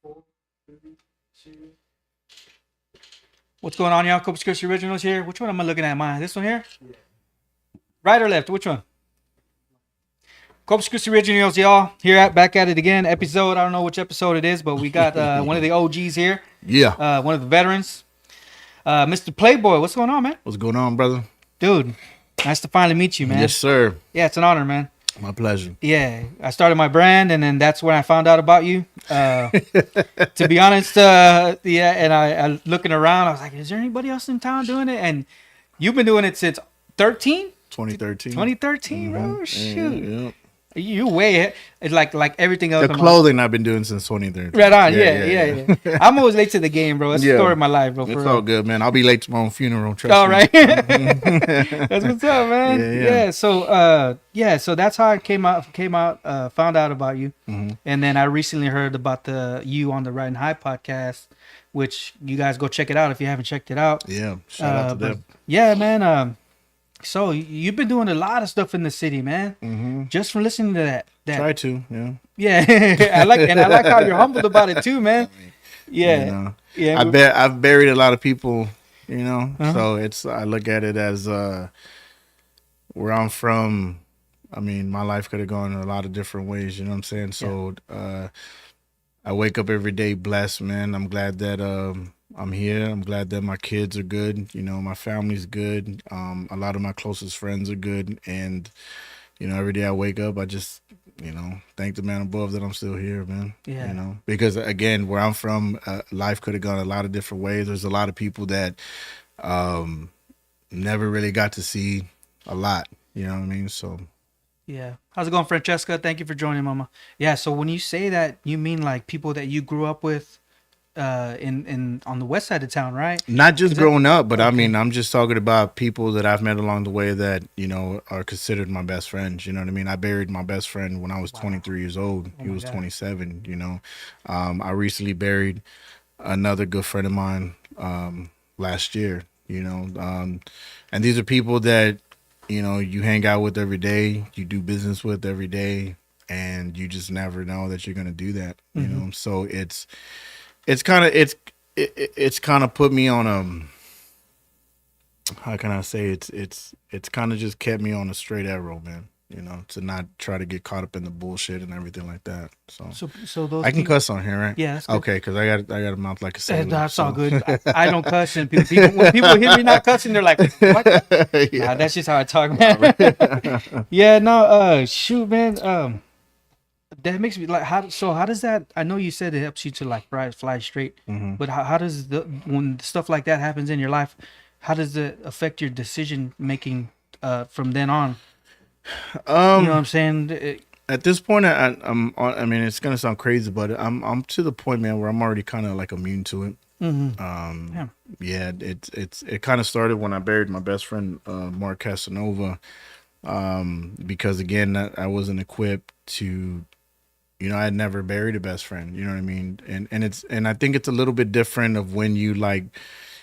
4, 3, 2. What's going on, y'all? Corpus Christi Originals here. Which one am I looking at? Mine? This one here? Yeah. Right or left? Which one? Corpus Christi Originals, y'all. Back at it again. Episode. I don't know which episode it is, but we got one of the OGs here. Yeah. One of the veterans. Mista Play Boy. What's going on, man? What's going on, brother? Dude, nice to finally meet you, man. Yes, sir. Yeah, it's an honor, man. My pleasure. Yeah, I started my brand, and then that's when I found out about you. To be honest, and I looking around, I was like, is there anybody else in town doing it? And you've been doing it since 2013. 2013, bro. Shoot. Yeah. You way ahead. It's like everything else. The clothing I've been doing since 2013. Right on, yeah. I'm always late to the game, bro. That's the story of my life, bro. It's all good, man. I'll be late to my own funeral. Trust all me. right. That's what's up, man. Yeah. So that's how I came out, found out about you. Mm-hmm. And then I recently heard about the You on the Riding High podcast, which you guys go check it out if you haven't checked it out. Yeah. Shout out to them. Yeah, man. So you've been doing a lot of stuff in the city, man. Mm-hmm. Just from listening to that. Try to, yeah. Yeah, I like how you're humbled about it too, man. Yeah, yeah. I've buried a lot of people, Uh-huh. So I look at it as where I'm from. I mean, my life could have gone in a lot of different ways. You know what I'm saying? So I wake up every day blessed, man. I'm glad that I'm here. I'm glad that my kids are good. My family's good. A lot of my closest friends are good. And, every day I wake up, I just, thank the man above that I'm still here, man. Yeah. Because, again, where I'm from, life could have gone a lot of different ways. There's a lot of people that never really got to see a lot. You know what I mean? So. Yeah. How's it going, Francesca? Thank you for joining, Mama. Yeah. So when you say that, you mean like people that you grew up with in on the west side of town, right? Not just growing up, but okay. I mean, I'm just talking about people that I've met along the way that, are considered my best friends. You know what I mean? I buried my best friend when I was 23 years old. He was 27, I recently buried another good friend of mine last year, and these are people that, you hang out with every day, you do business with every day, and you just never know that you're going to do that, So it's kind of put me on how can I say it's kind of just kept me on a straight arrow, man. To not try to get caught up in the bullshit and everything like that. So those I can cuss on here, right? Yeah, that's good. Okay, because I got a mouth like a sailor. That's all good. I don't cuss, and when people hear me not cussing, they're like, "What?" Yeah. That's just how I talk, man. Yeah, no, shoot, man. That makes me like how does that? I know you said it helps you to like fly straight, but how does when stuff like that happens in your life, how does it affect your decision making from then on? You know what I'm saying? At this point, I mean, it's gonna sound crazy, but I'm to the point, man, where I'm already kind of like immune to it. Mm-hmm. Yeah, it kind of started when I buried my best friend, Mark Casanova, because again, I wasn't equipped to. I had never buried a best friend, you know what I mean? And I think it's a little bit different of when you like,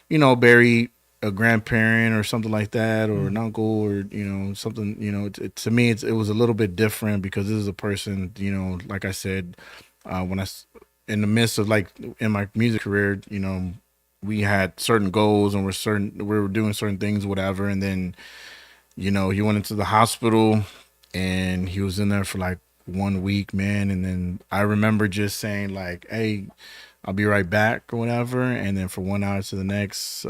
bury a grandparent or something like that, or an uncle, or, something, to me, it was a little bit different because this is a person, like I said, in the midst of like in my music career, we had certain goals and we were doing certain things, whatever. And then, he went into the hospital and he was in there for like 1 week, man, and then I remember just saying like, "Hey, I'll be right back" or whatever, and then from 1 hour to the next,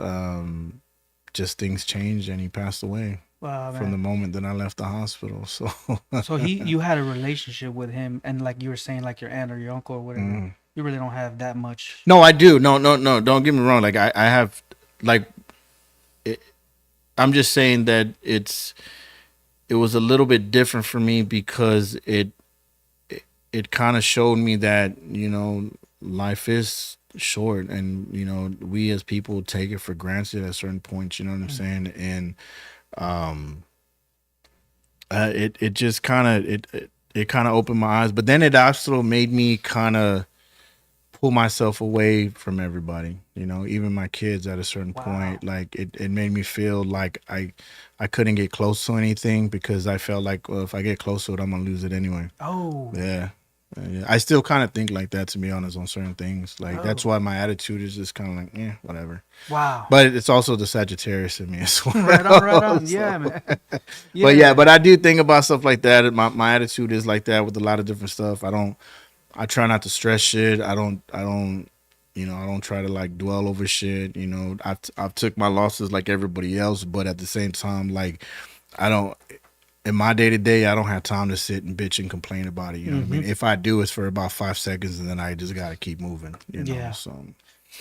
just things changed and he passed away. Wow, from the moment that I left the hospital. So you had a relationship with him, and like you were saying, like your aunt or your uncle or whatever. You really don't have that much. No, I do. No. Don't get me wrong. Like I have, like, I'm just saying that it was a little bit different for me because it kind of showed me that, life is short and, we as people take it for granted at certain points, you know what I'm saying? And it just kind of, it kind of opened my eyes, but then it also made me kind of pull myself away from everybody, even my kids at a certain point. Like it made me feel like I couldn't get close to anything because I felt like, well, if I get close to it, I'm going to lose it anyway. Oh. Yeah. Yeah, I still kind of think like that, to be honest, on certain things. Like that's Oh, why my attitude is just kind of like, whatever. wow. But it's also the Sagittarius in me as Right on, right well. on. Yeah, man. But yeah, Yeah. but I do think about stuff like that. My attitude is like that with a lot of different stuff. I try not to stress shit. I don't try to like dwell over shit. I've took my losses like everybody else, but at the same time, like I don't. In my day to day, I don't have time to sit and bitch and complain about it. You know what I mean? If I do, it's for about 5 seconds, and then I just gotta keep moving. Yeah. So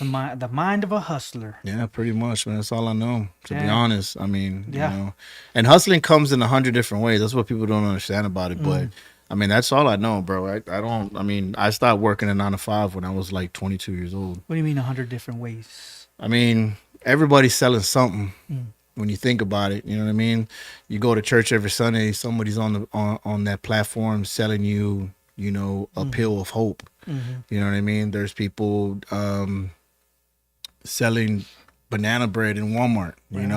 The mind of a hustler. yeah, pretty much, man. That's all I know. To be Yeah. honest, I mean, Yeah. and hustling comes in 100 different ways. That's what people don't understand about it. But I mean, that's all I know, bro. I don't. I mean, I stopped working a 9 to 5 when I was like 22 years old. What do you mean 100 different ways? I mean, everybody's selling something. Mm. When you think about it, you know what I mean. You go to church every Sunday. Somebody's on that platform selling you, a pill of hope. Mm-hmm. You know what I mean. There's people selling banana bread in Walmart. Right.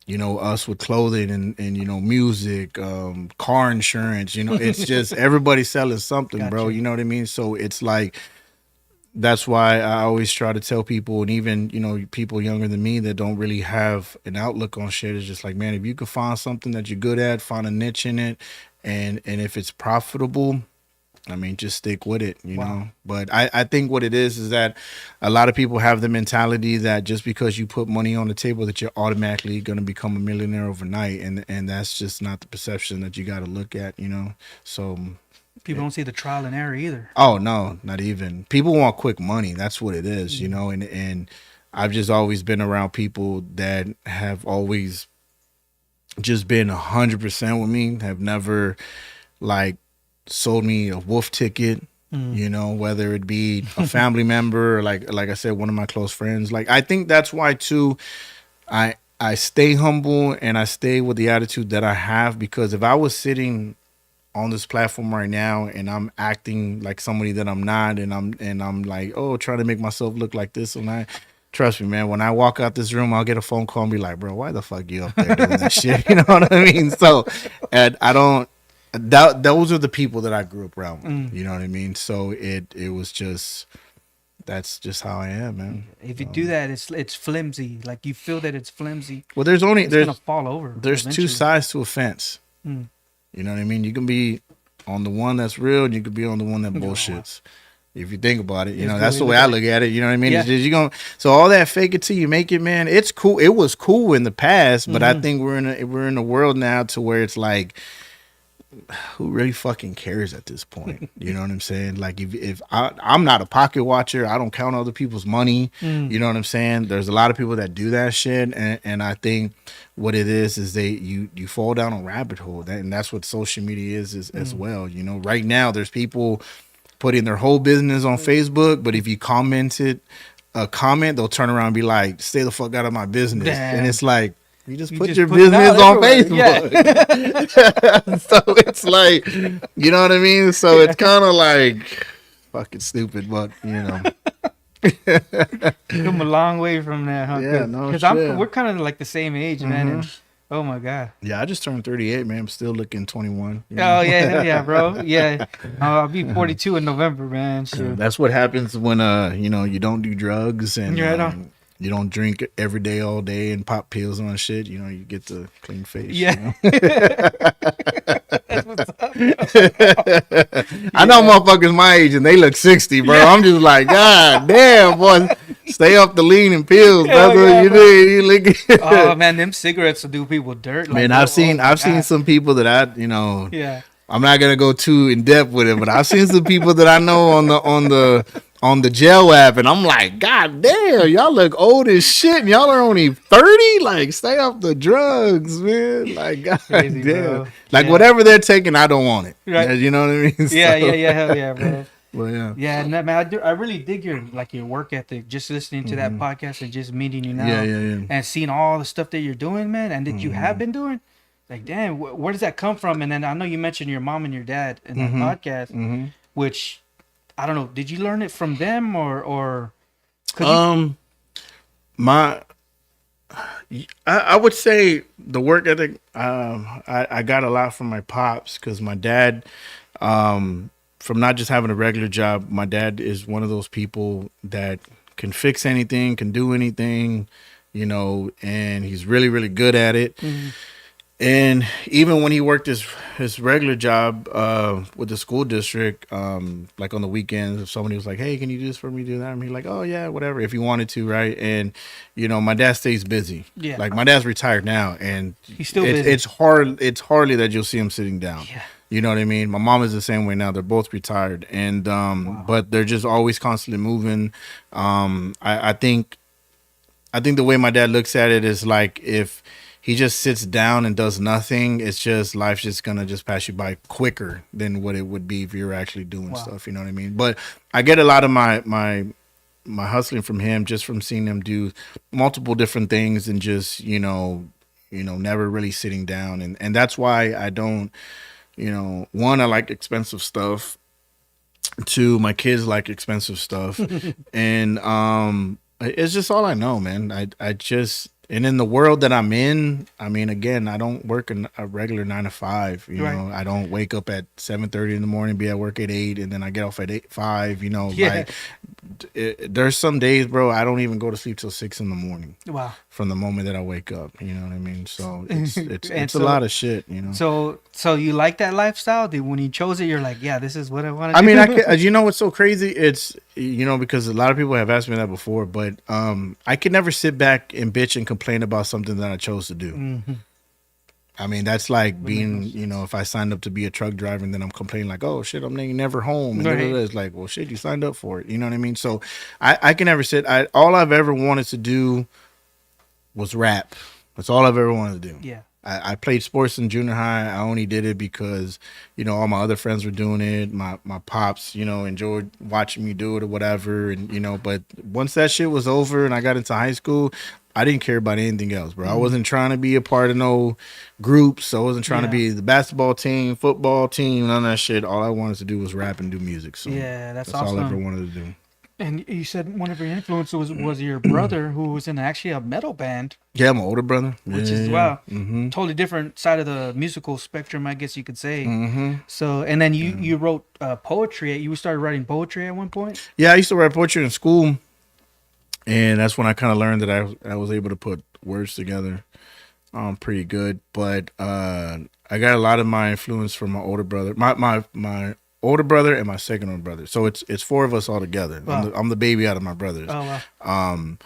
Us with clothing and music, car insurance. It's just everybody selling something, Gotcha. bro. You know what I mean. So it's like. That's why I always try to tell people, and even, people younger than me that don't really have an outlook on shit, is just like, man, if you could find something that you're good at, find a niche in it, and if it's profitable, I mean, just stick with it, you know. But I think what it is that a lot of people have the mentality that just because you put money on the table that you're automatically going to become a millionaire overnight, and that's just not the perception that you got to look at, So People don't see the trial and error either. Oh no, not even. People want quick money. That's what it is, and I've just always been around people that have always just been 100% with me, have never like sold me a wolf ticket, whether it be a family member or like I said, one of my close friends. Like I think that's why too I stay humble and I stay with the attitude that I have, because if I was sitting on this platform right now and I'm acting like somebody that I'm not, and I'm like, trying to make myself look like this, and trust me, man, when I walk out this room, I'll get a phone call and be like, bro, why the fuck you up there doing that shit? You know what I mean? So, and I don't. Those are the people that I grew up around with. You know what I mean? So it was just. That's just how I am, man. If you do that, it's flimsy. Like you feel that it's flimsy. Well, there's gonna fall over. There's eventually. two sides to a fence. You know what I mean? You can be on the one that's real, and you could be on the one that bullshits. If you think about it, that's the way I look at it. You know what I mean? Yeah. So all that fake it till you make it, man. It's cool. It was cool in the past, but I think we're in a world now to where it's like, who really fucking cares at this point? You know what I'm saying? Like if I'm not a pocket watcher, I don't count other people's money. You know what I'm saying? There's a lot of people that do that shit, and I think what it is you fall down a rabbit hole, and that's what social media is as well. Right now there's people putting their whole business on Facebook, but if you commented a comment, they'll turn around and be like, "Stay the fuck out of my business." Damn. And it's like, you just put just your put it business out on everywhere. Facebook. So it's like, you know what I mean? So it's kind of like fucking stupid, but Come a long way from that, huh? Yeah, no Because shit. we're kind of like the same age, man. And, oh my god. Yeah, I just turned 38, man. I'm still looking 21. Oh yeah, hell yeah, bro. Yeah, I'll be 42 in November, man. Shoot. That's what happens when you don't do drugs and Yeah, I know. you don't drink every day all day and pop pills on shit. You get the clean face. Yeah. That's what's up. I know motherfuckers my age and they look 60, bro. I'm just like, God damn, boy. Stay off the lean and pills, brother. Yeah, you bro. do. You look Oh man, them cigarettes will do people dirt. Man, like, I've seen my God. some people that Yeah. I'm not gonna go too in depth with it, but I've seen some people that I know on the jail app, and I'm like, God damn, y'all look old as shit, and y'all are only 30. Like, stay off the drugs, man. Like, God Crazy, damn, bro. like Yeah. whatever they're taking, I don't want it. Right. You know what I mean? Yeah, So, hell yeah, bro. Well, yeah. Yeah, and man, I really dig your work ethic. Just listening to that podcast and just meeting you now, Yeah. and seeing all the stuff that you're doing, man, and that you have been doing. Like, damn, where does that come from? And then I know you mentioned your mom and your dad in that podcast, which I don't know. Did you learn it from them or? I would say the work ethic. I got a lot from my pops because my dad, from not just having a regular job, my dad is one of those people that can fix anything, can do anything, you know, and he's really, really good at it. Mm-hmm. And even when he worked his regular job with the school district, like on the weekends, if somebody was like, "Hey, can you do this for me? Do that?" And he's like, "Oh yeah, whatever." If he wanted to, right? And you know, my dad stays busy. Yeah. Like my dad's retired now, and he's still busy. It's hard. It's hardly that you'll see him sitting down. Yeah. You know what I mean? My mom is the same way now. They're both retired, and wow. But they're just always constantly moving. I think the way my dad looks at it is like if he just sits down and does nothing, it's just life's just gonna just pass you by quicker than what it would be if you're actually doing stuff. You know what I mean? But I get a lot of my hustling from him just from seeing him do multiple different things and just you know never really sitting down, and that's why I don't, you know, one, I like expensive stuff. Two, my kids like expensive stuff, and it's just all I know, man. I just. And in the world that I'm in, I mean, again, I don't work a regular 9 to 5. You know, I don't wake up at 7:30 in the morning, be at work at 8, and then I get off at 5. You know, like there's some days, bro, I don't even go to sleep till 6 in the morning. Wow! From the moment that I wake up, you know what I mean. So it's a lot of shit, you know. So you like that lifestyle? When you chose it, you're like, yeah, this is what I want to do. I mean, you know what's so crazy? It's, you know, because a lot of people have asked me that before, but I could never sit back and bitch and complain about something that I chose to do. Mm-hmm. I mean, that's like being, you know, if I signed up to be a truck driver and then I'm complaining like, oh shit, I'm never home. And it's like, well, shit, you signed up for it. You know what I mean? So I can never sit. All I've ever wanted to do was rap. That's all I've ever wanted to do. Yeah. I played sports in junior high. I only did it because, you know, all my other friends were doing it. My pops, you know, enjoyed watching me do it or whatever. And, you know, but once that shit was over and I got into high school, I didn't care about anything else, bro. I wasn't trying to be a part of no groups. I wasn't trying to be the basketball team, football team, none of that shit. All I wanted to do was rap and do music. So that's awesome. All I ever wanted to do. And you said one of your influences was your brother, who was in actually a metal band. Yeah, my older brother. Which is, wow, totally different side of the musical spectrum, I guess you could say. Mm-hmm. So, and then you wrote poetry. You started writing poetry at one point? Yeah, I used to write poetry in school. And that's when I kind of learned that I was able to put words together pretty good. But I got a lot of my influence from my older brother. My older brother and my second older brother. So it's 4 of us all together. Wow. I'm the baby out of my brothers. Oh, wow.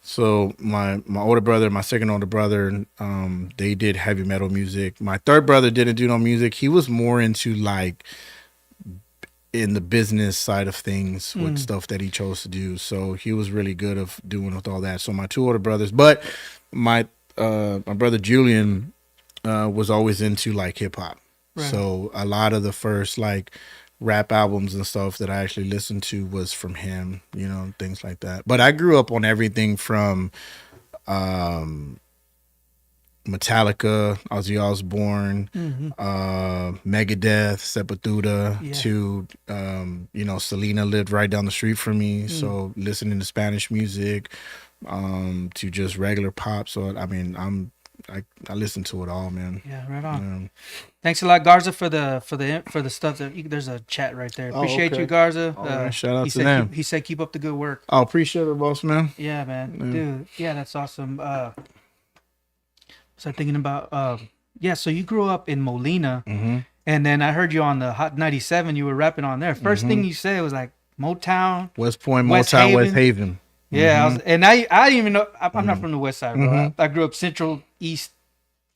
So my older brother, my second older brother, they did heavy metal music. My third brother didn't do no music. He was more into like in the business side of things with stuff that he chose to do. So he was really good of doing with all that. So my 2 older brothers, but my brother Julian was always into like hip hop. Right. So a lot of the first like rap albums and stuff that I actually listened to was from him, you know, things like that. But I grew up on everything from Metallica, Ozzy Osbourne, Megadeth, Sepultura, to you know, Selena lived right down the street from me, so listening to Spanish music, to just regular pop. So I mean, I listen to it all, man. Yeah, right on. Thanks a lot, Garza, for the stuff. There's a chat right there. Appreciate you, Garza. Right, shout out to them. He said keep up the good work. I appreciate it, boss man. Yeah, man, dude. Yeah, that's awesome. So thinking about so you grew up in Molina, and then I heard you on the Hot 97. You were rapping on there. First thing you said was like Motown, West Point, Motown, West Haven. Yeah, I didn't even know. I'm not from the West Side, bro. I grew up Central, East,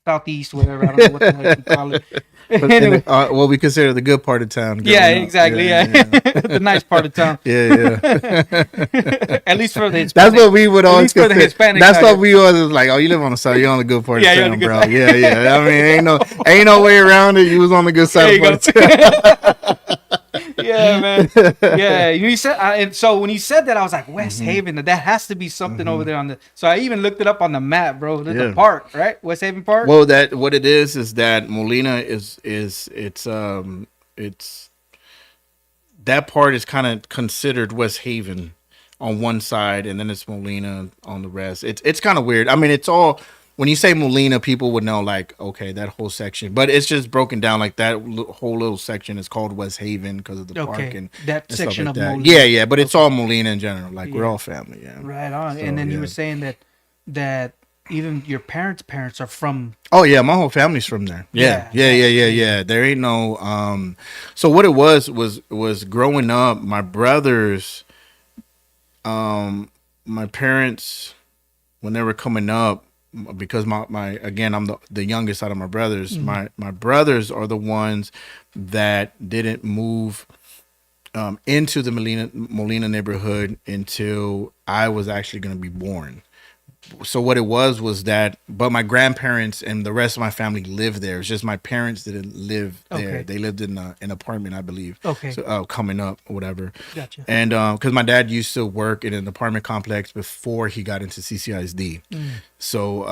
Southeast, whatever. I don't know what the heck you call it. Well, we consider the good part of town. Yeah, exactly. Yeah. The nice part of town. Yeah. At least for the Hispanic. That's what we would always consider. For the Hispanic that's what we always like. Oh, you live on the side. You're on the good part of town, bro. Side. Yeah. I mean, ain't no way around it. You was on the good side of town. Yeah, man. Yeah, you said, and so when you said that, I was like, West Haven. That has to be something over there on the. So I even looked it up on the map, bro. There's a park, right? West Haven Park. Well, what it is that Molina it's that part is kind of considered West Haven on one side, and then it's Molina on the rest. It's kind of weird. I mean, it's all when you say Molina, people would know like, okay, that whole section. But it's just broken down like that whole little section is called West Haven because of the park and that stuff section like of that. Molina. Yeah, but it's all Molina in general. Like we're all family. Yeah, right on. So, And then you were saying that even your parents are from. Oh yeah, my whole family's from there. Yeah. There ain't no so what it was growing up, my brothers, my parents, when they were coming up, because my again, I'm the youngest out of my brothers. My brothers are the ones that didn't move into the Molina neighborhood until I was actually going to be born. So what it was that, but my grandparents and the rest of my family lived there. It's just my parents didn't live there. Okay. They lived in an apartment, I believe. Okay. So coming up or whatever. Gotcha. And because my dad used to work in an apartment complex before he got into CCISD. So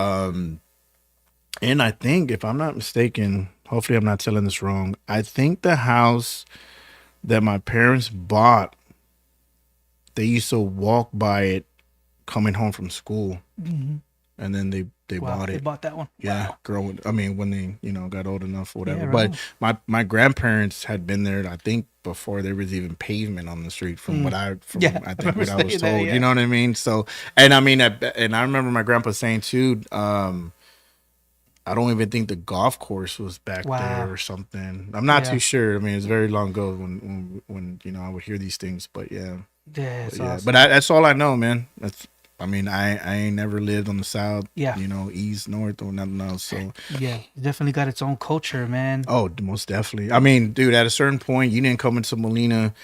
and I think, if I'm not mistaken, hopefully I'm not telling this wrong, I think the house that my parents bought, they used to walk by it coming home from school, and then they bought it. They bought that one. Yeah, Wow. when they got old enough or whatever. Yeah, right. But my grandparents had been there, I think, before there was even pavement on the street. From what I think what I was told. You know what I mean? So, and I mean, and I remember my grandpa saying too. I don't even think the golf course was back there or something. I'm not too sure. I mean, it's very long ago when I would hear these things. But yeah. Yeah, Awesome. But that's all I know, man. I ain't never lived on the south, east, north, or nothing else. So yeah, it definitely got its own culture, man. Oh, most definitely. I mean, dude, at a certain point, you didn't come into Molina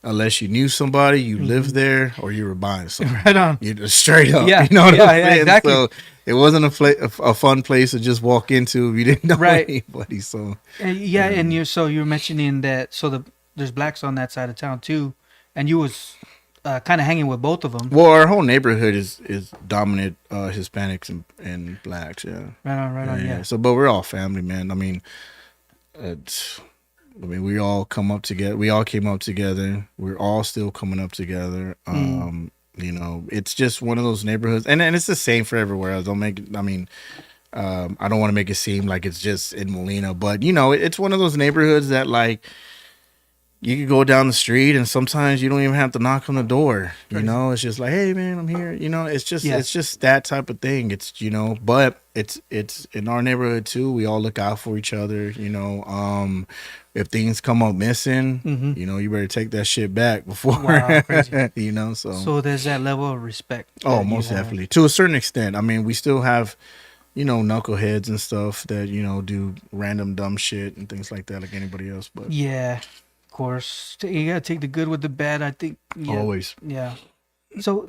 unless you knew somebody, you lived there, or you were buying something. Right on. You just straight up. Yeah, you know what I'm saying? Exactly. So it wasn't a fun place to just walk into if you didn't know anybody. So and you're mentioning that. So there's blacks on that side of town too, and you was kind of hanging with both of them. Well, our whole neighborhood is dominant Hispanics and blacks. Yeah. Right on. Yeah. So, but we're all family, man. I mean, we all come up together. We all came up together. We're all still coming up together. It's just one of those neighborhoods, and it's the same for everywhere else. I don't want to make it seem like it's just in Molina, but it's one of those neighborhoods that like you could go down the street and sometimes you don't even have to knock on the door. It's just like, hey man, I'm here. It's just that type of thing. It's but it's in our neighborhood too. We all look out for each other. If things come up missing, you better take that shit back before. Wow, crazy. So there's that level of respect. Oh, most definitely. To a certain extent. I mean, we still have knuckleheads and stuff that do random dumb shit and things like that, like anybody else. But yeah. Course, you gotta take the good with the bad. I think always. Yeah. So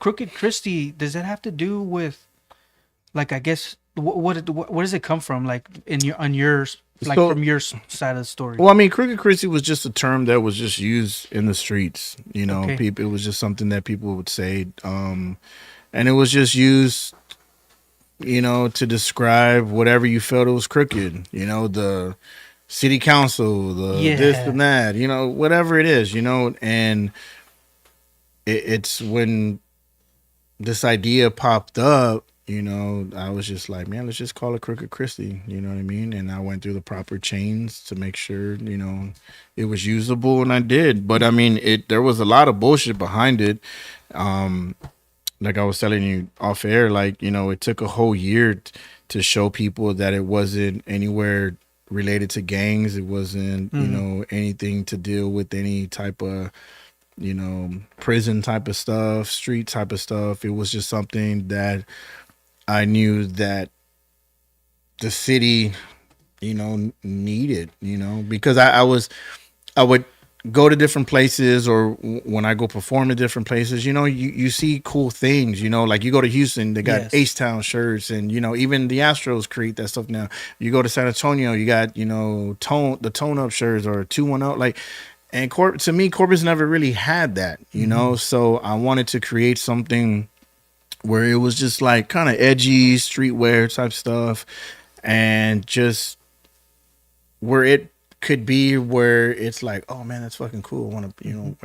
Crooked Christi, does that have to do with, like, I guess what does it come from? Like from your side of the story. Well, I mean, Crooked Christi was just a term that was just used in the streets. People. It was just something that people would say, and it was just used, to describe whatever you felt it was crooked. The city council, this and that, whatever it is, and it's when this idea popped up, I was just like, man, let's just call it Crooked Christi, you know what I mean? And I went through the proper chains to make sure, it was usable, and I did. But I mean, there was a lot of bullshit behind it. Like I was telling you off air, like, it took a whole year to show people that it wasn't anywhere related to gangs. It wasn't, anything to deal with any type of, prison type of stuff, street type of stuff. It was just something that I knew that the city, needed, because I would go to different places, or when I go perform at different places, you see cool things, like you go to Houston, they got H-Town shirts, and, even the Astros create that stuff now. You go to San Antonio, you got, the tone up shirts or 210, like, and to me, Corpus never really had that, so I wanted to create something where it was just like kind of edgy streetwear type stuff, and just where it could be where it's like, oh man, that's fucking cool. I want to,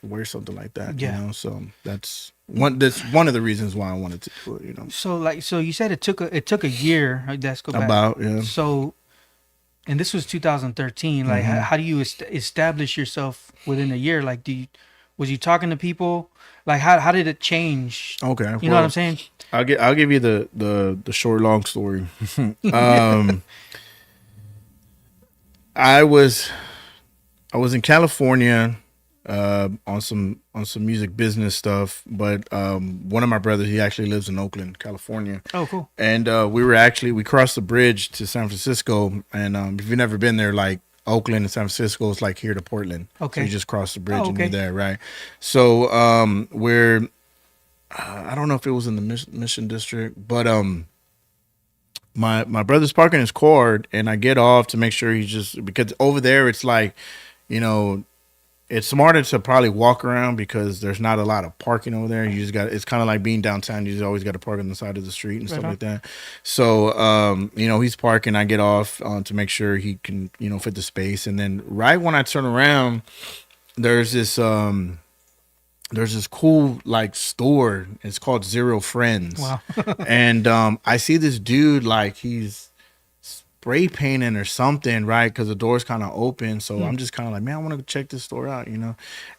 wear something like that. Yeah. So that's one of the reasons why I wanted to do it. So you said it took a year. Let's go back. About, yeah. So, and this was 2013. Like, how do you establish yourself within a year? Like, was you talking to people? Like, how did it change? Okay, you know what I'm saying? I'll give you the short long story. I was in California on some music business stuff, but one of my brothers, he actually lives in Oakland, California. Oh, cool. And we crossed the bridge to San Francisco, and if you've never been there, like Oakland and San Francisco is like here to Portland. Okay. So you just cross the bridge and you're there, right? So I don't know if it was in the Mission District, but my brother's parking his car, and I get off to make sure because over there it's like, it's smarter to probably walk around because there's not a lot of parking over there. It's kind of like being downtown. You just always got to park on the side of the street and stuff like that. So, he's parking. I get off to make sure he can, fit the space. And then right when I turn around, there's this cool like store. It's called Zero Friends. Wow. And I see this dude, like he's spray painting or something, right? Because the door's kind of open. So I'm just kind of like, man, I want to check this store out,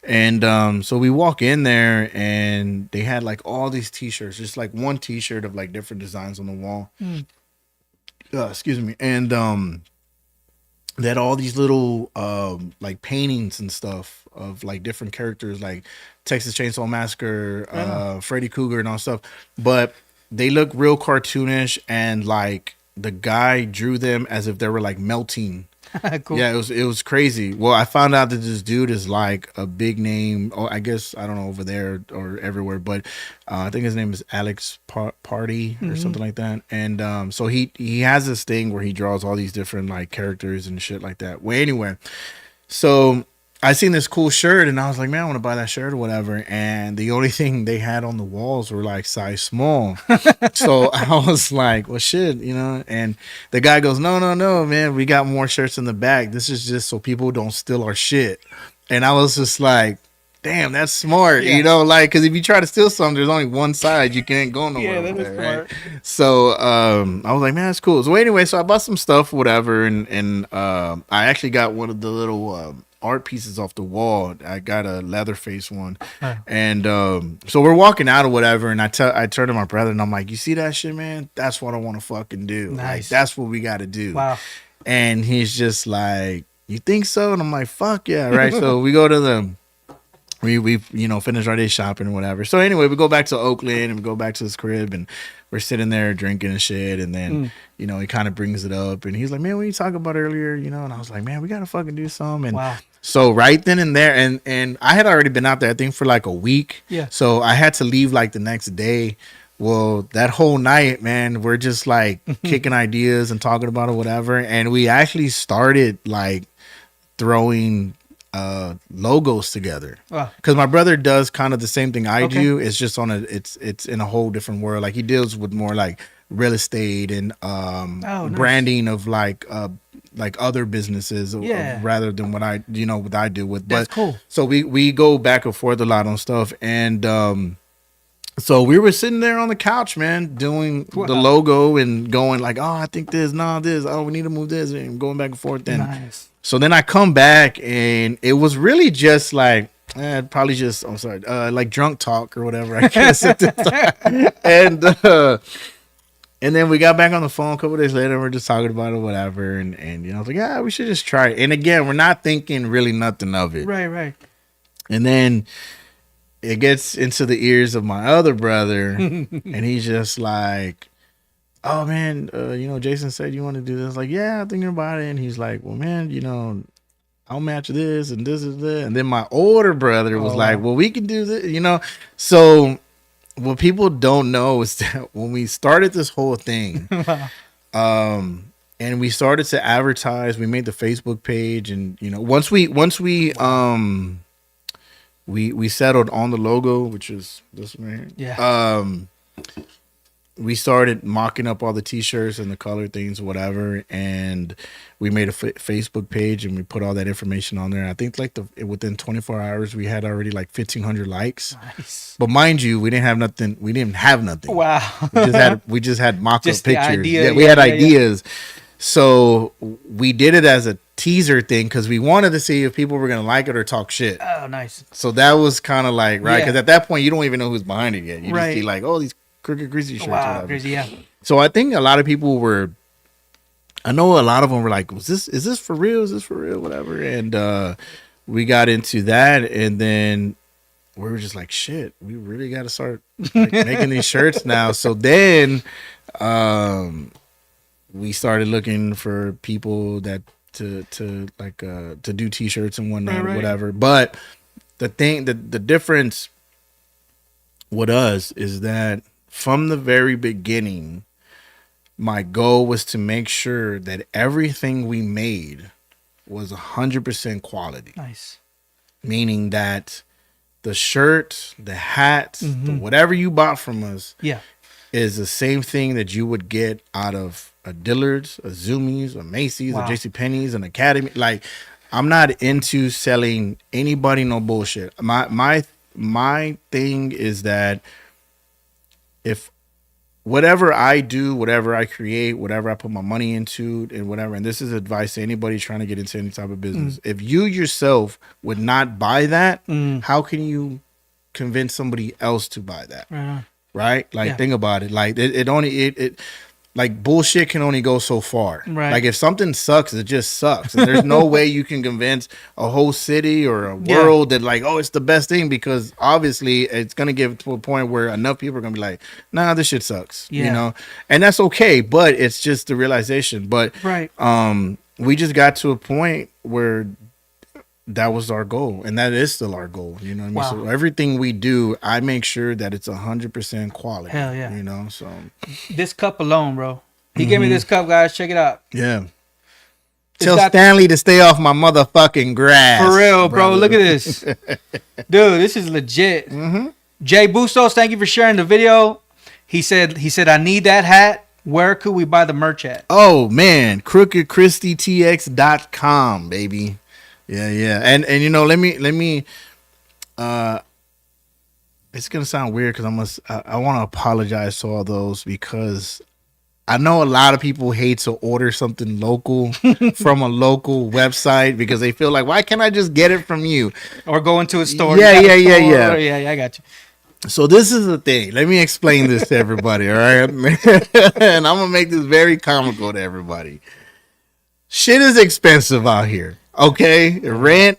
And so we walk in there, and they had like all these T-shirts, just like one T-shirt of like different designs on the wall. Excuse me. And they had all these little like paintings and stuff of like different characters, like Texas Chainsaw Massacre, Freddy Krueger, and all stuff. But they look real cartoonish, and like the guy drew them as if they were like melting. Cool. Yeah, it was crazy. Well, I found out that this dude is like a big name. Oh, I guess I don't know over there or everywhere, but I think his name is Alex Party or something like that. And so he has this thing where he draws all these different like characters and shit like that. Well, anyway, so I seen this cool shirt, and I was like, man, I want to buy that shirt or whatever. And the only thing they had on the walls were like size small. So I was like, well, shit, And the guy goes, no, man, we got more shirts in the back. This is just so people don't steal our shit. And I was just like, damn, that's smart, like, because if you try to steal something, there's only one side. You can't go nowhere. Yeah, that is smart. Right? So I was like, man, that's cool. So anyway, so I bought some stuff, whatever, and I actually got one of the little art pieces off the wall. I got a Leatherface one. And so we're walking out or whatever, and I turn to my brother, and I'm like, you see that shit, man? That's what I want to fucking do. Nice. Like, that's what we got to do. Wow. And he's just like, you think so? And I'm like, fuck yeah, right? So we go to we finish our day shopping or whatever. So anyway, we go back to Oakland, and we go back to his crib, and we're sitting there drinking and shit. And then, he kind of brings it up, and he's like, man, what you talking about earlier? And I was like, man, we got to fucking do something. And wow. So right then and there, and I had already been out there, I think, for like a week. Yeah. So I had to leave like the next day. Well, that whole night, man, we're just like kicking ideas and talking about it, whatever. And we actually started like throwing logos together, because my brother does kind of the same thing I do. It's just it's in a whole different world. Like, he deals with more like real estate and nice. branding of like other businesses, rather than what I do with. That's but cool. So we go back and forth a lot on stuff, and so we were sitting there on the couch, man, doing the logo and going like, oh, I think this, oh, we need to move this, and going back and forth. Then nice. So then I come back, and it was really just like, probably just, I'm sorry, like drunk talk or whatever, I guess. And then we got back on the phone a couple of days later, and we're just talking about it, whatever. And I was like, yeah, we should just try it. And again, we're not thinking really nothing of it. Right. And then it gets into the ears of my other brother, and he's just like, oh man, Jason said you want to do this. Like, yeah, I'm thinking about it. And he's like, well, man, I'll match this and this is that. And then my older brother was like, well, we can do this, So what people don't know is that when we started this whole thing, and we started to advertise, we made the Facebook page, and once we settled on the logo, which is this one right here. Yeah. we started mocking up all the t-shirts and the color things, whatever, and we made a Facebook page and we put all that information on there. I think like within 24 hours we had already like 1,500 likes. Nice. But mind you, we didn't have nothing. Wow. We just had mock-up Just pictures. the idea. Yeah, we had ideas. So we did it as a teaser thing because we wanted to see if people were gonna like it or talk shit. Oh, nice. So that was kind of like right because at that point you don't even know who's behind it yet. You just see like, oh, these Crooked Christi shirts. Wow, crazy, yeah. So I think a lot of people were. I know a lot of them were like, is this for real? Is this for real? Whatever. And we got into that, and then we were just like, shit, we really got to start like, making these shirts now. So then we started looking for people that to do t-shirts and whatnot, or whatever. But the difference with us is that from the very beginning, my goal was to make sure that everything we made was 100% quality. Nice. Meaning that the shirt, the hat, whatever you bought from us is the same thing that you would get out of a Dillard's, a Zoomies, a Macy's, a JCPenney's, an Academy. Like, I'm not into selling anybody no bullshit. My thing is that if whatever I do, whatever I create, whatever I put my money into and whatever, and this is advice to anybody trying to get into any type of business. If you yourself would not buy that, how can you convince somebody else to buy that? Right? Like, think about it. Like it like bullshit can only go so far. Right. Like if something sucks, it just sucks. And there's no way you can convince a whole city or a world that like, oh, it's the best thing, because obviously it's gonna get to a point where enough people are gonna be like, nah, this shit sucks. You know? And that's okay, but it's just the realization. But we just got to a point where that was our goal, and that is still our goal. You know what I mean? So everything we do, I make sure that it's 100% quality. Hell yeah. You know, so this cup alone, bro. He gave me this cup, guys. Check it out. Yeah. Tell Stanley to stay off my motherfucking grass. For real, bro. Look at this. Dude, this is legit. Jay Bustos, thank you for sharing the video. He said, I need that hat. Where could we buy the merch at? Oh, man. crookedchristitx.com, baby. Yeah. And you know, let me it's gonna sound weird because I want to apologize to all those, because I know a lot of people hate to order something local from a local website because they feel like, why can't I just get it from you? Or go into a store. Yeah, I got you. So this is the thing. Let me explain this to everybody, all right? And I'm gonna make this very comical to everybody. Shit is expensive out here. Okay, rent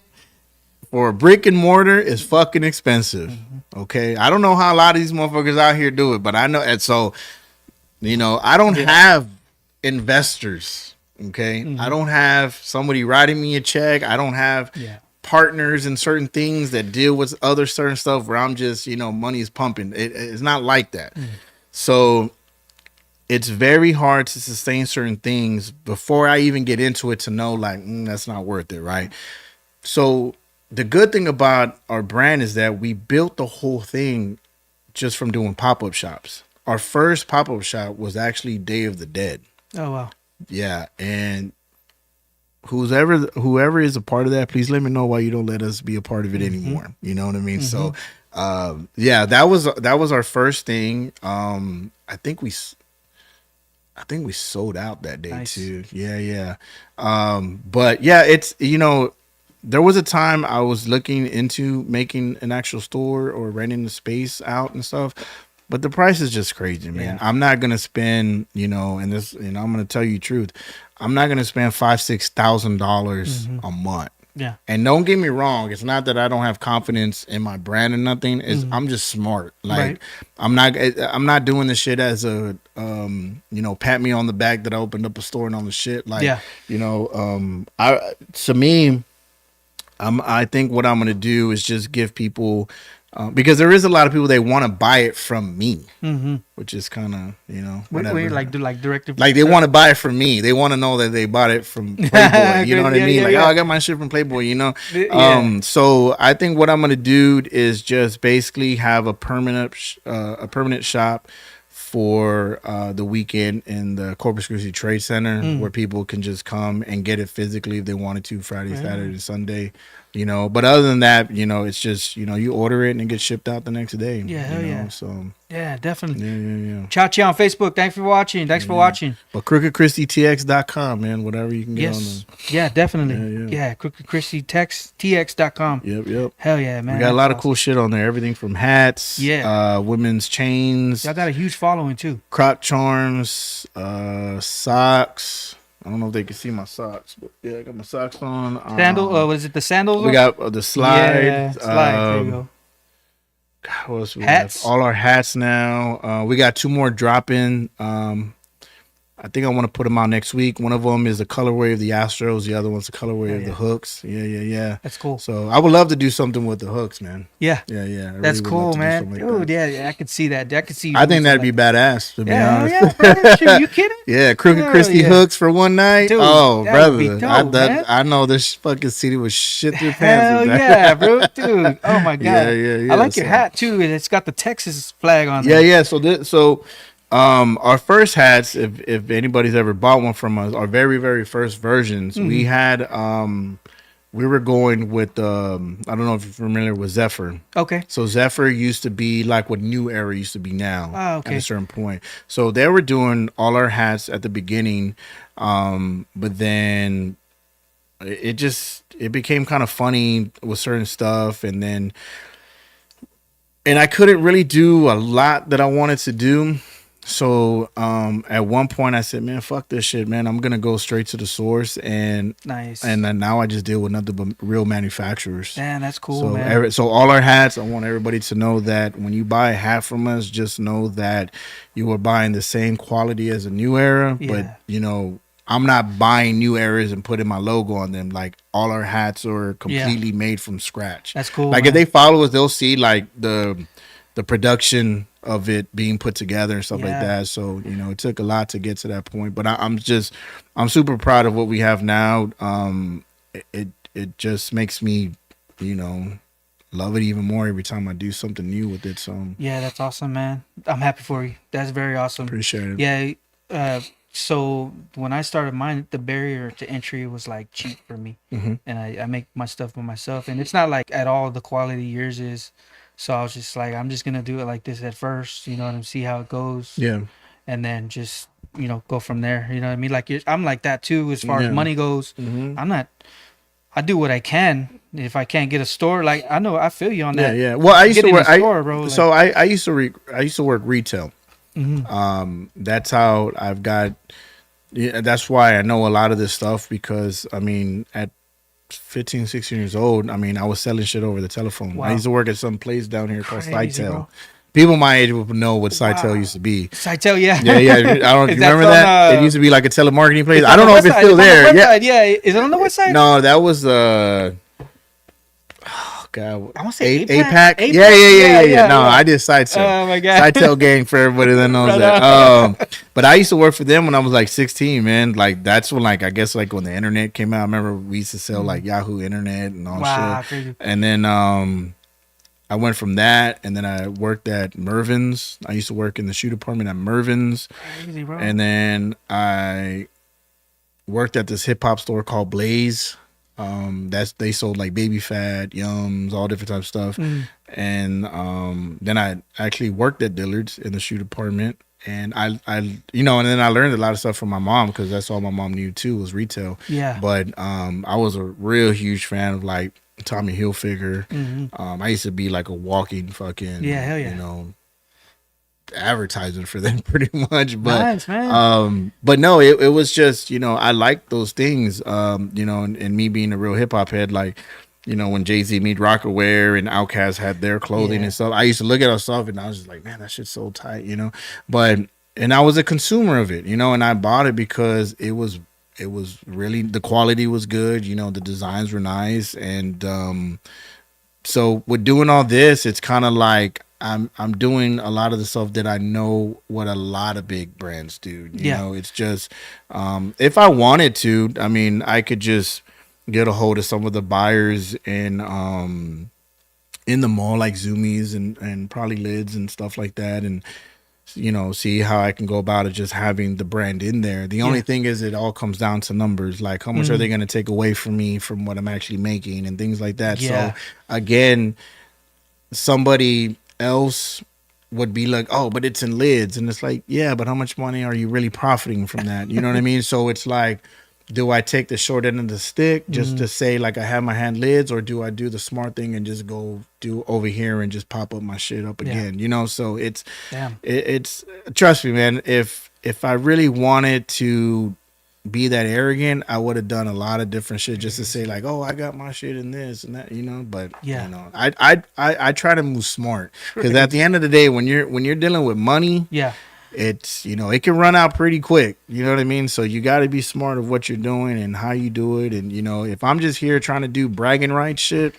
for a brick and mortar is fucking expensive. Okay, I don't know how a lot of these motherfuckers out here do it, but I know. And so, you know, I don't have investors. Okay, I don't have somebody writing me a check. I don't have partners in certain things that deal with other certain stuff where I'm just, you know, money is pumping. It's not like that. So it's very hard to sustain certain things before I even get into it to know like, that's not worth it, right? So the good thing about our brand is that we built the whole thing just from doing pop-up shops. Our first pop-up shop was actually Day of the Dead. Oh, wow. Yeah, and whoever is a part of that, please let me know why you don't let us be a part of it anymore. You know what I mean? So, that was our first thing. I think we sold out that day too. Yeah. But yeah, it's, you know, there was a time I was looking into making an actual store or renting the space out and stuff, but the price is just crazy, man. I'm not gonna spend, you know, and this, you know, I'm gonna tell you the truth, I'm not gonna spend $5,000-$6,000 a month. Yeah. And don't get me wrong, it's not that I don't have confidence in my brand or nothing. It's I'm just smart. Like I'm not doing this shit as a you know, pat me on the back that I opened up a store and all the shit. Like you know, I think what I'm gonna do is just give people because there is a lot of people, they want to buy it from me, which is kind of, you know, whatever. Wait, like do like directive, like they want to buy it from me. They want to know that they bought it from Playboy. You know what I mean? Like, oh, I got my shit from Playboy. You know. So I think what I'm gonna do is just basically have a permanent shop for the weekend in the Corpus Christi Trade Center, where people can just come and get it physically if they wanted to, Friday, Saturday, Sunday. You know, but other than that, you know, it's just, you know, you order it and it gets shipped out the next day. Yeah, hell yeah. So yeah, definitely. Yeah. Ciao on Facebook. Thanks for watching. Thanks for watching. But crookedchristitx.com, man, whatever you can get on there. Yeah, definitely. Yeah, crookedchristitx.com. Yep. Hell yeah, man. We got a lot of cool shit on there. Everything from hats, women's chains. Y'all got a huge following too. Croc charms, socks. I don't know if they can see my socks, but yeah, I got my socks on. Was it the sandals? We got the slide. Yeah, slide. There you go. God, what else we hats. Have? All our hats now. We got 2 more dropping. I think I want to put them out next week. One of them is the colorway of the Astros. The other one's the colorway of the Hooks. Yeah. That's cool. So I would love to do something with the Hooks, man. Yeah. That's cool, man. Dude, yeah, I could see that. I could see. I think that'd be badass, to be honest. Yeah, bro, sure. You kidding? Yeah, Crooked Christi Hooks for one night. Dude, brother, dope, I know this fucking city was shit their pants. Hell yeah, bro, dude. Oh my god. Yeah. I like your hat too. It's got the Texas flag on there. Yeah. So our first hats, if anybody's ever bought one from us, our very, very first versions, we had we were going with I don't know if you're familiar with Zephyr. Okay. So Zephyr used to be like what New Era used to be now. Oh, okay. At a certain point. So they were doing all our hats at the beginning, but then it became kind of funny with certain stuff, and I couldn't really do a lot that I wanted to do. So at one point I said, man, fuck this shit, man. I'm gonna go straight to the source, and then now I just deal with nothing but real manufacturers. Man, that's cool, so man. So all our hats, I want everybody to know that when you buy a hat from us, just know that you are buying the same quality as a New Era, but you know, I'm not buying New Eras and putting my logo on them. Like, all our hats are completely made from scratch. That's cool. Like, if they follow us, they'll see like the production of it being put together and stuff like that. So, you know, it took a lot to get to that point, but I'm super proud of what we have now. It just makes me, you know, love it even more every time I do something new with it. So yeah, that's awesome, man. I'm happy for you. That's very awesome. Appreciate it. Yeah. So when I started mine, the barrier to entry was like cheap for me, and I make my stuff by myself, and it's not like at all the quality yours is. So I was just like, I'm just gonna do it like this at first, you know, and see how it goes. Yeah. And then just, you know, go from there. You know what I mean? Like, I'm like that too as far as money goes. I do what I can. If I can't get a store, like, I feel you on that. Yeah. Well, I used to work. Bro, so I used to work retail. That's how I've got. Yeah, that's why I know a lot of this stuff, because I mean, at 15, 16 years old, I mean, I was selling shit over the telephone. Wow. I used to work at some place down here called Sitel. People my age would know what Sitel used to be. Sitel, yeah. Yeah. I don't remember that? It used to be like a telemarketing place. I don't know if it's still there. Yeah. Is it on the west side? No, that was God, I want to say APAC. Yeah. No, I did Sitel. Oh my god, Sitel gang for everybody that knows that. But I used to work for them when I was like 16, man. Like, that's when, like, I guess, like, when the internet came out. I remember we used to sell like Yahoo Internet and all shit. Crazy. And then I went from that, and then I worked at Mervin's. I used to work in the shoe department at Mervin's. Crazy, bro. And then I worked at this hip hop store called Blaze. They sold like baby fat, Yums, all different types of stuff. And then I actually worked at Dillard's in the shoe department, and I you know, and then I learned a lot of stuff from my mom, because that's all my mom knew too, was retail. Yeah. But I was a real huge fan of like Tommy Hilfiger. I used to be like a walking fucking you know, advertisement for them pretty much. But nice, man. But no, it was just, you know, I like those things, you know, and me being a real hip-hop head, like, you know, when Jay-Z made Rockaware and Outkast had their clothing and stuff, I used to look at our stuff and I was just like, man, that shit's so tight, you know. And I was a consumer of it, you know, and I bought it because it was really, the quality was good, you know, the designs were nice. And so with doing all this, it's kind of like I'm doing a lot of the stuff that I know what a lot of big brands do. You know, it's just if I wanted to, I mean, I could just get a hold of some of the buyers in the mall, like Zoomies and probably Lids and stuff like that, and see how I can go about it, just having the brand in there. The only thing is it all comes down to numbers, like how much are they going to take away from me from what I'm actually making and things like that. So again, somebody else would be like, oh, but it's in lids, and it's like, yeah, but how much money are you really profiting from that? You know what I mean? So it's like, do I take the short end of the stick just to say like I have my hand lids, or do I do the smart thing and just go do over here and just pop up my shit up again? So it's it's trust me, man, if I really wanted to be that arrogant, I would have done a lot of different shit just to say like, oh, I got my shit in this and that, but I try to move smart, because at the end of the day, when you're dealing with money, it's it can run out pretty quick. You know what I mean? So you got to be smart of what you're doing and how you do it. And if I'm just here trying to do bragging rights shit,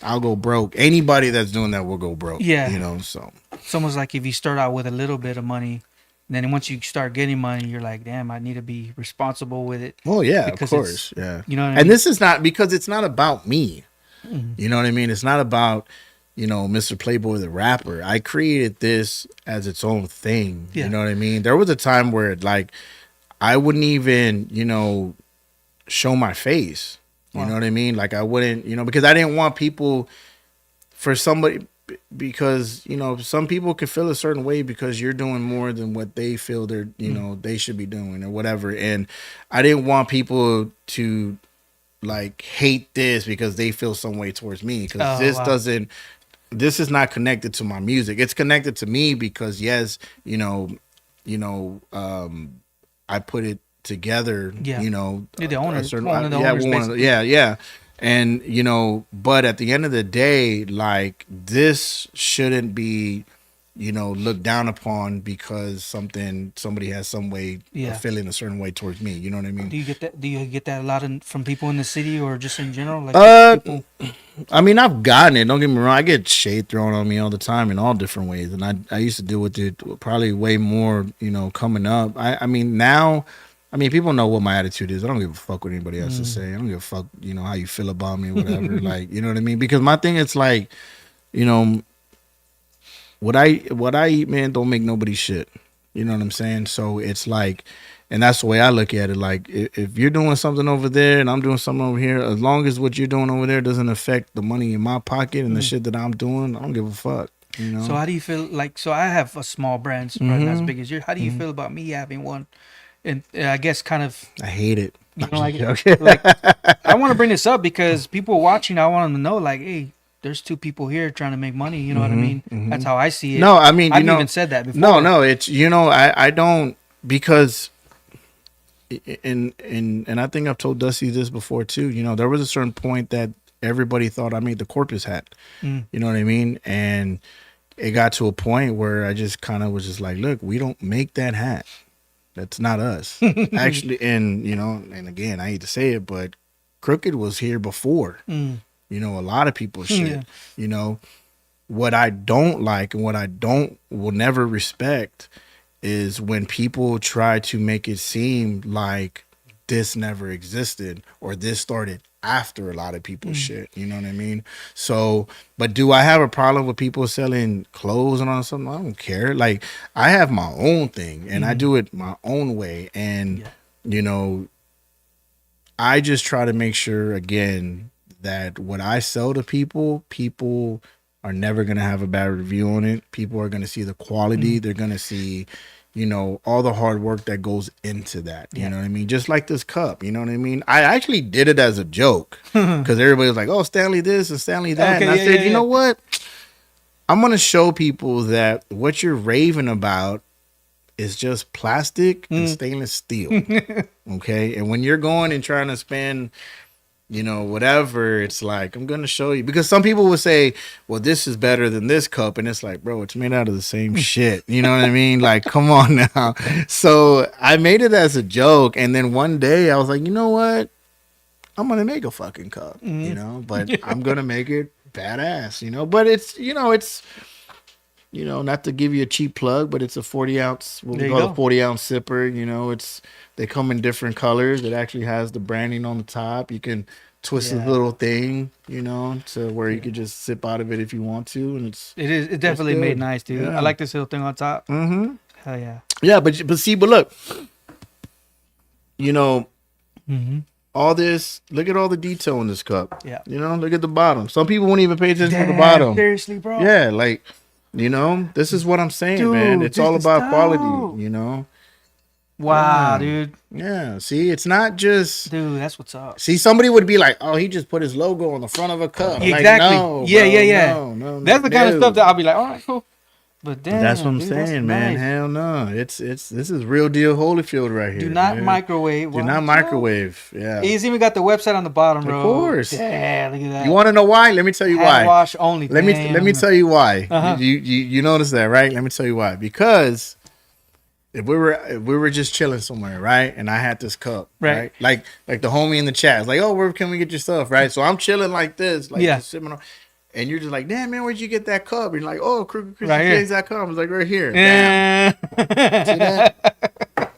I'll go broke. Anybody that's doing that will go broke. So it's almost like if you start out with a little bit of money, then once you start getting money, you're like, damn, I need to be responsible with it. Oh yeah, of course, yeah. You know what I mean? And this is not, because it's not about me. You know what I mean? It's not about Mista Play Boy the rapper. I created this as its own thing. You know what I mean? There was a time where like I wouldn't even, show my face. You know what I mean? Like I wouldn't, because I didn't want people, for somebody, because some people can feel a certain way because you're doing more than what they feel they're they should be doing or whatever. And I didn't want people to like hate this because they feel some way towards me, because this is not connected to my music. It's connected to me because I put it together. You're the owner. And but at the end of the day, like, this shouldn't be looked down upon because somebody has some way of feeling a certain way towards me. You know what I mean? Do you get that a lot from people in the city or just in general? Like people? I mean, I've gotten it. Don't get me wrong. I get shade thrown on me all the time in all different ways, and I used to deal with it probably way more. Coming up. I mean, now. I mean, people know what my attitude is. I don't give a fuck what anybody else to say. I don't give a fuck, how you feel about me or whatever. Like, you know what I mean? Because my thing, it's like, what I eat, man, don't make nobody shit. You know what I'm saying? So it's like, and that's the way I look at it. Like, if you're doing something over there and I'm doing something over here, as long as what you're doing over there doesn't affect the money in my pocket and the shit that I'm doing, I don't give a fuck. So how do you feel? Like, so I have a small brand, not as big as yours. How do you feel about me having one? And I guess kind of, I hate it. Like I want to bring this up because people watching, I want them to know, like, hey, there's two people here trying to make money. You know what I mean? That's how I see it. No, I mean, I've even said that before. No, it's I don't, because and I think I've told Dusty this before too. There was a certain point that everybody thought I made the Corpus hat. You know what I mean? And it got to a point where I just kind of was just like, look, we don't make that hat. That's not us. Actually, and and again, I hate to say it, but Crooked was here before. A lot of people's shit. What I don't like and what I will never respect is when people try to make it seem like this never existed or this started after a lot of people's shit. You know what I mean? So, but do I have a problem with people selling clothes and all something? I don't care. Like, I have my own thing and I do it my own way. And, I just try to make sure, again, that what I sell to people are never going to have a bad review on it. People are going to see the quality. They're going to see, all the hard work that goes into that. You know what I mean? Just like this cup, you know what I mean? I actually did it as a joke because everybody was like, oh, Stanley this and Stanley that. And I said, you know what? I'm going to show people that what you're raving about is just plastic and stainless steel. Okay? And when you're going and trying to spend, whatever, it's like, I'm going to show you. Because some people would say, well, this is better than this cup. And it's like, bro, it's made out of the same shit. You know what I mean? Like, come on now. So I made it as a joke. And then one day I was like, you know what? I'm going to make a fucking cup, but I'm going to make it badass, But it's, not to give you a cheap plug, but it's a 40 ounce, what we call a 40 ounce sipper. They come in different colors. It actually has the branding on the top. You can twisted little thing, you know, to where you could just sip out of it if you want to, and it definitely made nice, dude. Yeah. I like this little thing on top. Mm-hmm. Hell yeah. Yeah, but look, you know, all this. Look at all the detail in this cup. Yeah. You know, look at the bottom. Some people won't even pay attention to the Damn, bottom. seriously, bro. Yeah, like, you know, this is what I'm saying, Dude, man. It's this all is about dope. quality, you know. Wow, Yeah. dude. Yeah, see, it's not just. Dude, that's what's up. See, somebody would be like, "Oh, he just put his logo on the front of a cup." Exactly. Like, no, Yeah, bro, yeah. No, That's the kind of stuff that I'll be like, all right, cool. But damn, that's what I'm dude, saying, man. nice. Hell no, this is real deal Holyfield right here. Do not man. microwave. Do not microwave. Yeah, He's even got the website on the bottom, bro. of course. Yeah, look at that. You want to know why? Let me tell you Hand why. wash only. Let me tell you why. Uh-huh. You notice that, right? Let me tell you why. Because if we were just chilling somewhere, right, and I had this cup, right, like the homie in the chat is like, "Oh, where can we get your stuff?" Right, so I'm chilling like this, like just sipping on. And you're just like, damn, man, where'd you get that cup? And you're like, oh, CorpusChristiOriginals.com. I was like, right here. Yeah. See that?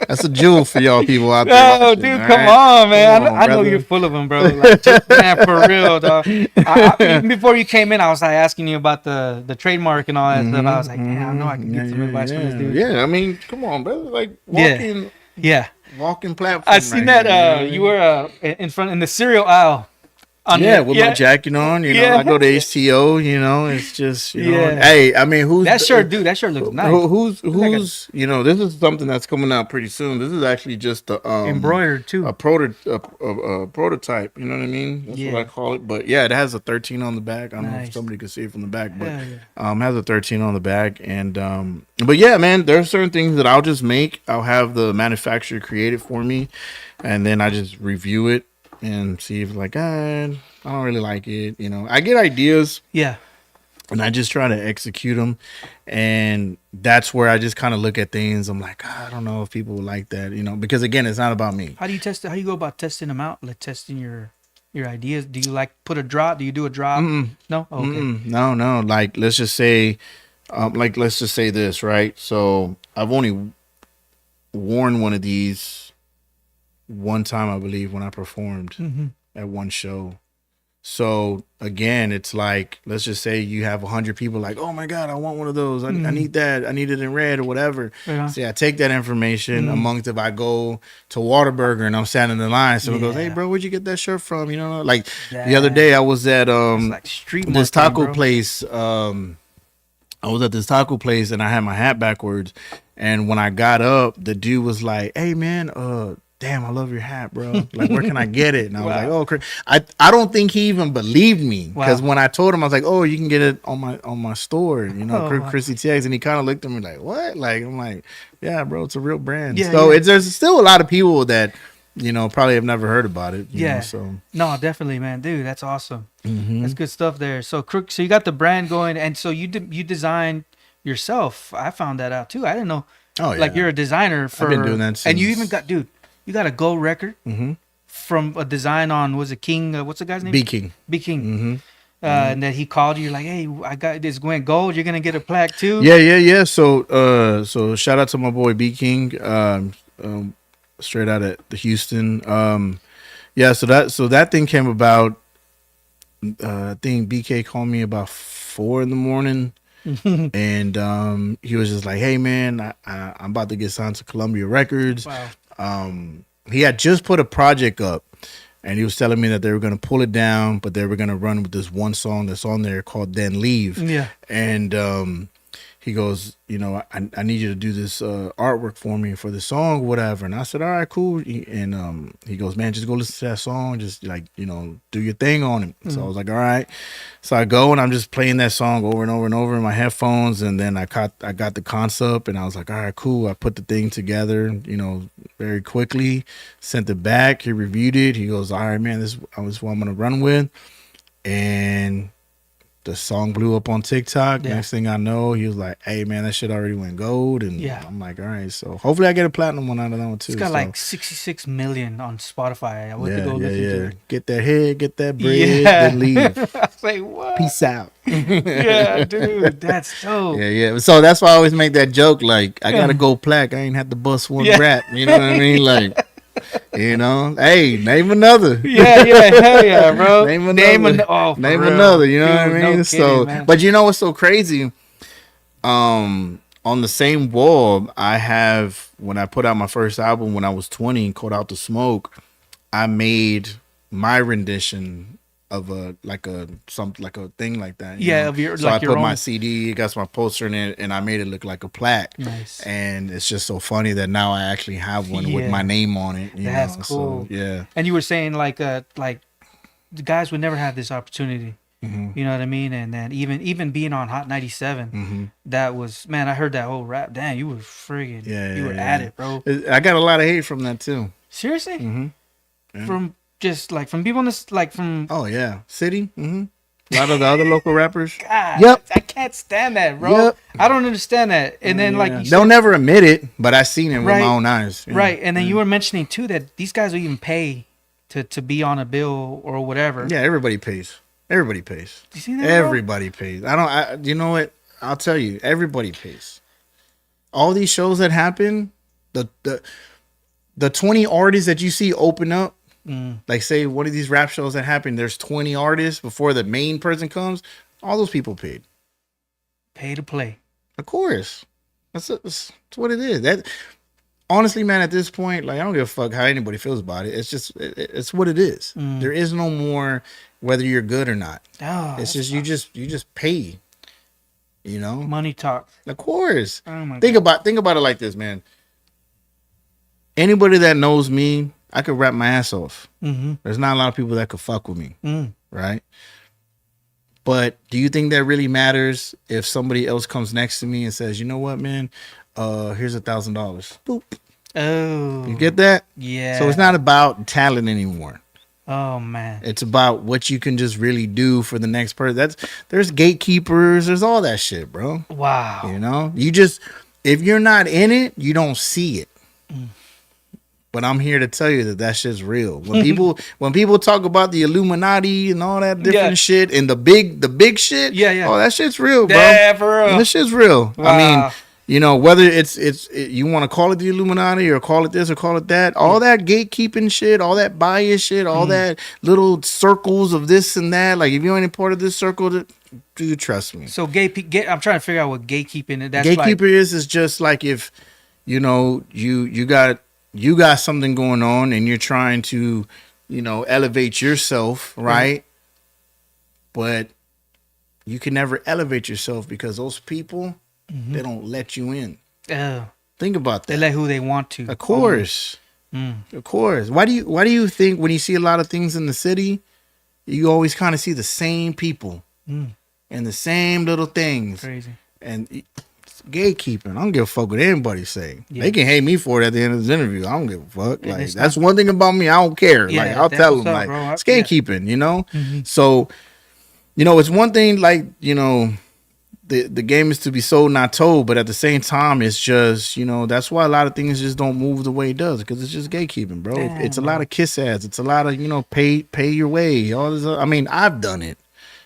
That's a jewel for y'all people out there. Oh, watching, dude, all come right? on, man. Come on, I know brother. you're full of them, bro. Like, man, for real, dog. Even before you came in, I was like asking you about the trademark and all that stuff. I was like, damn, I know I can get some advice from this dude. Yeah, I mean, come on, brother. Like, walking platform. I seen right that here, you were in the cereal aisle. With my jacket on, you know, I go to HTO, you know, it's just, you know, hey, I mean, who's that shirt, dude? That shirt looks nice. Who's you know, this is something that's coming out pretty soon. This is actually just the embroidered too, a prototype. You know what I mean? That's what I call it. But yeah, it has a 13 on the back. I don't know if somebody could see it from the back, but has a 13 on the back, and but yeah, man, there are certain things that I'll just make. I'll have the manufacturer create it for me, and then I just review it and see if like, I don't really like it. You know, I get ideas. Yeah. And I just try to execute them. And that's where I just kind of look at things. I'm like, I don't know if people would like that, you know, because again, it's not about me. How do you test it? How do you go about testing them out? Like testing your ideas? Do you like put a drop? Do you do a drop? No? Oh, okay. No. Like, let's just say this, right? So I've only worn one of these one time, I believe, when I performed at one show. So again, it's like, let's just say you have 100 people like, oh my God, I want one of those. I need that. I need it in red or whatever. See, I take that information amongst, if I go to Whataburger and I'm standing in line, someone goes, hey bro, where'd you get that shirt from? You know, like the other day I was at like this taco place. I was at this taco place and I had my hat backwards. And when I got up, the dude was like, hey man, damn, I love your hat, bro. Like, where can I get it? And I was like, oh, I don't think he even believed me, because when I told him, I was like, oh, you can get it on my store, you know, Chrissy TX. And he kind of looked at me like, what? Like, I'm like, yeah, bro, it's a real brand. So there's still a lot of people that, you know, probably have never heard about it. You know, so no, definitely, man, dude, that's awesome. That's good stuff there. So you got the brand going, and so you designed yourself. I found that out too. I didn't know. Oh yeah, like you're a designer for. I've been doing that since. And you even got, dude. You got a gold record from a design on, was it King? What's the guy's name? B King. And then he called you. You're like, hey, I got this going gold. You're gonna get a plaque too. Yeah. So shout out to my boy B King, straight out of the Houston. So that thing came about. I think BK called me about 4 a.m. and he was just like, hey man, I'm about to get signed to Columbia Records. Wow. He had just put a project up, and he was telling me that they were going to pull it down, but they were going to run with this one song that's on there called Then Leave. Yeah. And he goes, you know, I need you to do this artwork for me for the song, whatever. And I said, all right, cool. And he goes, man, just go listen to that song. Just like, you know, do your thing on it. So I was like, all right. So I go and I'm just playing that song over and over and over in my headphones. And then I got the concept, and I was like, all right, cool. I put the thing together, you know, very quickly, sent it back. He reviewed it. He goes, all right, man, this is what I'm going to run with. And the song blew up on TikTok. Yeah. Next thing I know, he was like, hey, man, that shit already went gold. And I'm like, all right, so hopefully I get a platinum one out of that one, too. It's got like 66 million on Spotify. I went to go listen to it. Get that head, get that bread, then leave. I say, what? Peace out. Yeah, dude, that's dope. Yeah. So that's why I always make that joke. Like, I got a gold plaque. I ain't had to bust one rap. You know what I mean? Like, You know, hey, name another. Yeah, hell yeah, bro. Name another. Name another. You know what I mean? No So, kidding, but you know what's so crazy? On the same wall, I have, when I put out my first album when I was 20 and Called Out the Smoke, I made my rendition of a thing like that. Yeah, know? of your, so like I your put my own. CD, it got my poster in it, and I made it look like a plaque. Nice. And it's just so funny that now I actually have one with my name on it. That's cool. So, yeah. And you were saying like the guys would never have this opportunity. Mm-hmm. You know what I mean? And then even being on Hot 97, that was, man, I heard that whole rap. Damn, you were friggin', you were at it, bro. I got a lot of hate from that too. Seriously? Mm-hmm. Yeah. From just like from people in this, like from. Oh yeah, City. Mm-hmm. A lot of the other local rappers. God, yep. I can't stand that, bro. Yep. I don't understand that. And then like they'll never admit it, but I seen it with my own eyes. Yeah. Right. And then you were mentioning too that these guys will even pay to be on a bill or whatever. Yeah, everybody pays. Everybody pays. You see that? Everybody pays. You know what? I'll tell you. Everybody pays. All these shows that happen, the 20 artists that you see open up, like say one of these rap shows that happen, there's 20 artists before the main person comes. All those people paid. Pay to play. Of course. That's what it is. That honestly, man, at this point, like I don't give a fuck how anybody feels about it. It's just it's what it is. There is no more whether you're good or not. Oh, it's just you just pay. You know? Money talk. Of course. Oh my think about it like this, man. Anybody that knows me, I could rap my ass off. Mm-hmm. There's not a lot of people that could fuck with me. Right? But do you think that really matters if somebody else comes next to me and says, you know what, man? Here's $1,000. Boop. Oh. You get that? Yeah. So it's not about talent anymore. Oh man. It's about what you can just really do for the next person. There's gatekeepers, there's all that shit, bro. Wow. You know? If you're not in it, you don't see it. But I'm here to tell you that shit's real. When people talk about the Illuminati and all that different shit and the big shit, oh, that shit's real, bro. Yeah, for real. This shit's real. Wow. I mean, you know, whether you want to call it the Illuminati or call it this or call it that, all that gatekeeping shit, all that bias shit, all that little circles of this and that. Like, if you ain't a part of this circle, dude, trust me. So I'm trying to figure out what gatekeeping is. That's gatekeeper is just like if, you know, you got something going on and you're trying to, you know, elevate yourself, right? But you can never elevate yourself because those people, they don't let you in. Think about that. They let who they want to. Of course. Of course. Why do you think when you see a lot of things in the city, you always kind of see the same people and the same little things? Crazy. And it's gatekeeping. I don't give a fuck what anybody say. Yeah. They can hate me for it at the end of this interview. I don't give a fuck. Like, that's one thing about me. I don't care. Like, I'll tell them, like, it's gatekeeping, you know? So, you know, it's one thing, like, you know, the game is to be sold, not told, but at the same time, it's just, you know, that's why a lot of things just don't move the way it does, because it's just gatekeeping, bro. Damn, it's a lot of kiss ads. It's a lot of, you know, pay your way. All this. I mean, I've done it.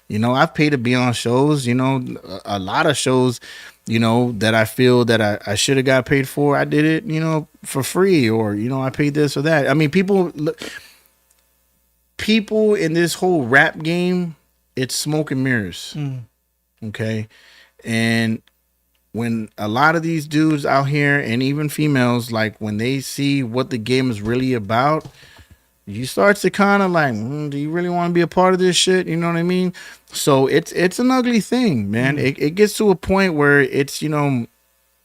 You know, I've paid to be on shows, you know, a lot of shows, you know, that I feel that I should have got paid for. I did it, you know, for free, or, you know, I paid this or that. I mean, people in this whole rap game, it's smoke and mirrors. Okay. And when a lot of these dudes out here, and even females, like when they see what the game is really about, you start to kind of like, do you really want to be a part of this shit? You know what I mean? So it's an ugly thing, man. It gets to a point where it's, you know,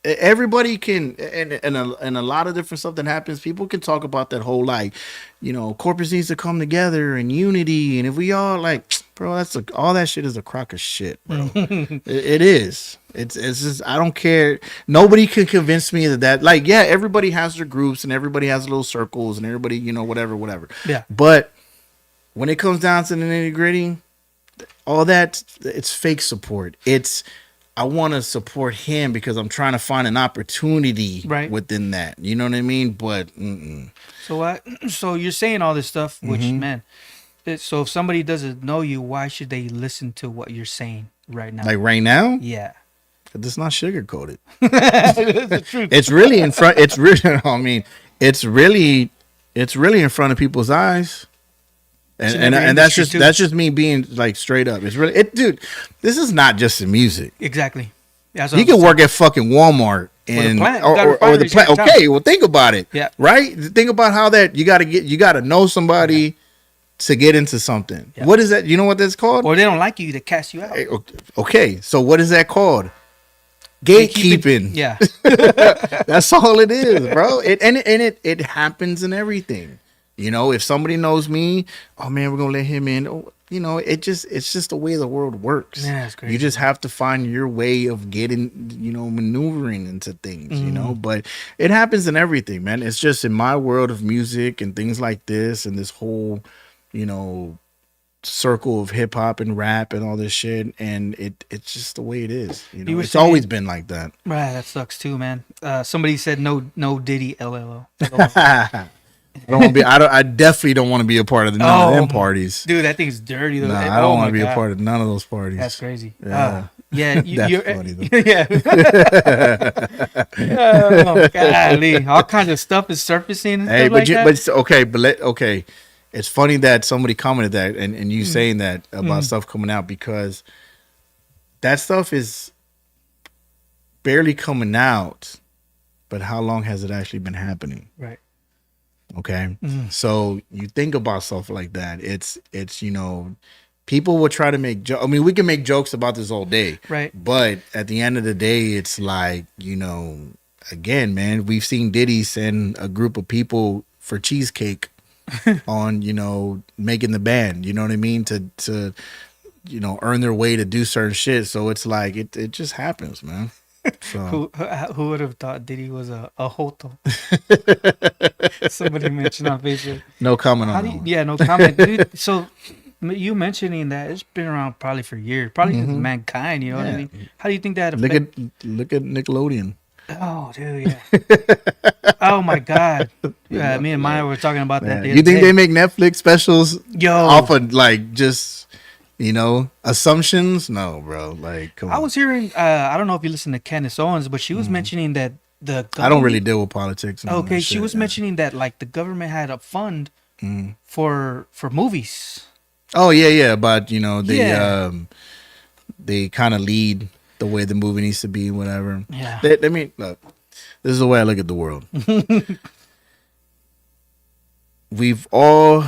everybody can, and a lot of different stuff that happens, people can talk about that whole, like, you know, Corpus needs to come together and unity, and if we all, like, bro, all that shit is a crock of shit, bro. It is. It's just, I don't care. Nobody can convince me that, like, yeah, everybody has their groups and everybody has little circles and everybody, you know, whatever. Yeah. But when it comes down to the nitty gritty, all that, it's fake support. I want to support him because I'm trying to find an opportunity within that. You know what I mean? But so you're saying all this stuff, which man. So if somebody doesn't know you, why should they listen to what you're saying right now? Like right now? Yeah. Because it's not sugar-coated. It's really in front. It's really, I mean, it's it's really in front of people's eyes. And that's just me being like straight up. It's really dude. This is not just the music. Exactly. Yeah, you can work at fucking Walmart and or the plant. Okay, well think about it. Yeah. Right. Think about how that you got to know somebody to get into something. Yeah. What is that? You know what that's called? Or they don't like you to cast you out. Okay, so what is that called? Gatekeeping. Yeah. That's all it is, bro. It happens in everything. You know, if somebody knows me, oh man, we're gonna let him in. Oh, you know, it's just the way the world works. Yeah, that's crazy. You just have to find your way of getting, you know, maneuvering into things, you know. But it happens in everything, man. It's just in my world of music and things like this and this whole, you know, circle of hip hop and rap and all this shit, and it's just the way it is. You know, it's always been like that. Right, that sucks too, man. Somebody said no Diddy LLO. I definitely don't want to be a part of none of them parties. Dude, that thing's dirty though. Nah, I don't want to be a part of none of those parties. That's crazy. Yeah. Yeah, you're funny though. Yeah. Oh, golly. All kinds of stuff is surfacing. And stuff okay. It's funny that somebody commented that and you saying that about stuff coming out, because that stuff is barely coming out, but how long has it actually been happening? Right. Okay. So you think about stuff like that. It's you know, people will try to make I mean, we can make jokes about this all day. Right. But at the end of the day, it's like, you know, again, man, we've seen Diddy send a group of people for cheesecake on, you know, making the band, you know what I mean? To you know, earn their way to do certain shit. So it's like it just happens, man. So who would have thought Diddy was a hoto? Somebody mentioned on Facebook. No comment on that. Yeah, no comment. Dude, so you mentioning that, it's been around probably for years, probably since mankind, you know what I mean? How do you think that affects? Look at Nickelodeon. Oh, dude, yeah. Oh my God. Yeah, me and Maya were talking about that. You think they make Netflix specials off of like just, you know, assumptions? No, bro. Like, come on. I was hearing, I don't know if you listen to Candace Owens, but she was mentioning that the government, I don't really deal with politics. Okay, she was mentioning that like the government had a fund for movies. Oh yeah, but you know they kind of lead the way the movie needs to be, whatever. Yeah. I mean, look, this is the way I look at the world. We've all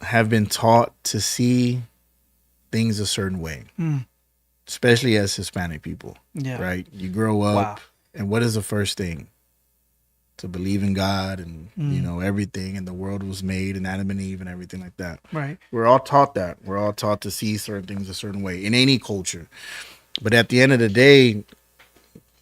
have been taught to see things a certain way, especially as Hispanic people. Yeah. Right? You grow up, and what is the first thing? To believe in God and, you know, everything, and the world was made, and Adam and Eve and everything like that. Right. We're all taught that. We're all taught to see certain things a certain way in any culture. But at the end of the day,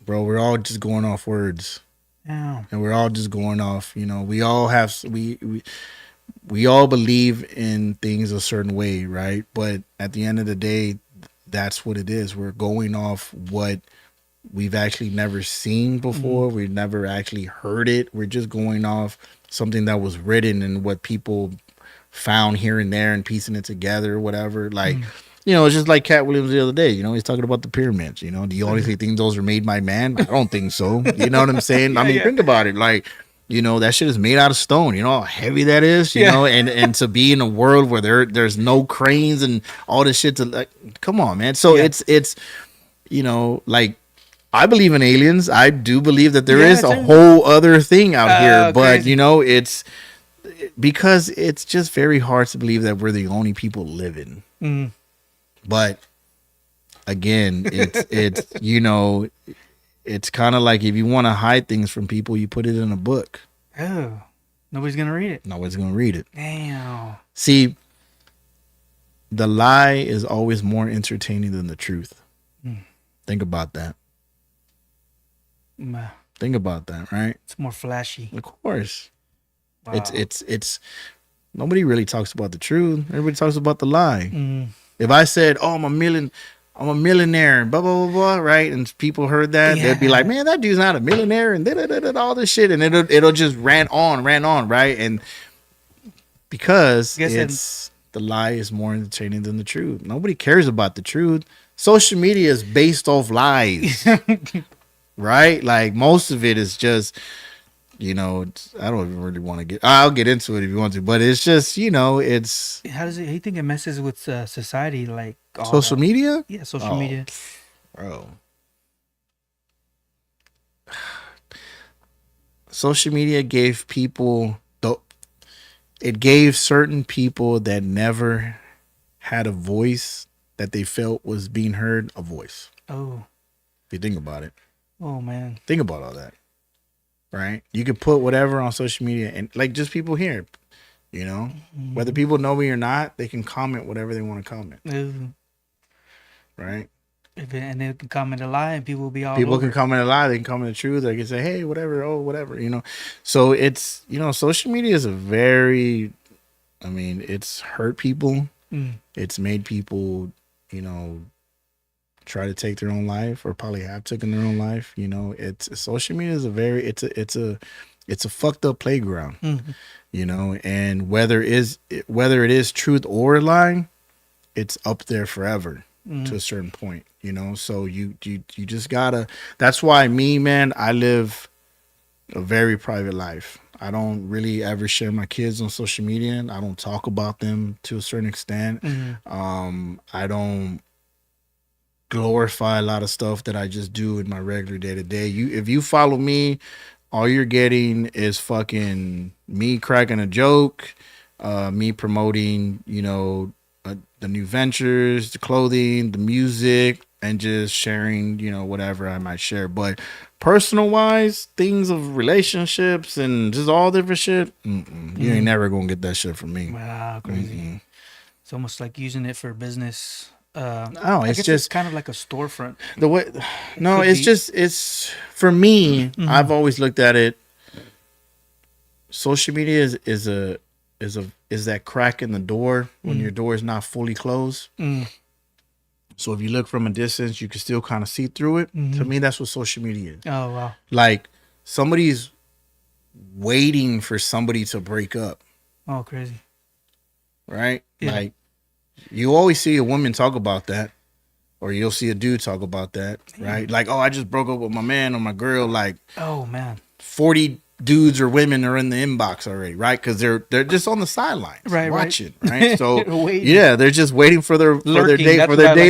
bro, we're all just going off words. Yeah. And we're all just going off, you know, we all have, we all believe in things a certain way, right? But at the end of the day, that's what it is. We're going off what we've actually never seen before. We've never actually heard it. We're just going off something that was written and what people found here and there and piecing it together or whatever. Like, you know, it's just like Cat Williams the other day. You know, he's talking about the pyramids. You know, do you honestly think those are made by man? I don't think so. You know what I'm saying? I mean, think about it. Like, you know, that shit is made out of stone. You know how heavy that is? You know, and to be in a world where there's no cranes and all this shit to, like, come on, man. So it's you know, like, I believe in aliens. I do believe that there is a whole other thing out here, but crazy. You know, it's because it's just very hard to believe that we're the only people living. But again, it's you know, it's kind of like if you want to hide things from people, you put it in a book. Oh, nobody's gonna read it. Nobody's gonna read it. Damn. See, the lie is always more entertaining than the truth. Think about that. Think about that, right? It's more flashy. Of course. Wow. It's nobody really talks about the truth. Everybody talks about the lie. If I said, "Oh, I'm a millionaire," blah blah blah blah, right? And people heard that, they'd be like, "Man, that dude's not a millionaire," and all this shit, and it'll just ran on, right? And because the lie is more entertaining than the truth. Nobody cares about the truth. Social media is based off lies. Right? Like most of it is just you know, I don't even really want to get. I'll get into it if you want to, but it's just, you know, it's How does it? How do you think it messes with society? Like all social that? media. Yeah, social Oh, media. bro. Social media gave people it gave certain people that never had a voice that they felt was being heard a voice. Oh. If you think about it. Oh man. Think about all that. Right? You could put whatever on social media and like just people here, you know? Mm. Whether people know me or not, they can comment whatever they want to comment. Ooh. Right? And they can comment a lie and people will be all People over. can comment a lie, they can comment the truth, they can say, hey, whatever, oh, whatever, you know. So it's, you know, social media is a very, I mean, it's hurt people. Mm. It's made people, you know, try to take their own life or probably have taken their own life. You know, it's social media is a very, it's a fucked up playground, you know, and whether it is truth or a lie, it's up there forever. To a certain point, you know, so you just gotta, that's why man, I live a very private life. I don't really ever share my kids on social media. I don't talk about them to a certain extent. I don't glorify a lot of stuff that I just do in my regular day to day. If you follow me, all you're getting is fucking me cracking a joke, me promoting, you know, the new ventures, the clothing, the music, and just sharing, you know, whatever I might share. But personal wise, things of relationships and just all different shit, you ain't never gonna get that shit from me. Wow, crazy. It's almost like using it for business. No, it's just it's kind of like a storefront. The way, no, it's just, it's for me. I've always looked at it. Social media is that crack in the door when your door is not fully closed. So if you look from a distance, you can still kind of see through it. To me, that's what social media is. Oh wow! Like somebody's waiting for somebody to break up. Oh, crazy! Right? Yeah. Like you always see a woman talk about that, or you'll see a dude talk about that. Right? Like, oh, I just broke up with my man or my girl. Like, oh man, 40 dudes or women are in the inbox already, right? Because they're just on the sidelines, right, watching, right? So waiting. yeah, they're just waiting for their day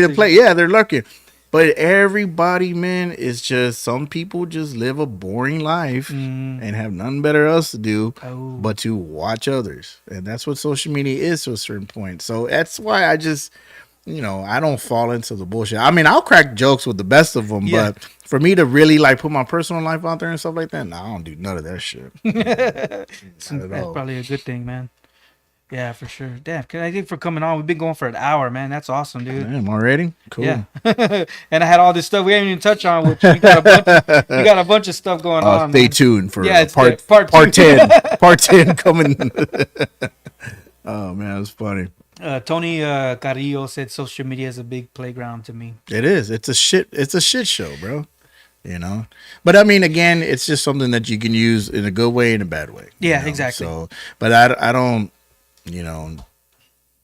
to play. Yeah, they're lurking. But everybody, man, is just, some people just live a boring life and have nothing better else to do but to watch others, and that's what social media is to a certain point. So that's why I just, you know, I don't fall into the bullshit. I mean, I'll crack jokes with the best of them, but for me to really like put my personal life out there and stuff like that, no, I don't do none of that shit. That's probably a good thing, man. Yeah, for sure. Damn, I think for coming on. We've been going for an hour, man. That's awesome, dude. Damn, already? Cool. Yeah. And I had all this stuff we haven't even touched on, which you got a bunch of stuff going on. Stay tuned for part 10. Part 10 coming. Oh man, it's funny. Tony Carrillo said social media is a big playground to me. It is. It's a shit show, bro. You know, but I mean, again, it's just something that you can use in a good way and a bad way. Yeah, know? exactly. So, but I don't, you know,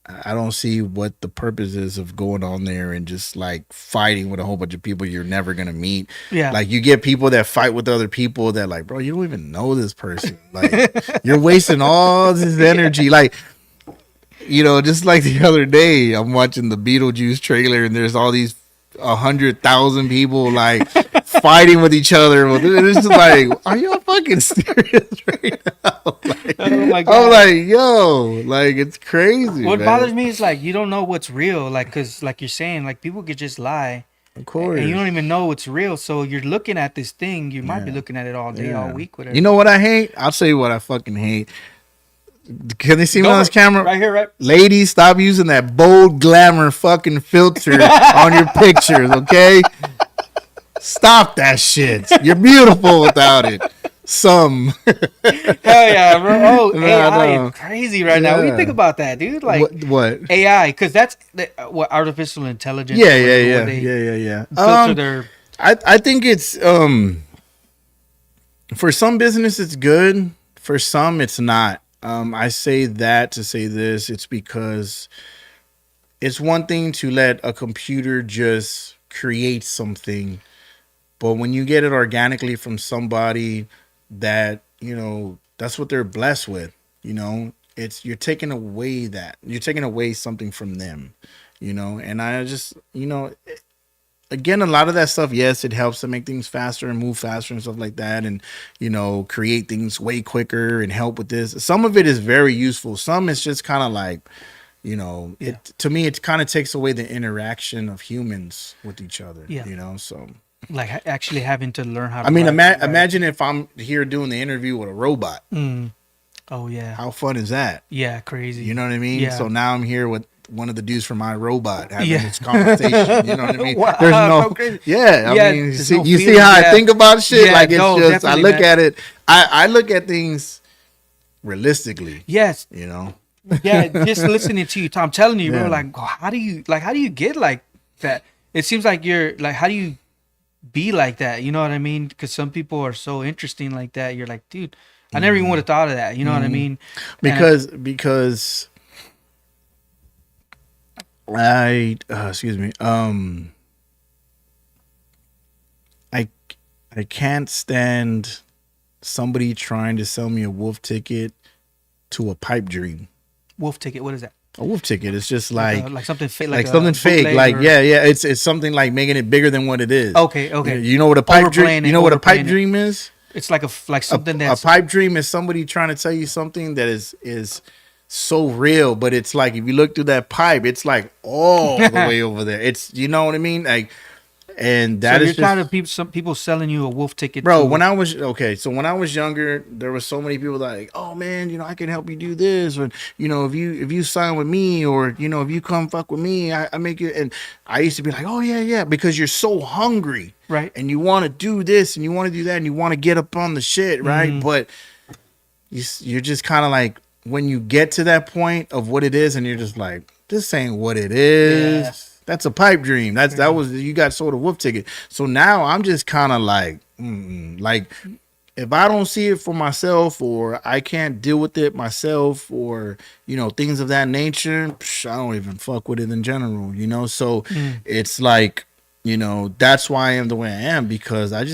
I don't see what the purpose is of going on there and just like fighting with a whole bunch of people you're never gonna meet. Yeah, like you get people that fight with other people that like, bro, you don't even know this person. Like you're wasting all this energy. Like, you know, just like the other day, I'm watching the Beetlejuice trailer and there's all these 100,000 people like fighting with each other. It's just like, are you fucking serious right now? Like, oh my God. I'm like, yo, like it's crazy. What man. bothers me is like you don't know what's real, like because like you're saying, like people could just lie. Of course. And you don't even know what's real. So you're looking at this thing. You might be looking at it all day, all week, whatever. You know what I hate? I'll tell you what I fucking hate. Can they see me on this camera? Right here, right? Ladies, stop using that bold glamour fucking filter on your pictures, okay? Stop that shit. You're beautiful without it. Hell yeah, bro. Oh, AI is crazy right now. What do you think about that, dude? Like what? AI, because that's what artificial intelligence. Yeah. Filter their. I think it's for some business it's good. For some it's not. I say that to say this. It's because it's one thing to let a computer just create something, but when you get it organically from somebody that that's what they're blessed with. You're taking away something from them, and I just, again, a lot of that stuff, yes, it helps to make things faster and move faster and stuff like that, and create things way quicker and help with this. Some of it is very useful. Some it's just kind of like, to me, it kind of takes away the interaction of humans with each other. So like actually having to learn how to imagine if I'm here doing the interview with a robot. Oh yeah, how fun is that? Yeah, crazy. You know what I mean? Yeah. So now I'm here with one of the dudes from iRobot having this conversation. You know what I mean? Wow, There's no, so crazy. I mean, you there's see, no you see feeling, how I think about shit? Like, it's just, I look at it, I look at things realistically. Yes. Yeah, just listening to you, Tom, I'm telling you, bro, like, how do you get like that? It seems like you're like, how do you be like that? You know what I mean? Because some people are so interesting like that. You're like, dude, I never even would have thought of that. You know what I mean? Because excuse me. I can't stand somebody trying to sell me a wolf ticket to a pipe dream. Wolf ticket, what is that? A wolf ticket. It's just like something fake, like something fake. Like it's something like making it bigger than what it is. Okay. You know what a pipe dream? You know what a pipe dream is? It's like something that's a pipe dream is somebody trying to tell you something that is so real, but it's like if you look through that pipe, it's like all the way over there. It's, you know what I mean? Like, and that is kind of some people selling you a wolf ticket, bro. When I was younger, there was so many people that like, oh man, I can help you do this, or if you sign with me, or if you come fuck with me, I make you. And I used to be like, oh yeah, because you're so hungry, right? And you want to do this and you want to do that and you want to get up on the shit, right? But you're just kind of like, when you get to that point of what it is, and you're just like, this ain't what it is. Yeah. That's a pipe dream. That was, you got sold a wolf ticket. So now I'm just kind of like, like, if I don't see it for myself, or I can't deal with it myself, or things of that nature, I don't even fuck with it in general. So it's like, that's why I am the way I am, because I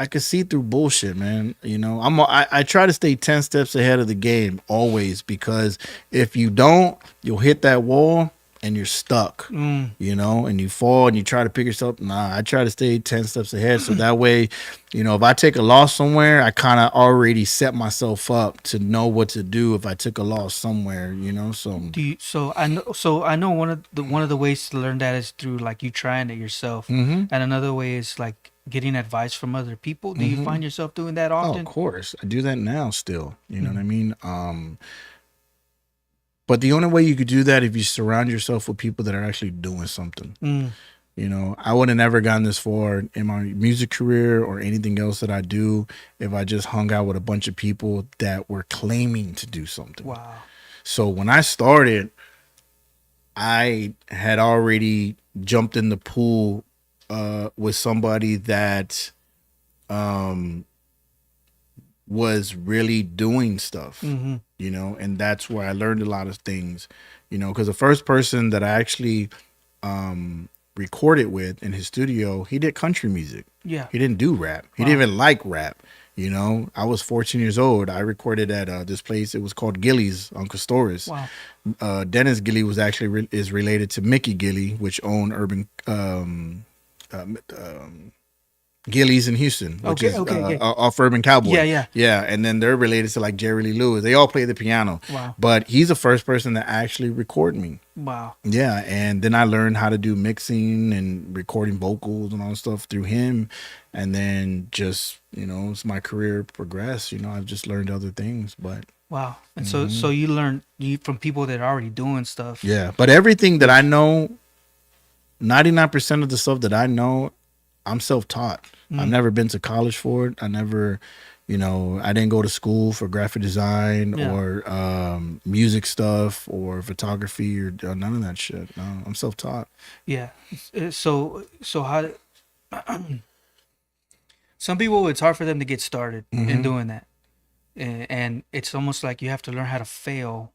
can see through bullshit, man. I try to stay 10 steps ahead of the game always, because if you don't, you'll hit that wall and you're stuck, and you fall and you try to pick yourself. Nah, I try to stay 10 steps ahead. So that way, if I take a loss somewhere, I kind of already set myself up to know what to do if I took a loss somewhere, So I know one of the ways to learn that is through like you trying it yourself, and another way is like getting advice from other people. Do you find yourself doing that often? Oh, of course, I do that now still. You know what I mean? But the only way you could do that if you surround yourself with people that are actually doing something. I would have never gotten this far in my music career or anything else that I do if I just hung out with a bunch of people that were claiming to do something. Wow. So when I started, I had already jumped in the pool with somebody that was really doing stuff, and that's where I learned a lot of things, because the first person that I actually recorded with in his studio, he did country music. Yeah. He didn't do rap. He didn't even like rap. I was 14 years old. I recorded at this place. It was called Gillies on Castores. Wow. Dennis Gilly was actually is related to Mickey Gilly, which owned Urban Gillies in Houston, which is off Urban Cowboy. Yeah. And then they're related to like Jerry Lee Lewis. They all play the piano. Wow. But he's the first person to actually record me. Wow. Yeah. And then I learned how to do mixing and recording vocals and all that stuff through him. And then just, as my career progressed, I've just learned other things. But wow. And so you learned from people that are already doing stuff. Yeah. But everything that I know, 99% of the stuff that I know, I'm self-taught. I've never been to college for it. I never, I didn't go to school for graphic design or music stuff or photography or none of that shit. No, I'm self-taught. Yeah. So how? Some people, it's hard for them to get started in doing that, and it's almost like you have to learn how to fail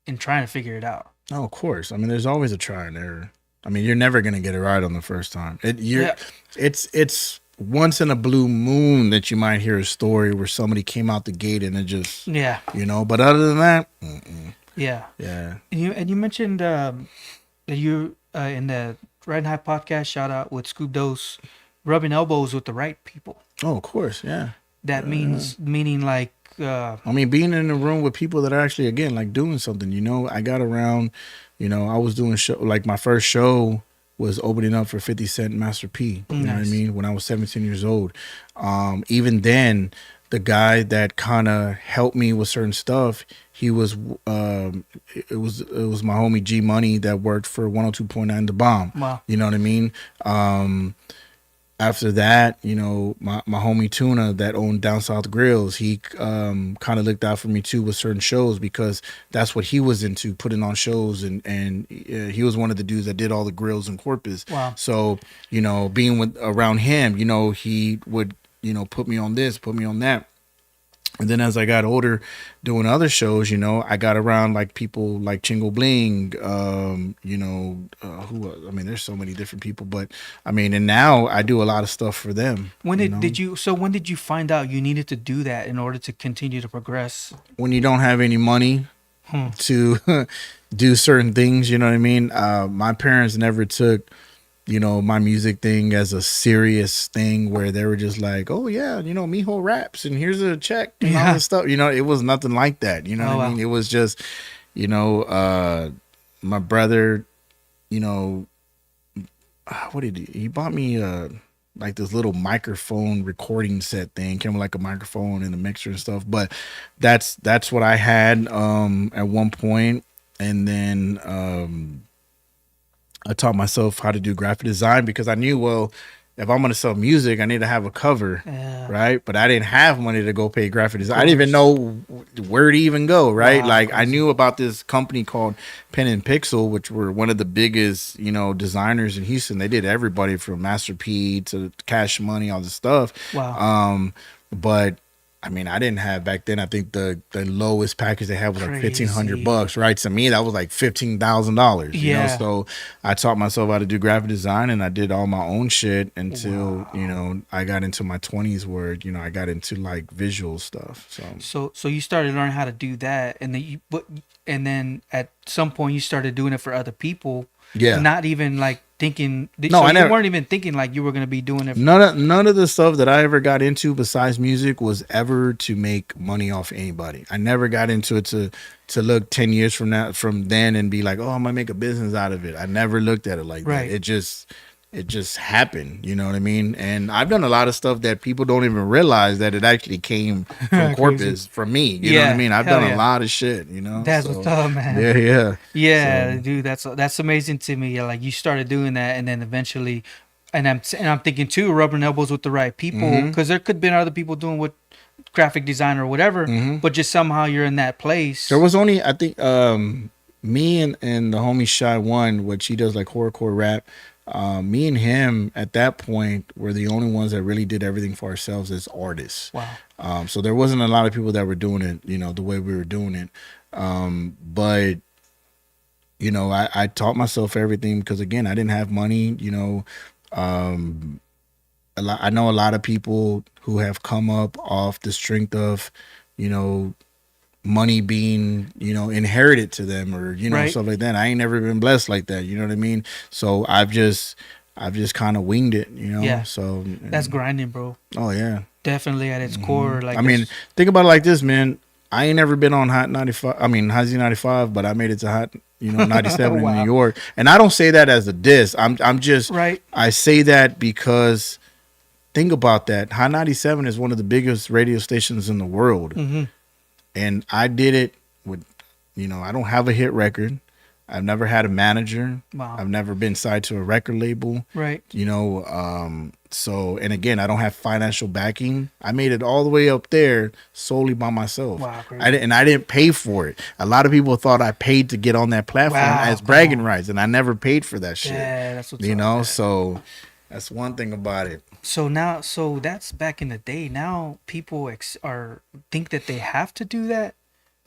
in trying to figure it out. Oh, of course. I mean, there's always a try and error. I mean, you're never gonna get it right on the first time. It's once in a blue moon that you might hear a story where somebody came out the gate and it just, you know. But other than that, yeah. yeah. And you mentioned that you in the Red High podcast, shout out with Scoop Dose, rubbing elbows with the right people. Oh, of course, yeah. That meaning like. I mean, being in a room with people that are actually, again, like doing something. You know, I got around. You know, I was doing show, like my first show was opening up for 50 Cent Master P. You know what I mean? When I was 17 years old. Even then, the guy that kind of helped me with certain stuff, he was, it was my homie G Money that worked for 102.9 The Bomb. Wow. You know what I mean? After that, you know, my homie Tuna that owned Down South Grills, he kind of looked out for me too with certain shows because that's what he was into, putting on shows, and he was one of the dudes that did all the grills in Corpus. Wow. So, you know, being around him, you know, he would, you know, put me on this, put me on that. And then as I got older doing other shows, you know, I got around like people like Chingo Bling, you know, I mean, there's so many different people, but I mean, and now I do a lot of stuff for them. When did you find out you needed to do that in order to continue to progress? When you don't have any money to do certain things, you know what I mean? My parents never took, you know, my music thing as a serious thing where they were just like, oh yeah, you know, Mijo raps and here's a check and all this stuff. You know, it was nothing like that. You know what I mean? It was just, you know, my brother, you know, what did he bought me like this little microphone recording set thing, came with like a microphone and a mixer and stuff. But that's what I had at one point. And then I taught myself how to do graphic design because I knew, well, if I'm going to sell music, I need to have a cover, right? But I didn't have money to go pay graphic design. I didn't even know where to even go, right? Wow, like I knew about this company called Pen and Pixel, which were one of the biggest, you know, designers in Houston. They did everybody from Master P to Cash Money, all this stuff. Wow. But I mean, I didn't have back then. I think the lowest package they had was like $1,500, right? To me, that was like $15,000. You know, so I taught myself how to do graphic design, and I did all my own shit until you know I got into my 20s, where you know I got into like visual stuff. So you started learning how to do that, and then at some point you started doing it for other people. Yeah, not even like thinking. No, I weren't even thinking like you were gonna be doing it. None of the stuff that I ever got into besides music was ever to make money off anybody. I never got into it to look 10 years from then and be like, oh, I'm gonna make a business out of it. I never looked at it like that. It just happened, you know what I mean? And I've done a lot of stuff that people don't even realize that it actually came from Corpus, from me. You know what I mean? I've done a lot of shit, you know? That's what's up, man. Yeah. So, dude, that's amazing to me. Like you started doing that, and then eventually, and I'm thinking too, rubbing elbows with the right people, because there could have been other people doing what graphic design or whatever, but just somehow you're in that place. There was only, I think, me and the homie Shy One, which he does like horrorcore rap. Me and him at that point were the only ones that really did everything for ourselves as artists. Wow. So there wasn't a lot of people that were doing it, you know, the way we were doing it. But, you know, I taught myself everything because, again, I didn't have money, you know. I know a lot of people who have come up off the strength of, you know, money being, you know, inherited to them or, you know, stuff like that. I ain't never been blessed like that. You know what I mean? So I've just kind of winged it, you know? Yeah. So that's grinding, bro. Oh yeah. Definitely at its core. Like, I mean, think about it like this, man. I ain't never been on Hot 95. I mean, Hot Z95, but I made it to Hot, you know, 97 in New York. And I don't say that as a diss. I'm just, I say that because think about that. Hot 97 is one of the biggest radio stations in the world. And I did it with, you know, I don't have a hit record. I've never had a manager. Wow. I've never been signed to a record label. Right. You know, so, and again, I don't have financial backing. I made it all the way up there solely by myself. Wow, I didn't pay for it. A lot of people thought I paid to get on that platform as bragging rights, and I never paid for that shit. Yeah, that's what's you know, so that's one thing about it. So that's back in the day. Now people think that they have to do that.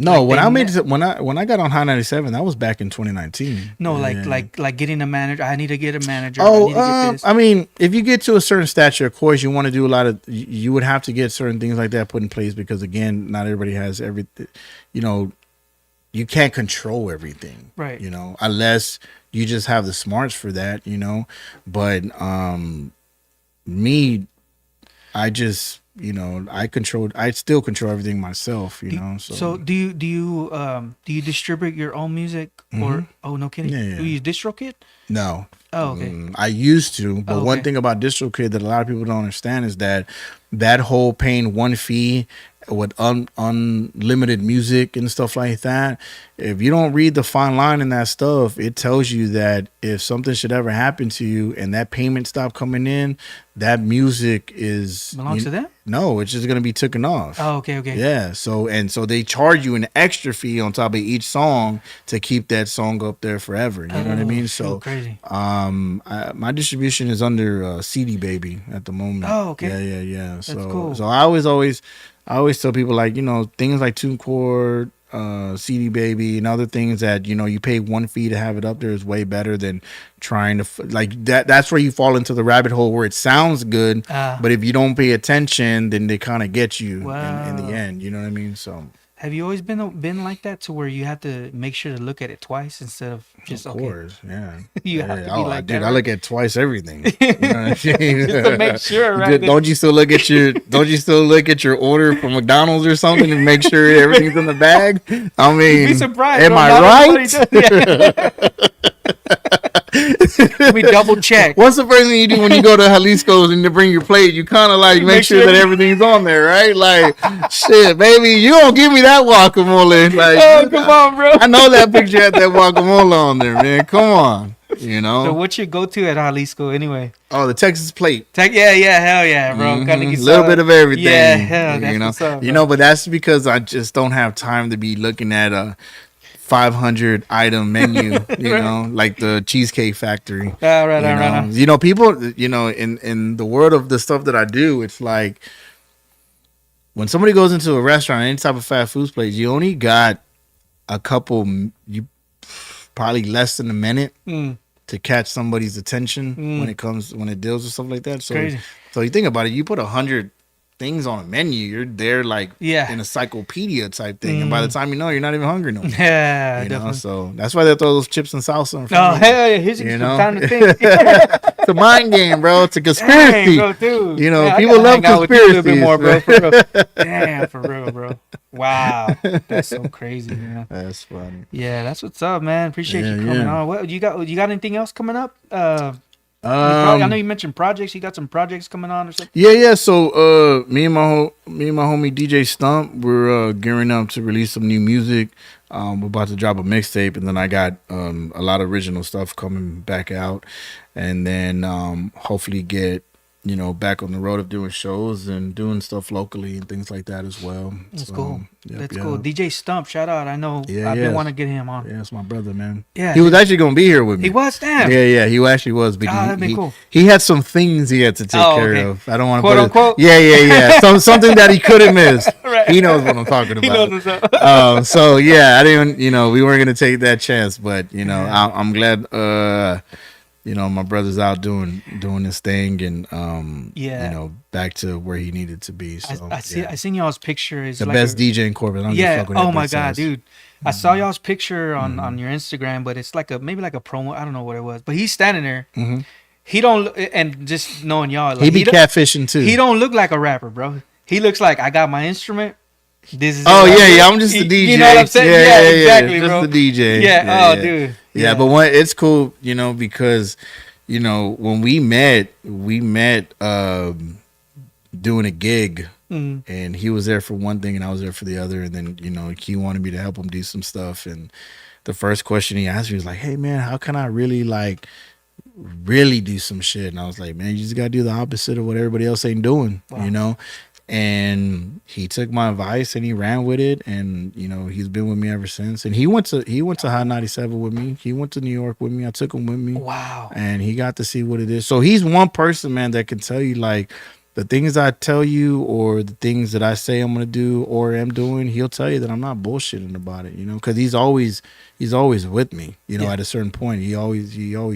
No, Like when they I ne- made when I got on High 97, that was back in 2019. No, Yeah. like getting a manager. I need to get a manager. I need to get this. I mean, if you get to a certain stature, of course, you want to do a lot of. You would have to get certain things like that put in place because, again, not everybody has everything. You know, you can't control everything, Right. You know, unless you just have the smarts for that. You know, but me, I just. You know, I still control everything myself. You know, so do you distribute your own music or oh no kidding? Yeah. Do you use DistroKid? No. Oh, okay. I used to, but Oh, one okay. thing about DistroKid that a lot of people don't understand is that whole paying one fee with unlimited music and stuff like that. If you don't read the fine line in that stuff, it tells you that if something should ever happen to you and that payment stop coming in, that music Belongs to them? No, it's just gonna be taken off. Oh, okay. Yeah, so they charge you an extra fee on top of each song to keep that song up there forever. You know what I mean? So crazy. my distribution is under CD Baby at the moment. Oh, okay. Yeah. That's So cool. so I always tell people, like, you know, things like TuneCore, CD Baby, and other things that, you know, you pay one fee to have it up there is way better than trying to like that. That's where you fall into the rabbit hole where it sounds good, but if you don't pay attention, then they kind of get you in the end. You know what I mean? So. Have you always been like that to where you have to make sure to look at it twice instead of just Of okay? course, yeah. You have to be like dude, that, I look at twice everything. You know what I'm just to make sure, right? Don't you still look at your order from McDonald's or something and make sure everything's in the bag? I mean, You'd be surprised, am bro. I Not right? everybody does- We double check. What's the first thing you do when you go to Jalisco's and you bring your plate? You kind of like make sure that everything's on there, right? Like, shit, baby, you don't give me that guacamole. Like, Oh, come on, bro. I know that picture had that guacamole on there, man. Come on, you know. So what's your go-to at Jalisco anyway? Oh, the Texas plate. Yeah, hell yeah, bro. Gotta get A little bit of everything. Yeah, hell, that's you know. what's up, You bro. know, but that's because I just don't have time to be looking at a 500 item menu. You know, like the Cheesecake Factory. All right, all right. You know, people. You know, in the world of the stuff that I do, it's like when somebody goes into a restaurant, any type of fast food place, you only got a couple. You probably less than a minute to catch somebody's attention when it deals with stuff like that. So, Crazy. so you think about it, you put 100 things on a menu, you're there like Yeah. an encyclopedia type thing, and by the time you know, you're not even hungry no more. Yeah, You know, definitely. so that's why they throw those chips and salsa in Oh, front of hell yeah. Here's You some know? time to think. It's a mind game, bro. It's a conspiracy. Dang, bro, dude. You know, Yeah, I people gotta love hang out with you a little bit conspiracies. more, bro. For real. Damn, for real, bro. Wow, that's so crazy, man. That's funny. Yeah, that's what's up, man. Appreciate Yeah, you coming yeah. on. What you got? You got anything else coming up? I know you mentioned projects. You got some projects coming on or something? Yeah. So, me and my homie DJ Stump, we're gearing up to release some new music. We're about to drop a mixtape, and then I got a lot of original stuff coming back out, and then hopefully get back on the road of doing shows and doing stuff locally and things like that as well. That's So, cool. yep, That's yeah. cool. DJ Stump, shout out. I know. Yeah, I've yeah. been wanting to get him on. Yeah, that's my brother, man. Yeah, He was actually gonna be here with me. He was, damn. Yeah, he actually was. But that'd be he, cool. he had some things he had to take Oh, care okay. of. I don't want to Quote, put unquote? Yeah. Something that he couldn't miss. Right. He knows what I'm talking about. He knows what's up. So yeah, I didn't. We weren't gonna take that chance, but I'm glad. My brother's out doing this thing, and Yeah. back to where he needed to be. So I seen y'all's picture. It's the like best DJ in Corpus. I don't give a Yeah. fuck what Oh my anybody god, says. dude. I saw y'all's picture on your Instagram, but it's like maybe like a promo. I don't know what it was, but he's standing there. Mm-hmm. He don't, and just knowing y'all, like, He be don't- catfishing too. He don't look like a rapper, bro. He looks like I got my instrument. This is Oh it. yeah, I'm just the DJ. You know what I'm saying? Yeah, exactly, just bro. the DJ. Yeah. Oh, dude. Yeah, but it's cool, because when we met doing a gig, and he was there for one thing and I was there for the other, and then he wanted me to help him do some stuff, and the first question he asked me was like, "Hey man, how can I really do some shit?" And I was like, "Man, you just gotta do the opposite of what everybody else ain't doing," Wow. And he took my advice and he ran with it, and he's been with me ever since. And he went to High 97 with me. He went to New York with me. I took him with me. Wow. And he got to see what it is. So he's one person, man, that can tell you the things I tell you or the things that I say I'm gonna do or am doing, he'll tell you that I'm not bullshitting about it, you know, because he's always with me, you know. At a certain point, he always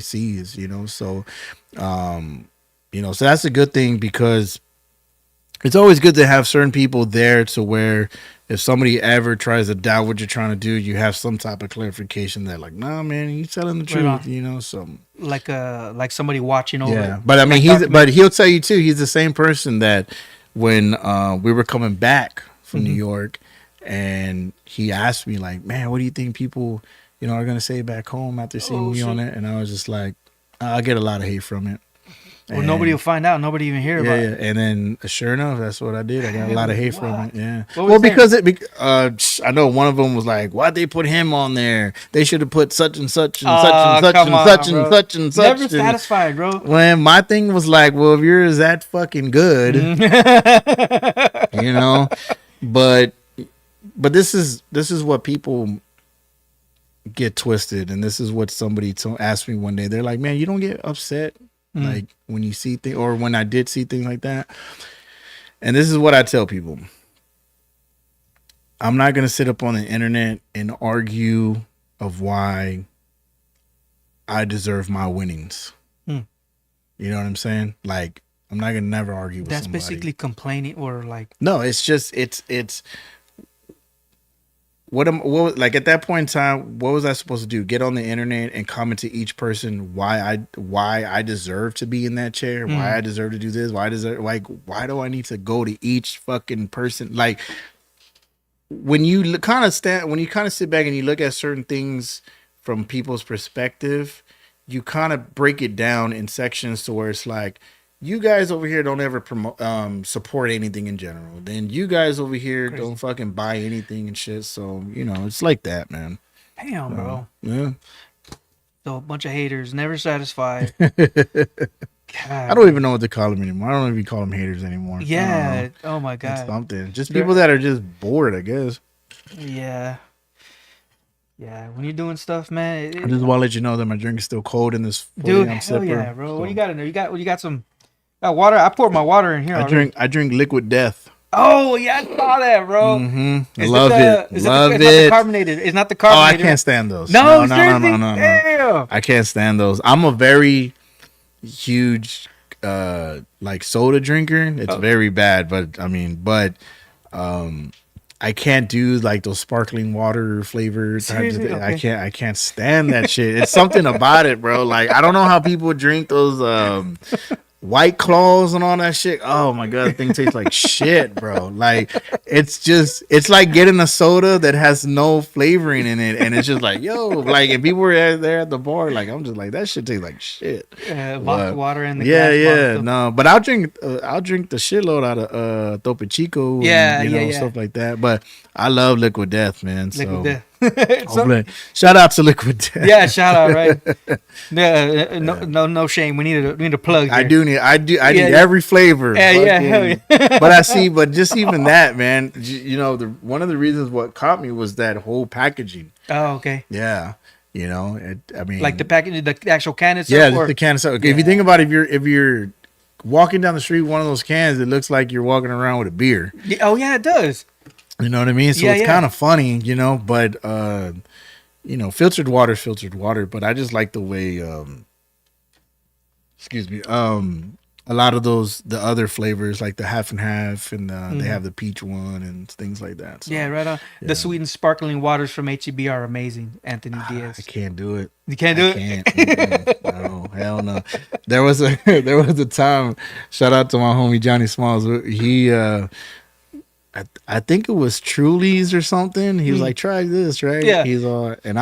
sees, you know. So, you know, so that's a good thing, because it's always good to have certain people there to where if somebody ever tries to doubt what you're trying to do, you have some type of clarification that, like, nah, man, you telling the truth, you know. So like somebody watching over. Yeah, but I mean, he'll tell you too. He's the same person that when we were coming back from New York, and he asked me like, man, what do you think people, you know, are gonna say back home after seeing me on it? And I was just like, I get a lot of hate from it. Well, nobody will find out. Nobody even hear about it. And then sure enough, that's what I did. I got a lot of hate from it. Yeah. Well, because I know one of them was like, why'd they put him on there? They should have put such and such and such and such and such and such and such. Never satisfied, bro. When my thing was like, well, if you're that fucking good, you know, but this is what people get twisted, and this is what somebody asked me one day. They're like, man, you don't get upset like when you see things, or when I did see things like that. And this is what I tell people: I'm not gonna sit up on the internet and argue of why I deserve my winnings. You know what I'm saying? Like, I'm not gonna never argue with somebody. That's basically complaining, or like, no, it's just it's what like at that point in time, what was I supposed to do? Get on the internet and comment to each person why I deserve to be in that chair, why I deserve to do this, why do I need to go to each fucking person? Like, when you kind of sit back and you look at certain things from people's perspective, you kind of break it down in sections to where it's like, you guys over here don't ever promote support anything in general. Then you guys over here don't fucking buy anything and shit. So, you know, it's like that, man. Damn, bro. Yeah. So a bunch of haters, never satisfied. I don't even know what to call them anymore. I don't even call them haters anymore. Yeah. Oh my God. It's something. Just people that are just bored, I guess. Yeah. Yeah. When you're doing stuff, man. I just want to let you know that my drink is still cold in this 40 dude, ounce hell sipper. yeah, bro. So. What you got in there? You got some water. I poured my water in here. I drink Liquid Death. Oh yeah, I saw that, bro. Mm-hmm. Love it. It's not the carbonated. It's not the carbonated. Oh, I can't stand those. No. Damn. I can't stand those. I'm a very huge like soda drinker. It's very bad, but I can't do like those sparkling water flavor types of things. Okay. I can't stand that shit. It's something about it, bro. Like, I don't know how people drink those White Claws and all that shit. Oh my God, the thing tastes like shit, bro. Like, it's like getting a soda that has no flavoring in it, and it's just like, yo, like, if people were there at the bar, like, I'm just like, that shit tastes like shit. Vodka water in the glass. No, but I'll drink the shitload out of Topo Chico, and, stuff like that. But I love Liquid Death, man. Liquid Death. Shout out to Liquid Death. Yeah, shout out, right? No shame. We need a plug. I need every flavor. Yeah. But just even that, man. You know, one of the reasons what caught me was that whole packaging. Oh, okay. Yeah, you know, I mean, like the package, the actual can itself. Yeah, the can itself. Okay, if you think about it, if you're walking down the street with one of those cans, it looks like you're walking around with a beer. Oh yeah, it does. You know what I mean? So it's kind of funny, you know, but, you know, filtered water, but I just like the way, a lot of the other flavors, like the half and half, and they have the peach one and things like that. So, yeah, right on. Yeah. The sweet and sparkling waters from HEB are amazing, Anthony Diaz. I can't do it. You can't do it? Can't. No, hell no. There was a time, shout out to my homie Johnny Smalls, he, I think it was Truly's or something. He was like, try this, right? Yeah. He's all, and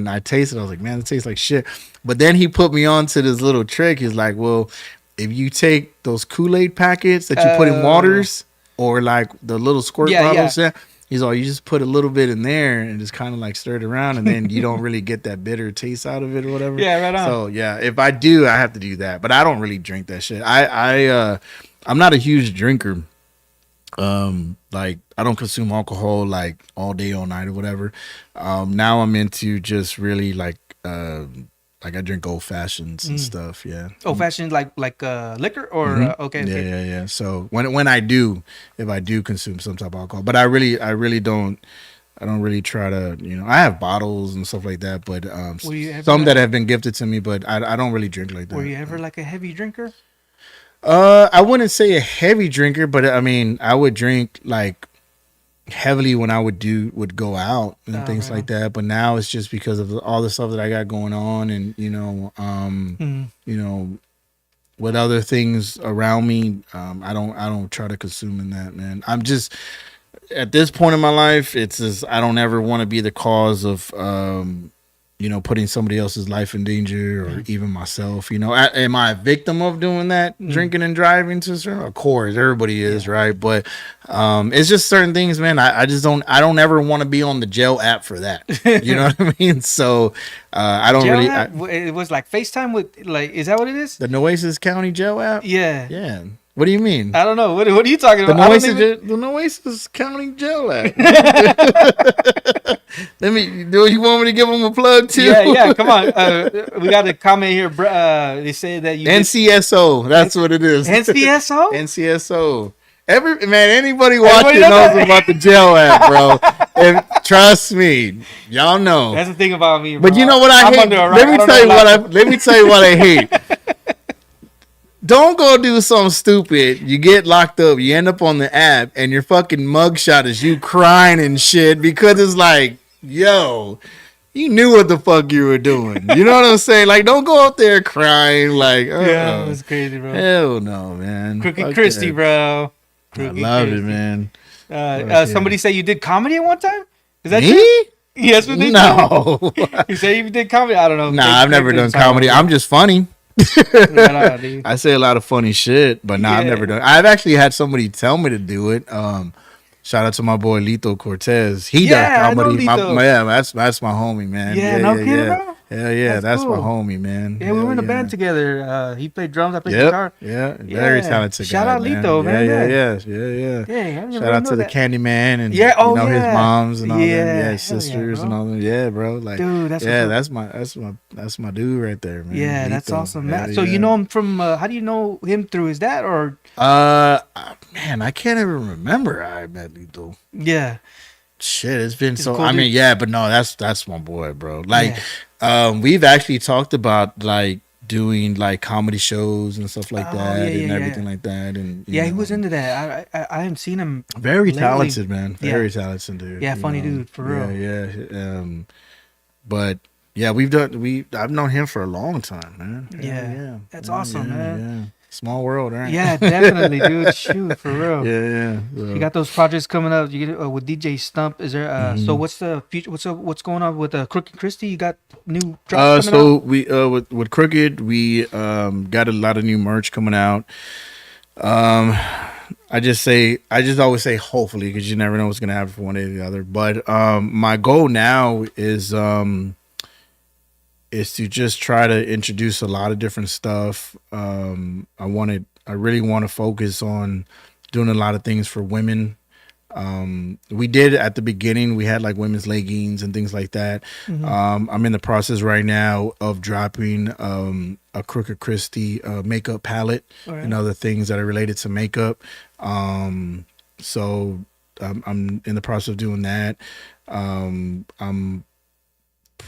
I tasted it. I was like, man, it tastes like shit. But then he put me on to this little trick. He's like, well, if you take those Kool-Aid packets that you put in waters, or like the little squirt bottles, he's all, you just put a little bit in there and just kind of like stir it around, and then you don't really get that bitter taste out of it or whatever. Yeah, right on. So yeah, if I do, I have to do that. But I don't really drink that shit. I'm not a huge drinker. Like, I don't consume alcohol like all day, all night or whatever. Now I'm into just really like a Like I drink old fashions and stuff. Yeah. Old fashioned like liquor or okay. Yeah. So when I do, if I do consume some type of alcohol, but I really don't. I don't really try to, I have bottles and stuff like that, but some that have been gifted to me, but I don't really drink like that. Were you ever like a heavy drinker? I wouldn't say a heavy drinker, but I mean, I would drink like heavily when I would go out and things like that. But now it's just because of all the stuff that I got going on, and with other things around me, I don't try to consume in that, man. I'm just at this point in my life, it's just I don't ever want to be the cause of putting somebody else's life in danger or even myself. Am I a victim of doing that, drinking and driving? Of course, everybody is, right? But it's just certain things, man. I don't ever want to be on the jail app for that. You know what I mean? So I don't jail it was like FaceTime with is that what it is? The Nueces County jail app? Yeah. What do you mean? I don't know. What are you talking about? The Nueces County jail app. Do you want me to give them a plug too? Yeah. Come on. We got a comment here. They say that you NCSO. That's what it is. NCSO. NCSO. Anybody watching knows about the jail app, bro. Trust me, y'all know. That's the thing about me, bro. But you know what I hate? Let me tell you what I hate. Don't go do something stupid. You get locked up. You end up on the app, and your fucking mugshot is you crying and shit because it's like, yo, you knew what the fuck you were doing. You know what I'm saying? Like, don't go out there crying. Like, yeah, it was crazy, bro. Hell no, man. Crooked Christi, bro. I love it, man. Somebody say you did comedy at one time? Is that me? True? Yes, we did. No. You say you did comedy? I don't know. Nah, I've never done comedy. I'm just funny. I say a lot of funny shit, but I've never done. I've actually had somebody tell me to do it. Shout out to my boy Lito Cortez. He does comedy. That's my homie, man. Yeah, no kidding, bro. Hell yeah, that's cool. My homie, man. Yeah, we were in a band together. He played drums, I played guitar. Yeah, very talented Shout guy. Shout out Lito, man. Yeah. Shout out to the Candyman and his moms and all them. Yeah, his sisters and all them. Yeah, bro. Like, dude, that's my dude right there, man. Yeah, Lito. That's awesome. So you know him from? How do you know him through his dad or? Man, I can't even remember. I met Lito. Yeah. Shit, it's been so. Cool, but no, that's my boy, bro. Like. We've actually talked about like doing like comedy shows and stuff like that and everything like that. And he was into that. I haven't seen him. Very talented, man. Very talented dude. Yeah, funny dude for real. Yeah. But yeah, I've known him for a long time, man. Yeah. That's awesome, man. Yeah. Small world, right? Yeah, definitely, dude. Shoot, for real. Yeah. So. You got those projects coming up. You get with DJ Stump. Is there? So what's the future? What's going on with Crooked Christi? You got new drops coming out? We with Crooked, we got a lot of new merch coming out. I just always say hopefully because you never know what's gonna happen for one day or the other. But my goal now is to just try to introduce a lot of different stuff. I really want to focus on doing a lot of things for women. We did at the beginning, we had like women's leggings and things like that. I'm in the process right now of dropping a Crooked Christi makeup palette and other things that are related to makeup. So I'm in the process of doing that. I'm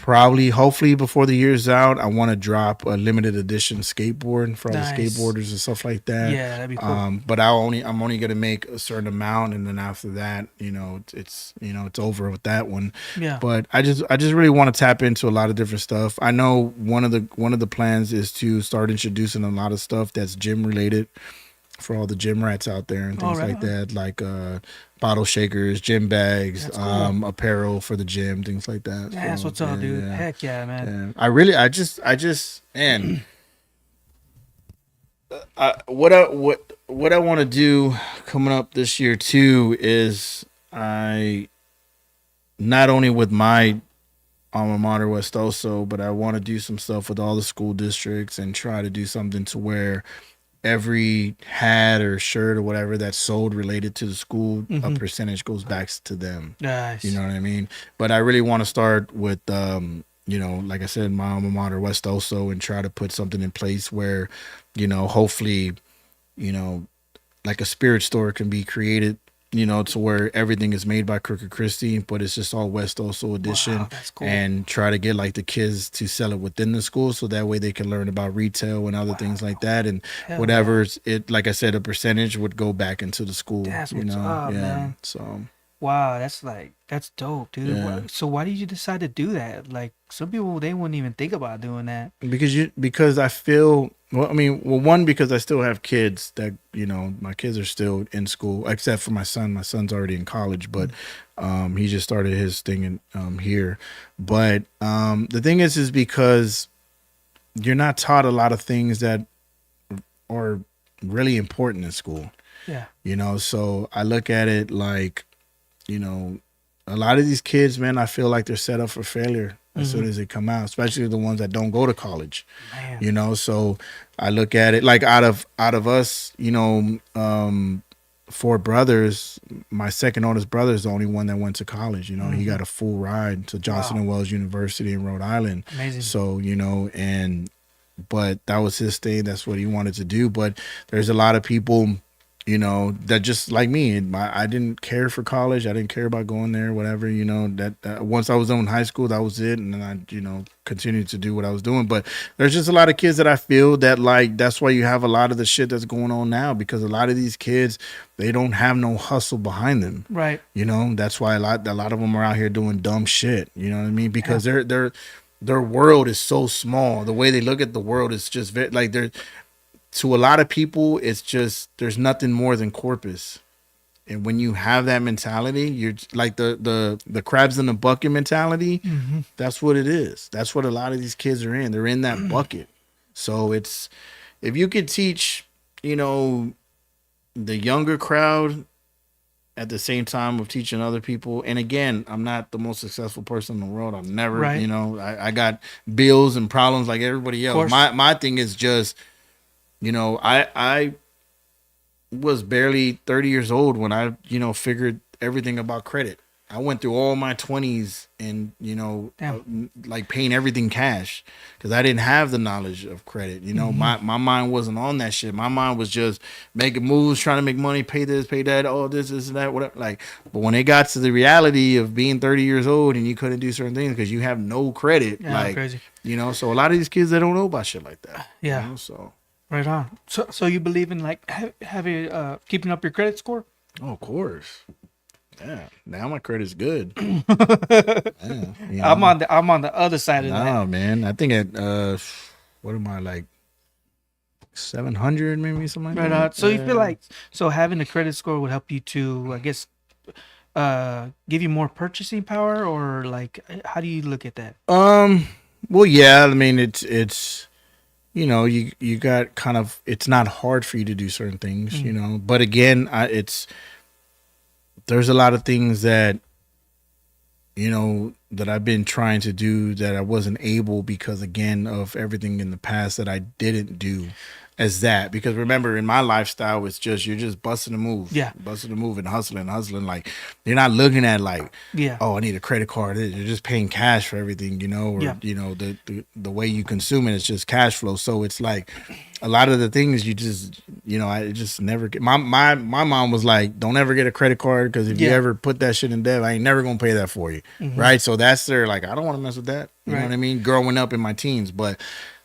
hopefully before the year's out, I want to drop a limited edition skateboard for all the skateboarders and stuff like that. Yeah, that'd be cool. But I'm only gonna make a certain amount, and then after that, it's over with that one. Yeah. But I just really want to tap into a lot of different stuff. I know one of the plans is to start introducing a lot of stuff that's gym related for all the gym rats out there and things like that, like bottle shakers, gym bags, cool. Apparel for the gym, things like that. Yeah, that's what's up, dude. Heck yeah, man. Yeah. I just man, what I want to do coming up this year too is I not only with my alma mater West Oso, but I want to do some stuff with all the school districts and try to do something to where every hat or shirt or whatever that's sold related to the school, a percentage goes back to them. Nice. You know what I mean? But I really want to start with like I said, my alma mater, West Oso, and try to put something in place where, hopefully, you know, like a spirit store can be created, to where everything is made by Corpus Christi, but it's just all West Oso edition. Wow, that's cool. And try to get like the kids to sell it within the school, so that way they can learn about retail and other things like that. And Hell whatever's it, like I said, a percentage would go back into the school. That's what's up, man. So wow, that's dope, dude. Yeah. So why did you decide to do that? Like some people, they wouldn't even think about doing that. because I feel, one, because I still have kids that, my kids are still in school, except for my son. My son's already in college, but he just started his thing in here. But the thing is because you're not taught a lot of things that are really important in school. Yeah. So I look at it like, a lot of these kids, man, I feel like they're set up for failure as soon as they come out, especially the ones that don't go to college. Man. So I look at it like out of us, 4 brothers, my second oldest brother is the only one that went to college. He got a full ride to Johnson and Wales University in Rhode Island. Amazing. So, but that was his thing. That's what he wanted to do. But there's a lot of people, that just like me, I didn't care for college. I didn't care about going there, whatever, that once I was done in high school, that was it. And then I, continued to do what I was doing. But there's just a lot of kids that I feel that like, that's why you have a lot of the shit that's going on now, because a lot of these kids, they don't have no hustle behind them. Right. That's why a lot of them are out here doing dumb shit. You know what I mean? Because their world is so small. The way they look at the world is just very, like, to a lot of people, it's just, there's nothing more than Corpus. And when you have that mentality, you're like the crabs in the bucket mentality. That's what it is. That's what a lot of these kids are in. They're in that bucket. So it's, if you could teach, the younger crowd at the same time of teaching other people. And again, I'm not the most successful person in the world. I've never, I got bills and problems like everybody else. My thing is just, I was barely 30 years old when I, figured everything about credit. I went through all my 20s and, like paying everything cash because I didn't have the knowledge of credit. My mind wasn't on that shit. My mind was just making moves, trying to make money, pay this, pay that, all this, and that, whatever. Like, but when it got to the reality of being 30 years old and you couldn't do certain things because you have no credit, Crazy. So a lot of these kids, they don't know about shit like that. Yeah. So. Right on. So you believe in like having keeping up your credit score? Oh, of course. Yeah. Now my credit's good. I'm on the other side of that. No, man. I think at what am I, like 700 maybe, something like that. So you feel like having a credit score would help you to, I guess, give you more purchasing power, or like how do you look at that? Well, yeah. I mean, it's. You got kind of, it's not hard for you to do certain things, but again, there's a lot of things that, that I've been trying to do that I wasn't able because, again, of everything in the past that I didn't do as that. Because remember, in my lifestyle, it's just, you're just busting a move. Yeah. Busting a move and hustling. Like, you're not looking at like, oh, I need a credit card. You're just paying cash for everything, or, the way you consume it is just cash flow. So it's like a lot of the things you just, I just never get. My mom was like, don't ever get a credit card because if you ever put that shit in debt, I ain't never going to pay that for you. Right. So that's their, like, I don't want to mess with that. You know what I mean? Growing up in my teens. But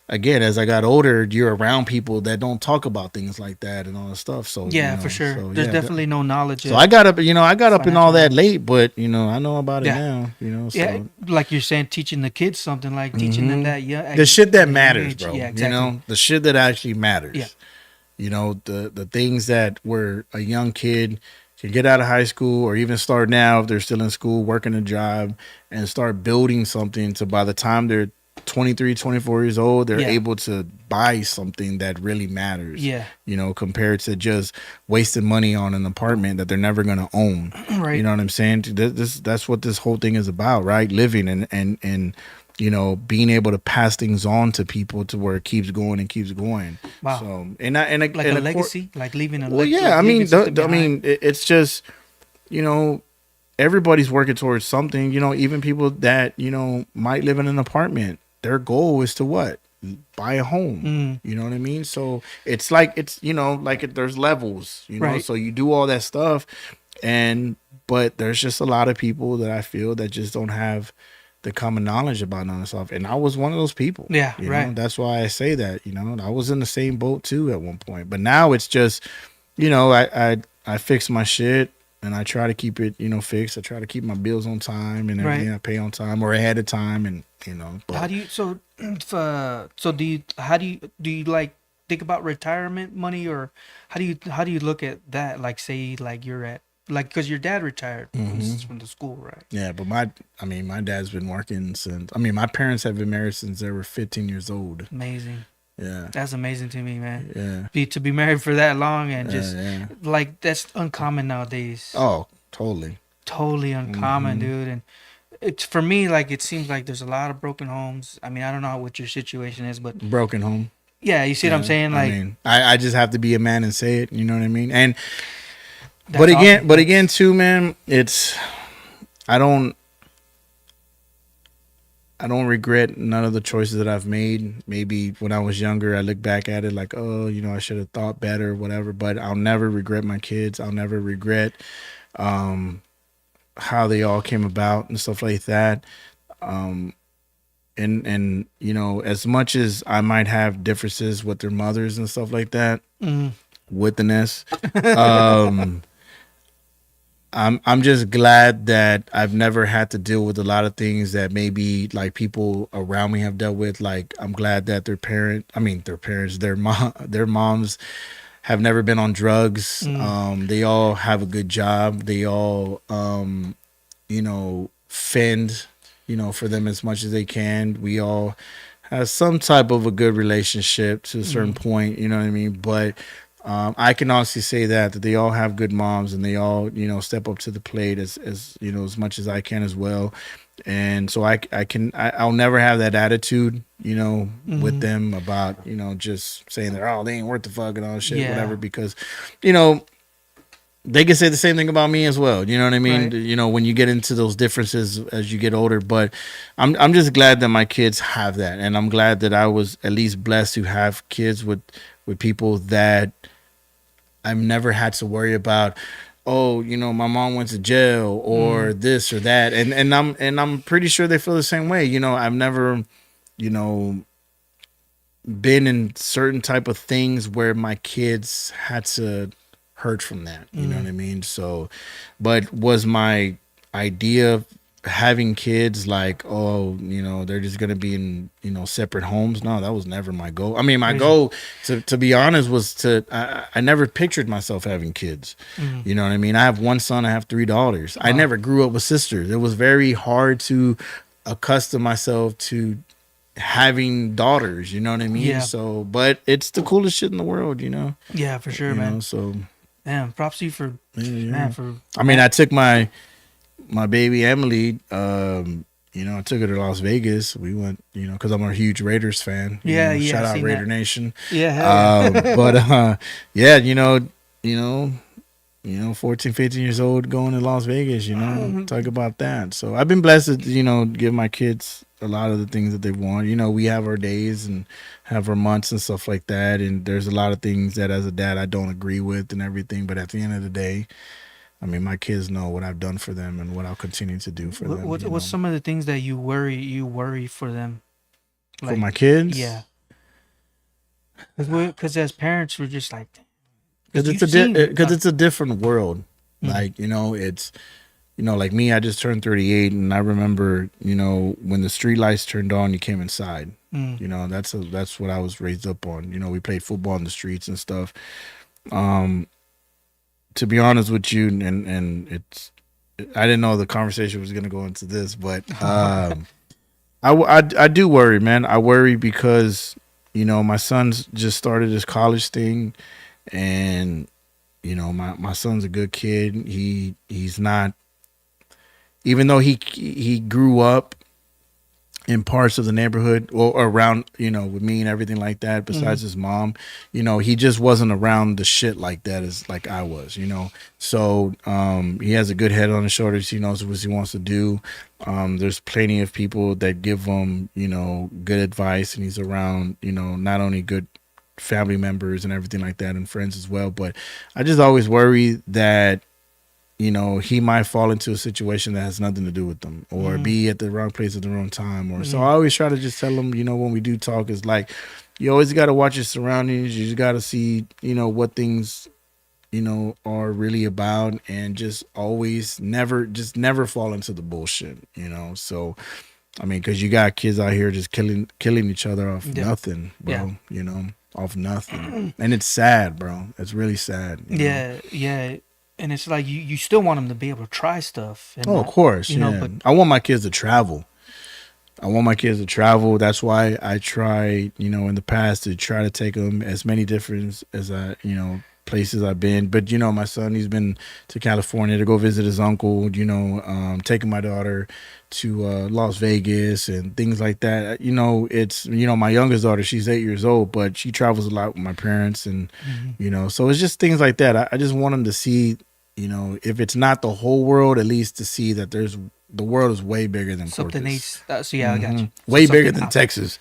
again, as I got older, you're around people that don't talk about things like that and all that stuff. So for sure. So, there's definitely no knowledge. So I got up, in all that late, but I know about it now. So. Like you're saying, teaching the kids something, like teaching them that. Yeah, the shit that matters, bro. Yeah, exactly. The shit that actually matters. Yeah. The things that where a young kid can get out of high school or even start now if they're still in school, working a job, and start building something to by the time they're 23, 24 years old, they're able to buy something that really matters. Compared to just wasting money on an apartment that they're never going to own. Right. You know what I'm saying? That's what this whole thing is about, right? Living and being able to pass things on to people to where it keeps going and keeps going. Wow. So like a legacy, like leaving a well, legacy. yeah, I mean, it's just, everybody's working towards something. Even people that might live in an apartment, their goal is to what? Buy a home. You know what I mean? So it's like there's levels. Right. So you do all that stuff, but there's just a lot of people that I feel that just don't have the common knowledge about none of stuff. And I was one of those people. Yeah, right. That's why I say that. I was in the same boat too at one point. But now it's just, I fix my shit and I try to keep it, fixed. I try to keep my bills on time and everything. Right. I pay on time or ahead of time, and But How do you do you like think about retirement money, or how do you look at that? Like, say, like you're at, like, because your dad retired from the school, right? Yeah, but my dad's been working since. My parents have been married since they were 15 years old. Amazing. Yeah, That's amazing to me, man. Yeah, To be married for that long and just yeah. like that's uncommon nowadays. Oh, totally. Totally uncommon, dude. And it's, for me, like, it seems like there's a lot of broken homes. I mean, I don't know what your situation is, but Broken home. yeah, you see what I'm saying? Like, I just have to be a man and say it. You know what I mean? And that's awesome. but again, too, man, I don't regret none of the choices that I've made. Maybe when I was younger, I look back at it like, oh, I should have thought better, whatever. But I'll never regret my kids. I'll never regret how they all came about and stuff like that. And as much as I might have differences with their mothers and stuff like that, witness, I'm just glad that I've never had to deal with a lot of things that maybe like people around me have dealt with. Like, I'm glad that their moms have never been on drugs. They all have a good job. They all, fend, for them as much as they can. We all have some type of a good relationship to a certain point, you know what I mean? But I can honestly say that they all have good moms, and they all, step up to the plate as as much as I can as well. And so I'll never have that attitude, with them about, just saying that, oh, they ain't worth the fuck and all that shit, whatever, because, they can say the same thing about me as well. You know what I mean? Right. When you get into those differences as you get older. But I'm just glad that my kids have that, and I'm glad that I was at least blessed to have kids with people that I've never had to worry about. Oh, my mom went to jail or this or that, and I'm pretty sure they feel the same way. I've never, been in certain type of things where my kids had to hurt from that. You know what I mean? So, but was my idea of having kids like, oh, they're just gonna be in, separate homes? No, that was never my goal. My goal, to be honest, was I never pictured myself having kids. You know what I mean? I have one son, I have 3 daughters. Wow. I never grew up with sisters. It was very hard to accustom myself to having daughters, you know what I mean? Yeah. So, but it's the coolest shit in the world, Yeah, for sure, man. So, damn, props to you for, man, for. I took my baby Emily, I took her to Las Vegas. We went, because I'm a huge Raiders fan. Yeah, Shout out Raider that. Nation. Yeah, but 14, 15 years old going to Las Vegas, talk about that. So I've been blessed to, give my kids a lot of the things that they want. We have our days and have our months and stuff like that. And there's a lot of things that as a dad I don't agree with and everything. But at the end of the day, my kids know what I've done for them and what I'll continue to do for them. What's some of the things that you worry for them? For my kids? Yeah. Because as parents, we're just like, because it's a different world. Like, it's, like me, I just turned 38, and I remember, when the street lights turned on, you came inside. That's what I was raised up on. We played football in the streets and stuff. To be honest with you, and I didn't know the conversation was going to go into this, but I do worry, man. I worry because, my son's just started his college thing, and, my son's a good kid. He's not, even though he grew up in parts of the neighborhood or around, with me and everything like that, besides his mom, he just wasn't around the shit like that as like I was, So he has a good head on his shoulders. He knows what he wants to do. There's plenty of people that give him, good advice, and he's around, not only good family members and everything like that and friends as well. But I just always worry that he might fall into a situation that has nothing to do with them, or be at the wrong place at the wrong time. Or so I always try to just tell him, when we do talk, is like, you always got to watch your surroundings. You just got to see, what things, are really about, and just always never fall into the bullshit, So, I mean, because you got kids out here just killing each other off nothing, bro. Off nothing, and it's sad, bro. It's really sad. Yeah. And it's like you still want them to be able to try stuff. And of course, but I want my kids to travel. That's why I try, in the past to try to take them as many different as places I've been. But my son, he's been to California to go visit his uncle. Taking my daughter to Las Vegas and things like that. It's my youngest daughter, she's 8 years old, but she travels a lot with my parents, and so it's just things like that. I just want them to see. If it's not the whole world, at least to see that the world is way bigger than something. Corpus. I got you. Way bigger than Texas.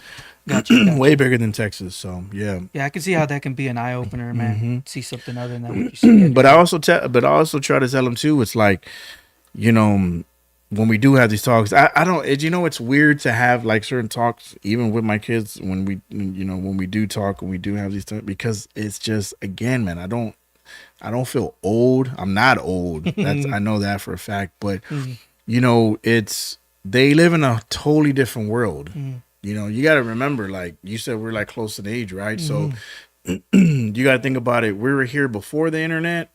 Gotcha. Way bigger than Texas. So yeah. Yeah, I can see how that can be an eye opener, man. See something other than what you see. But I also try to tell them too. It's like, when we do have these talks, I don't. It's weird to have like certain talks, even with my kids, when we do talk and we do have these talks, because it's just, again, man, I don't feel old. I'm not old. I know that for a fact. But it's, they live in a totally different world. You got to remember, like you said, we're like close in age, right? So you got to think about it. We were here before the internet,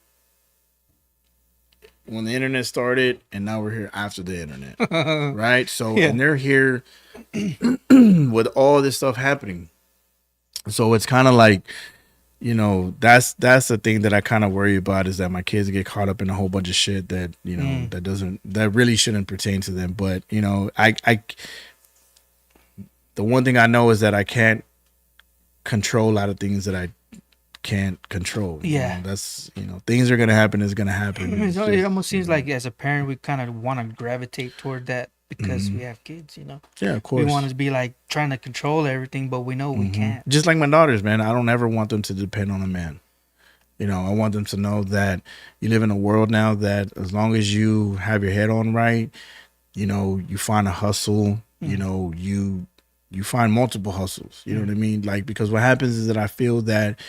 when the internet started, and now we're here after the internet, right? So and they're here with all this stuff happening. So it's kind of like, that's the thing that I kind of worry about, is that my kids get caught up in a whole bunch of shit that, that really shouldn't pertain to them. But, the one thing I know is that I can't control a lot of things that I can't control. That's, things are going to happen. It's going to happen. It almost seems like as a parent, we kind of want to gravitate toward that because we have kids, Yeah, of course. We want to be like trying to control everything, but we know we can't. Just like my daughters, man. I don't ever want them to depend on a man. I want them to know that you live in a world now that as long as you have your head on right, you find a hustle, you find multiple hustles. You know what I mean? Like, because what happens is that I feel that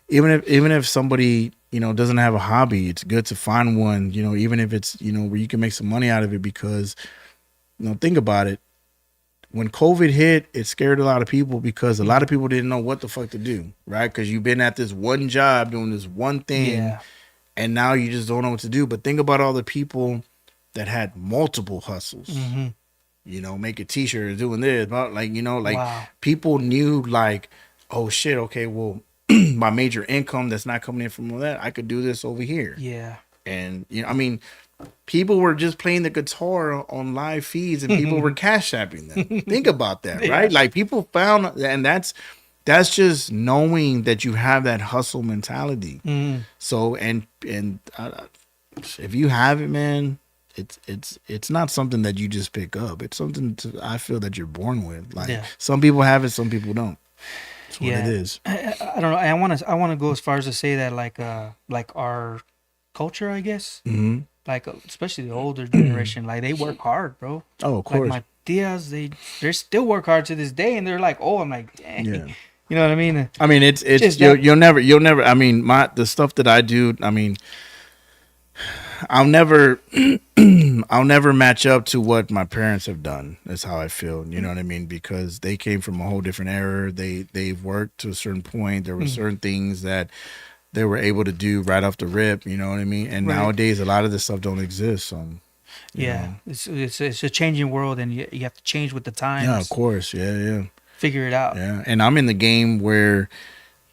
even if somebody, doesn't have a hobby, it's good to find one, even if it's, where you can make some money out of it, because think about it. When COVID hit, it scared a lot of people, because a lot of people didn't know what the fuck to do, right? Because you've been at this one job doing this one thing, and now you just don't know what to do. But think about all the people that had multiple hustles, making t-shirts, doing this, wow. People knew, like, oh shit, okay, well, my major income that's not coming in from all that, I could do this over here. Yeah. And, people were just playing the guitar on live feeds, and people were cash apping them. Think about that, right? Like, people found, and that's just knowing that you have that hustle mentality. So, and if you have it, man, it's not something that you just pick up. It's something I feel that you're born with. Like, some people have it, some people don't. That's what it is. I don't know. I want to go as far as to say that like our culture, I guess. Like, especially the older generation, like, they work hard, bro. Oh, of course. Like my tias, they still work hard to this day, and they're like, oh, I'm like, dang. Yeah. You know what I mean? I mean, it's you'll never. I mean, the stuff that I do. I mean, I'll never match up to what my parents have done. That's how I feel. You know what I mean? Because they came from a whole different era. They've worked to a certain point. There were certain things that they were able to do right off the rip, you know what I mean? And nowadays, a lot of this stuff don't exist. So, you know. It's a changing world, and you have to change with the times. Yeah, of course. Yeah. Figure it out. Yeah, and I'm in the game where,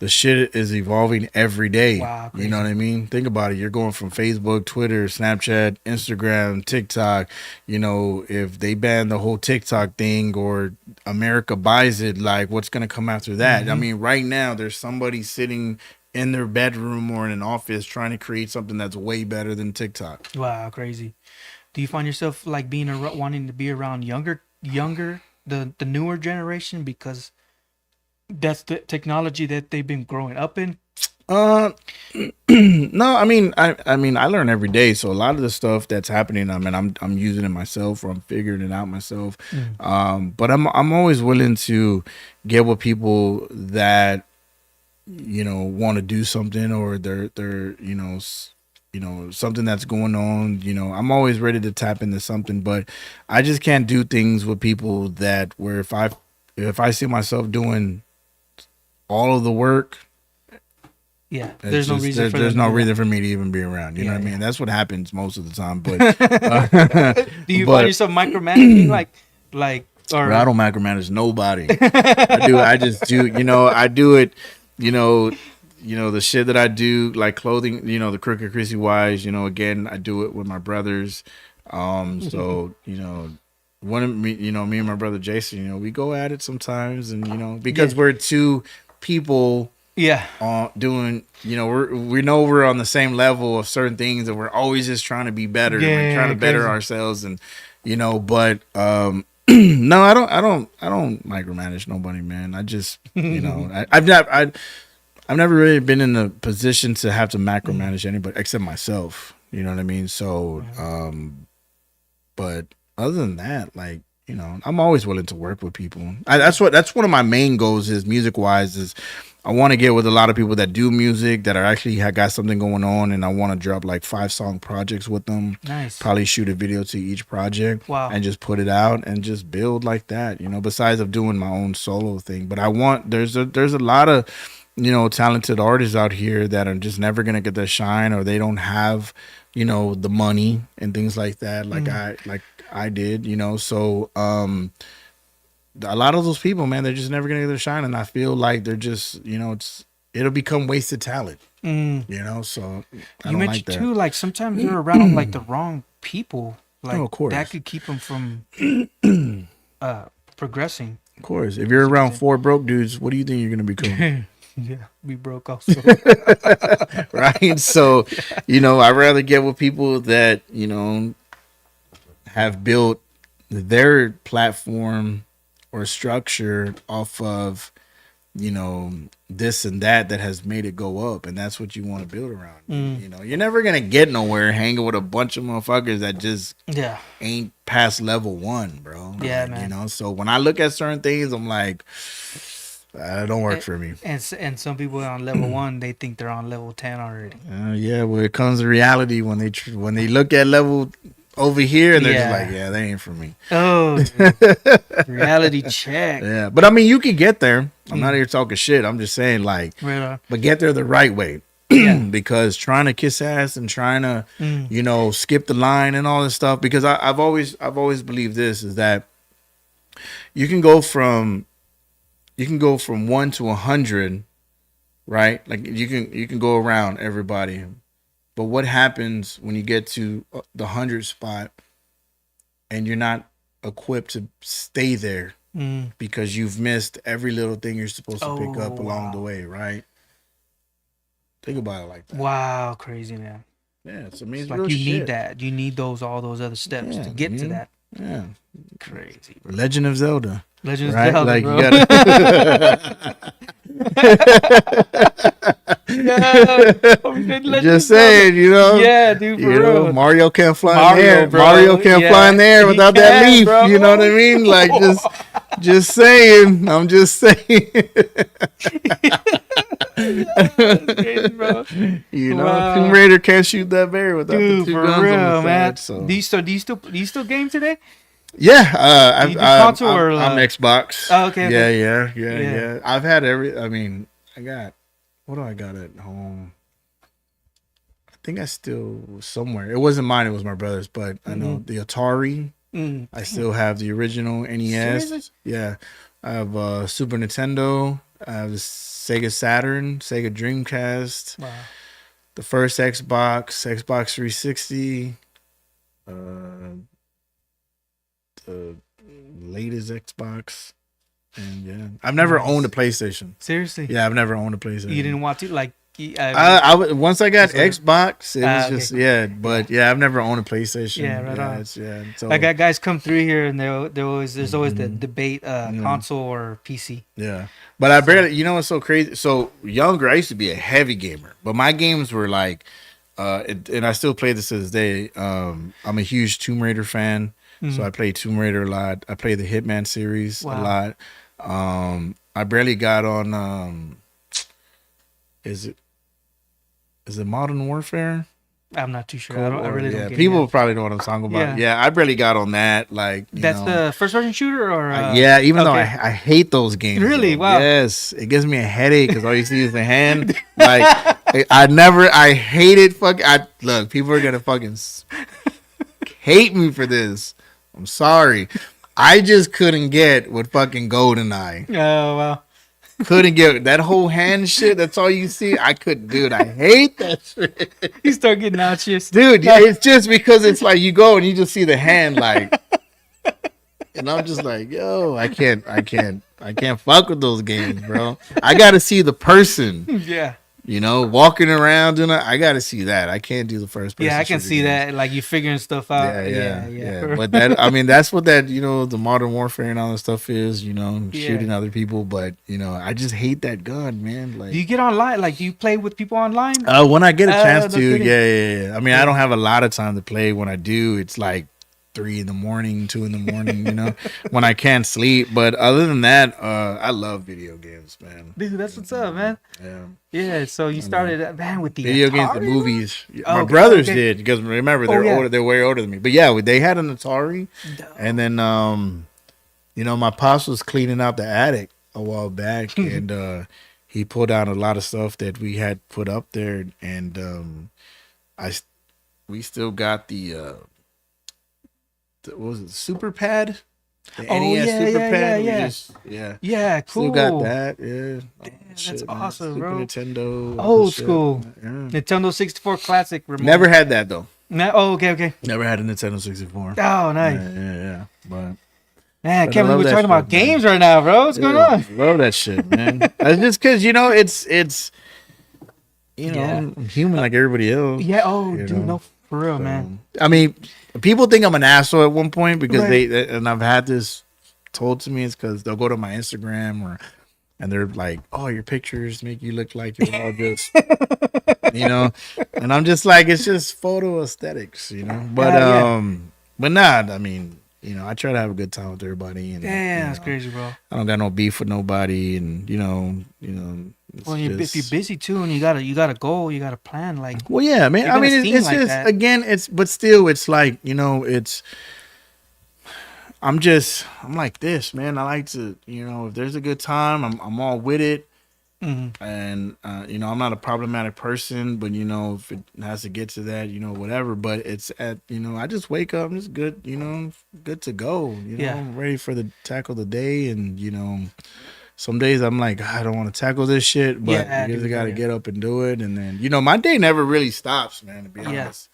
the shit is evolving every day. Wow, you know what I mean? Think about it. You're going from Facebook, Twitter, Snapchat, Instagram, TikTok. You know, if they ban the whole TikTok thing or America buys it, like what's going to come after that? I mean, right now there's somebody sitting in their bedroom or in an office trying to create something that's way better than TikTok. Wow, crazy. Do you find yourself like being wanting to be around younger, the newer generation because that's the technology that they've been growing up in? No, I mean, I learn every day. So a lot of the stuff that's happening, I mean, I'm using it myself, or I'm figuring it out myself. But I'm always willing to get with people that, you know, want to do something, or they're something that's going on. You know, I'm always ready to tap into something, but I just can't do things with people that where if I see myself doing all of the work, there's no reason for me to even be around. You know what I mean? That's what happens most of the time. But do you find yourself micromanaging, like, or I don't micromanage nobody. I just do. You know, I do it. You know, the shit that I do, like clothing. You know, the Corpus Christi wise. You know, again, I do it with my brothers. So you know. Me and my brother Jason, you know, we go at it sometimes, and you know, because we're two people, doing, you know, we know we're on the same level of certain things, and we're always just trying to be better, and we're trying to better ourselves, and you know, but no, I don't micromanage nobody, man. I just, you know, I've never really been in a position to have to macromanage anybody except myself. You know what I mean? So, but other than that, like, you know, I'm always willing to work with people. That's one of my main goals is music wise is I want to get with a lot of people that do music that are actually got something going on, and I want to drop like 5-song projects with them. Nice. Probably shoot a video to each project. Wow. And just put it out and just build like that, you know, besides of doing my own solo thing. But there's a lot of, you know, talented artists out here that are just never going to get their shine, or they don't have, you know, the money and things like that. Like I did, you know, so a lot of those people, man, they're just never gonna get their shine, and I feel like they're just, you know, it'll become wasted talent, you know. So you mentioned like too, like sometimes you're around like the wrong people, like of course. That could keep them from progressing. Of course, if you're around 4 broke dudes, what do you think you're gonna become? Be broke also. Right? So, you know, I'd rather get with people that, you know, have built their platform or structure off of, you know, this and that has made it go up, and that's what you want to build around. You know, you're never gonna get nowhere hanging with a bunch of motherfuckers that just ain't past level 1, bro. Yeah, like, man. You know, so when I look at certain things, I'm like, that don't work for me. And some people on level 1, they think they're on level 10 already. Yeah, well, it comes to reality when they look at level over here, and they're just like, yeah, that ain't for me. Oh, reality check. Yeah, but I mean, you can get there. I'm not here talking shit. I'm just saying, like, but get there the right way. Because trying to kiss ass and trying to, you know, skip the line and all this stuff. Because I've always believed this is that you can go from 1 to 100, right? Like you can go around everybody. But what happens when you get to the 100 spot and you're not equipped to stay there because you've missed every little thing you're supposed to pick up along the way, right? Think about it like that. Wow, crazy, man. Yeah, it's amazing. It's like you need that. You need all those other steps to get to that. Yeah, crazy. Bro. Legend of Zelda. Legend of Zelda, like, bro. You gotta... Just saying, you know. Yeah, dude, for real. Mario can't fly in the air. Mario can't fly in the air without that leaf. Bro. You know what I mean? Like, just saying. I'm just saying. Crazy, bro. You know, Tomb Raider can't shoot that bear without the 2 guns real, on the man. side. So. Do you still game today? Yeah, I'm Xbox. Oh, okay. Yeah. I've had I mean, what do I got at home? I think I still somewhere. It wasn't mine. It was my brother's. But I know the Atari. I still have the original NES. Seriously? Yeah, I have Super Nintendo. The Sega Saturn, Sega Dreamcast, Wow. the first Xbox, Xbox 360, the latest Xbox, and yeah, I've never owned a PlayStation. Seriously? Yeah, I've never owned a PlayStation. You didn't want to like? Once I got Xbox, it was just okay. but yeah, I've never owned a PlayStation. Yeah, right on. So I got guys come through here, and there's always the debate, console or PC. Yeah, but I barely. You know what's so crazy? So younger, I used to be a heavy gamer, but my games were like, and I still play this to this day. I'm a huge Tomb Raider fan, so I play Tomb Raider a lot. I play the Hitman series a lot. I barely got on. Is it Modern Warfare? I'm not too sure. I really don't get people probably know what I'm talking about. Yeah, I barely got on that. Like that's the first person shooter, or yeah. Even though I hate those games. Really? Though. Wow. Yes, it gives me a headache because all you see is the hand. Like I hate it. Look, people are gonna fucking hate me for this. I'm sorry. I just couldn't get with fucking GoldenEye. Oh wow. Couldn't get that whole hand shit. That's all you see. I couldn't, dude. I hate that shit. You start getting nauseous, dude. It's just because it's like you go and you just see the hand, like, and I'm just like, yo, I can't fuck with those games, bro. I got to see the person. Yeah. You know, walking around and I got to see that. I can't do the first person. Yeah, I can see games. That. Like you figuring stuff out. Yeah. But that's what that, the Modern Warfare and all that stuff is, shooting other people. But, I just hate that gun, man. Like, do you get online? Like, do you play with people online? When I get a chance to, yeah. I mean, I don't have a lot of time to play. When I do, it's like 3 a.m, 2 a.m, when I can't sleep. But other than that, I love video games, man. Dude, that's what's up, man. Yeah. Yeah, so you started, man, with the video Atari, games, the movies. My brothers did, because remember, they're older, they're way older than me. But yeah, they had an Atari. And then, my pops was cleaning out the attic a while back, and he pulled out a lot of stuff that we had put up there. And we still got the what was it, Super Pad? The NES Super Pad. Yeah, cool. Still got that. Yeah. Damn, that's awesome, Super bro. Nintendo. Old school. Yeah. Nintendo 64 Classic remote. Never had that though. Okay. Never had a Nintendo 64. Oh, nice. Yeah. But man, I can't believe we're talking about games right now, bro. What's going on? Love that shit, man. It's just because it's I'm human like everybody else. Yeah. Oh, dude, no, for real, man. I mean, people think I'm an asshole at one point because and I've had this told to me. It's because they'll go to my Instagram and they're like, "Oh, your pictures make you look like you're all just," and I'm just like, it's just photo aesthetics, but not. I mean, I try to have a good time with everybody. And that's crazy, bro. I don't got no beef with nobody, and well, if you're busy too, and you got a goal, you got a plan, like. Well, yeah, man. I mean, it's like just that. Again, but still, it's like it's. I'm like this, man. I like to, if there's a good time, I'm all with it. Mm-hmm. And I'm not a problematic person, but if it has to get to that, whatever. But it's I just wake up, I'm just good, good to go. I'm ready for tackle the day, and some days I'm like, I don't want to tackle this shit, but I got to get up and do it. And then, my day never really stops, man, to be honest.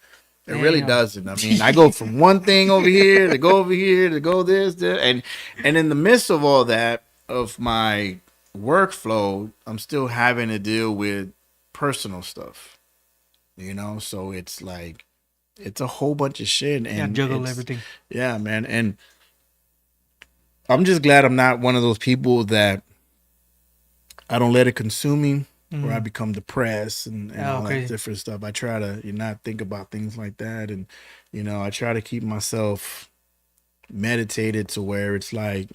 It really doesn't. I mean, I go from one thing over here to go over here to go this, and in the midst of all that, of my workflow, I'm still having to deal with personal stuff, so it's like, it's a whole bunch of shit. And juggle everything. Yeah, man. And I'm just glad I'm not one of those people that I don't let it consume me, or I become depressed and all that different stuff. I try to not think about things like that. And, I try to keep myself meditated to where it's like,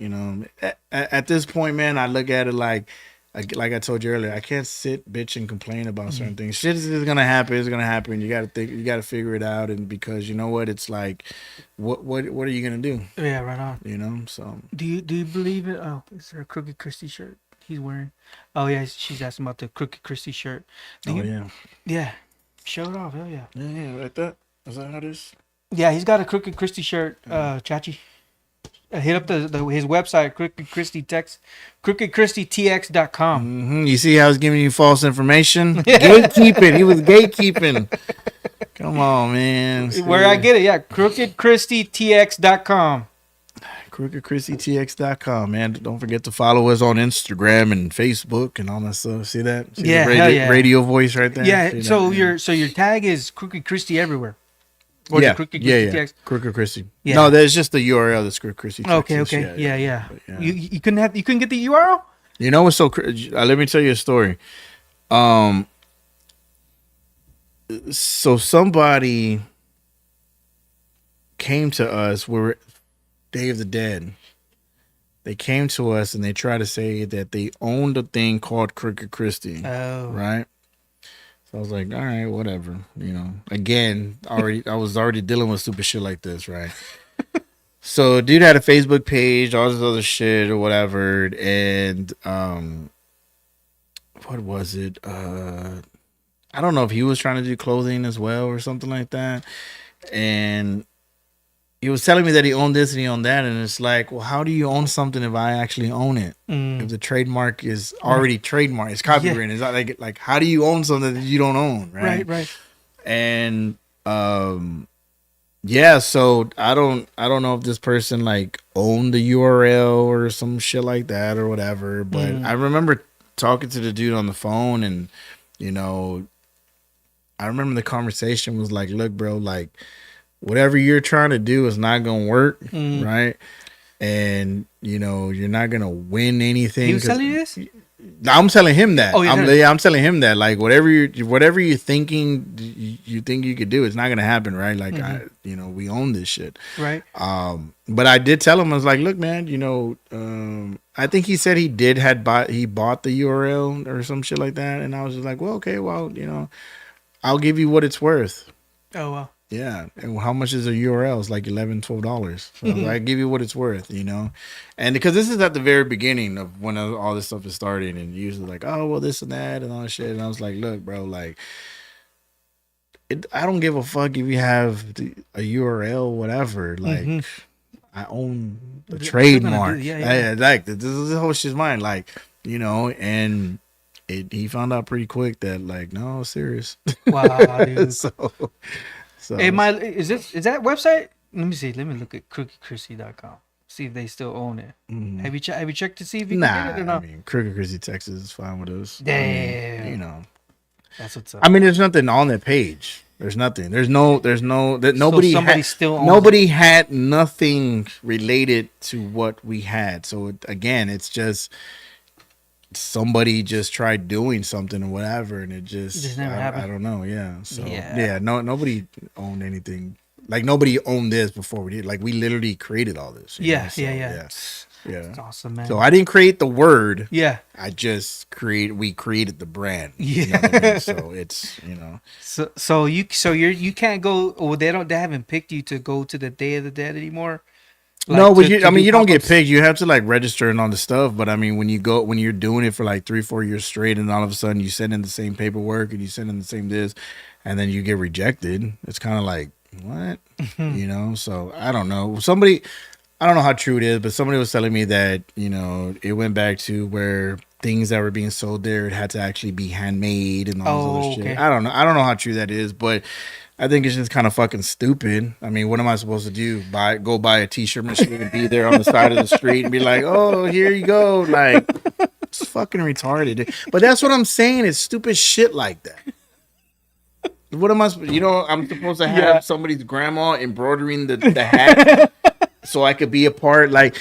at this point, man, I look at it like I told you earlier, I can't sit, bitch, and complain about certain things. Shit is gonna happen. It's gonna happen. You gotta think. You gotta figure it out. And because you know what, it's like, what are you gonna do? Yeah, right on. So do you believe it? Oh, is there a Crooked Christie shirt he's wearing? Oh yeah, she's asking about the Crooked Christie shirt. Yeah. Show it off. Hell yeah. Yeah, like that. Is that how it is? Yeah, he's got a Crooked Christie shirt. Chachi. Hit up his website, crookedchristytx.com. Mm-hmm. You see how he's giving you false information? Gatekeeping. He was gatekeeping. Come on, man. Where I get it, yeah. crookedchristytx.com. crookedchristytx.com, man. Don't forget to follow us on Instagram and Facebook and all that stuff. See that? See yeah, the radio voice right there? Yeah. So your tag is Crooked Christy everywhere. Or yeah, Crooked Christy TX. Crooked Christy. Yeah. No, there's just the URL. That's Crooked Christy. Okay. Yeah. You couldn't get the URL? You know what's so? Let me tell you a story. So somebody came to us. We were Day of the Dead. They came to us and they tried to say that they owned a thing called Crooked Christy. Oh, right. So I was like, all right, whatever. You know, again, I was already dealing with stupid shit like this, right? So dude had a Facebook page, all this other shit or whatever, and what was it? I don't know if he was trying to do clothing as well or something like that. And he was telling me that he owned this and he owned that, and it's like, well, how do you own something if I actually own it? If the trademark is already trademarked, it's copyrighted. It's not like how do you own something that you don't own, right? Right. And yeah, so I don't know if this person like owned the URL or some shit like that or whatever, but I remember talking to the dude on the phone, and you know, I remember the conversation was like, look, bro, like whatever you're trying to do is not gonna work, right? And you know, you're not gonna win anything. He was telling you this? I'm telling him that. Oh, I'm telling him that. Like whatever you're thinking, you think you could do, it's not gonna happen, right? Like we own this shit, right? But I did tell him, I was like, look, man, you know, I think he said he bought the URL or some shit like that, and I was just like, well, okay, well, you know, I'll give you what it's worth. Oh well. Yeah, and how much is a URL? It's like $11, $12. So I give you what it's worth, you know. And because this is at the very beginning of when all this stuff is starting, and usually like, oh well, this and that and all that shit. And I was like, look, bro, like, I don't give a fuck if you have a URL, whatever. Like, I own the trademark. Yeah. Like this whole shit's mine. Like, you know, and he found out pretty quick that like, no, serious. Wow, dude. So hey, is that website? Let me see. Let me look at crookedchristy.com. See if they still own it. Have you checked to see if you can get it or not? I mean, Crooked Christy, Texas is fine with us. Damn. I mean, you know, that's what's up. I mean, there's nothing on that page. There's nothing. There's no that nobody. So still owns nobody had nothing related to what we had. So again, it's just somebody just tried doing something or whatever, and it just never happened. I don't know. Yeah. So nobody owned anything. Like nobody owned this before we did. Like we literally created all this. Yeah. That's awesome, man. So I didn't create the word. Yeah. I just we created the brand. Yeah. You know what I mean? So it's, you know. So you can't go, or they haven't picked you to go to the Day of the Dead anymore. Like no, but you don't get picked. You have to like register and all the stuff. But I mean, when you're doing it for like 3-4 years straight, and all of a sudden you send in the same paperwork and you send in the same this, and then you get rejected, it's kind of like, what? You know? So I don't know. I don't know how true it is, but somebody was telling me that, you know, it went back to where things that were being sold there, it had to actually be handmade and all this other shit. I don't know how true that is, but I think it's just kind of fucking stupid. I mean, what am I supposed to do? Go buy a t-shirt machine and be there on the side of the street and be like, oh, here you go. Like, it's fucking retarded. But that's what I'm saying. It's stupid shit like that. What am I? I'm supposed to have somebody's grandma embroidering the hat so I could be a part. Like,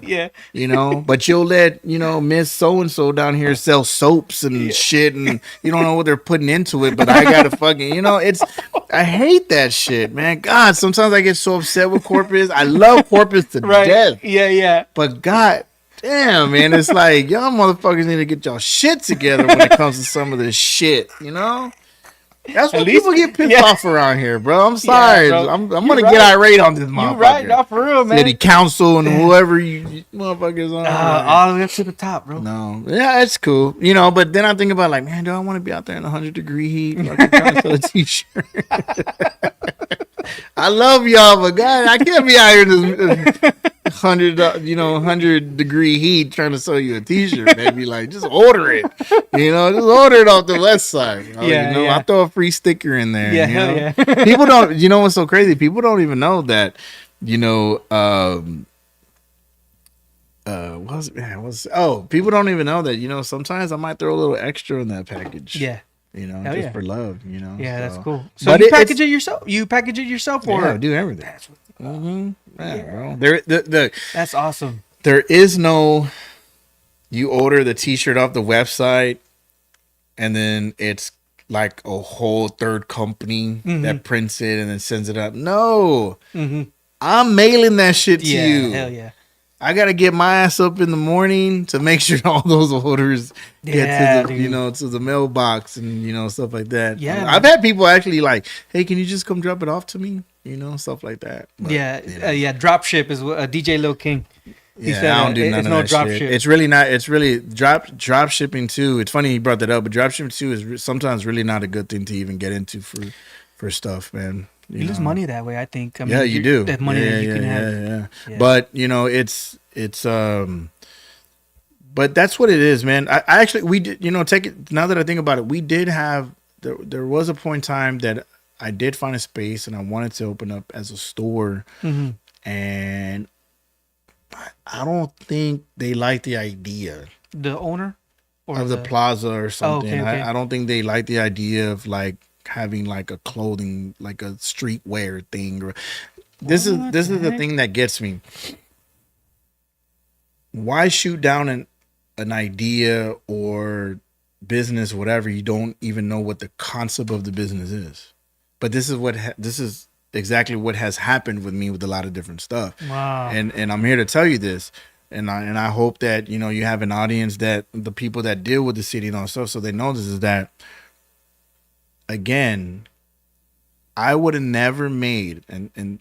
yeah, you know. But you'll let Miss So and So down here sell soaps and shit, and you don't know what they're putting into it. But I gotta fucking, I hate that shit, man. God, sometimes I get so upset with Corpus. I love Corpus to death. Yeah. But God. Damn, man, it's like y'all motherfuckers need to get y'all shit together when it comes to some of this shit, you know? That's what people get pissed off around here, bro. I'm sorry. Yeah, I'm gonna get irate on this motherfucker. You're right, not for real, man. City council and whoever you motherfuckers on. All the way up to the top, bro. No. Yeah, it's cool. But then I think about like, man, do I want to be out there in 100-degree heat? Like, trying to sell a t-shirt. I love y'all, but God, I can't be out here in this 100-degree heat trying to sell you a T-shirt. Maybe like just order it, just order it off the west side. I'll throw a free sticker in there. Yeah. People don't. You know what's so crazy? People don't even know that. People don't even know that. Sometimes I might throw a little extra in that package. Yeah. For love. Yeah, that's cool. So you package it yourself? You package it yourself, or I do everything. That's what. Bro. That's awesome. There is no. You order the T-shirt off the website, and then it's like a whole third company that prints it and then sends it up. No, I'm mailing that shit to you. Hell yeah. I gotta get my ass up in the morning to make sure all those orders get to the, to the mailbox and stuff like that. Yeah, I've had people actually like, hey, can you just come drop it off to me? Stuff like that. But, drop ship is what DJ Lil King. He said, I don't do none of that drop shit. ship. It's really not. It's really drop shipping too. It's funny he brought that up, but drop shipping too is sometimes really not a good thing to even get into for stuff, man. You lose money that way, I think. You do. That money that you can have. Yeah. But it's but that's what it is, man. I actually, we did, take it, now that I think about it, we did have, there was a point in time that I did find a space and I wanted to open up as a store, and I don't think they like the idea. The owner? Or of the plaza or something. Okay. I don't think they like the idea of like having like a clothing, like a streetwear thing. Or this is the thing that gets me. Why shoot down an idea or business, whatever, you don't even know what the concept of the business is? But this is exactly what has happened with me with a lot of different stuff. Wow. And I'm here to tell you this. And I hope that, you have an audience, that the people that deal with the city and all that stuff, so they know this, is that, again, I would have never made, and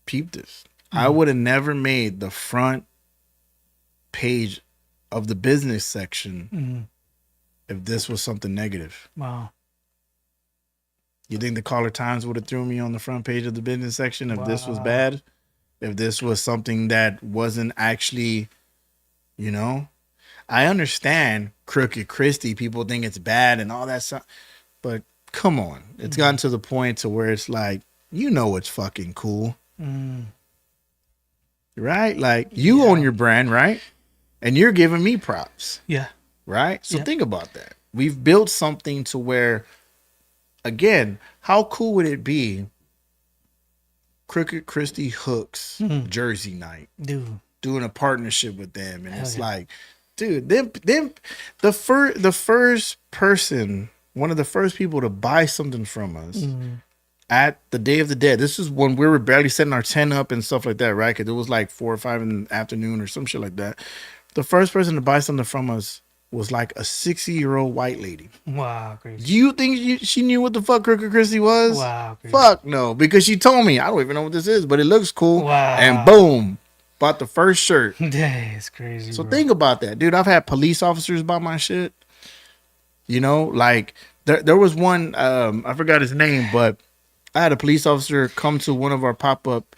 peep this, I would have never made the front page of the business section if this was something negative. Wow. You think the Caller Times would have threw me on the front page of the business section if this was bad? If this was something that wasn't actually, I understand Crooked Christie, people think it's bad and all that stuff, but come on. It's gotten to the point to where it's like, it's fucking cool. Right? Like, you own your brand, right? And you're giving me props. Yeah. Right? So think about that. We've built something to where, again, how cool would it be? Crooked Christie Hooks Jersey night, dude, doing a partnership with them, and it's like, dude, them the first person, one of the first people to buy something from us at the Day of the Dead. This is when we were barely setting our tent up and stuff like that, right? Because it was like 4 or 5 in the afternoon or some shit like that. The first person to buy something from us was like a 60-year-old white lady. Wow, crazy. Do you think she knew what the fuck Crooked Christie was? Wow, crazy. Fuck no, because she told me, I don't even know what this is, but it looks cool. Wow. And boom, bought the first shirt. That's crazy. So think about that, dude. I've had police officers buy my shit. Like there was one, I forgot his name, but I had a police officer come to one of our pop-up.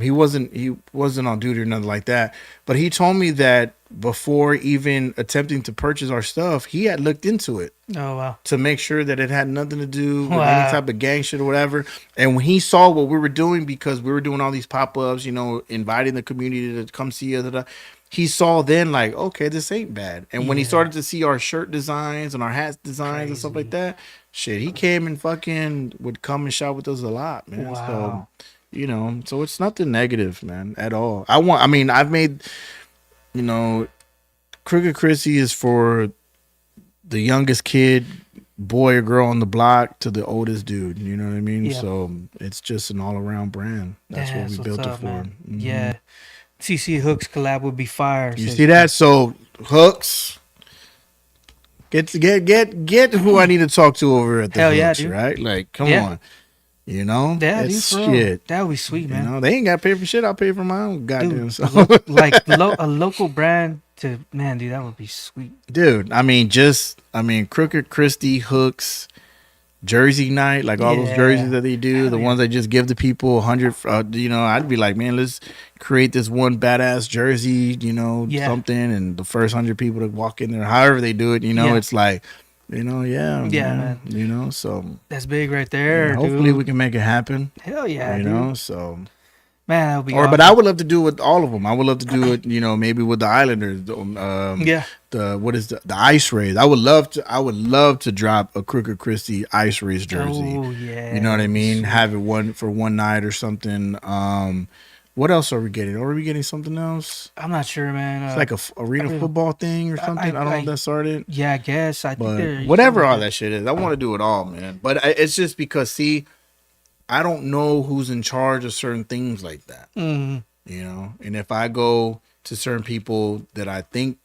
He wasn't on duty or nothing like that, but he told me that before even attempting to purchase our stuff, he had looked into it. Oh wow! To make sure that it had nothing to do with any type of gang shit or whatever. And when he saw what we were doing, because we were doing all these pop-ups, inviting the community to come see us, he saw then like, okay, this ain't bad. And when he started to see our shirt designs and our hat designs and stuff like that, shit, he came and fucking would come and shop with us a lot, man. Wow. So, so it's nothing negative, man, at all. I've made, Crooked Christie is for the youngest kid, boy or girl on the block, to the oldest dude. You know what I mean? Yeah. So it's just an all-around brand. That's what we built it for. Yeah. CC Hooks collab would be fire. You see that? So Hooks, get who I need to talk to over at the Hooks, dude. Right? Like, come on. That's shit. That would be sweet, man. They ain't got to pay for shit. I'll pay for my own goddamn stuff. Like a local brand to, man, dude, that would be sweet. Dude, Crooked Christie Hooks jersey night, like all those jerseys that they do, the ones they just give to people 100. I'd be like, man, let's create this one badass jersey, something, and the first 100 people to walk in there, however they do it, it's like, man. So that's big right there. Hopefully we can make it happen. Hell yeah, dude. So. Man, that would be awesome. But I would love to do it with all of them. I would love to do it, maybe with the Islanders. The Ice Rays. I would love to drop a Corpus Christi Ice Rays jersey. Oh yeah. You know what I mean? Have it one night or something. What else are we getting? Are we getting something else? I'm not sure, man. It's like a arena football thing or something. I don't know if that started. Yeah, I guess. I think whatever all that shit is, I want to do it all, man. But it's just because, I don't know who's in charge of certain things like that. Mm-hmm. And if I go to certain people that I think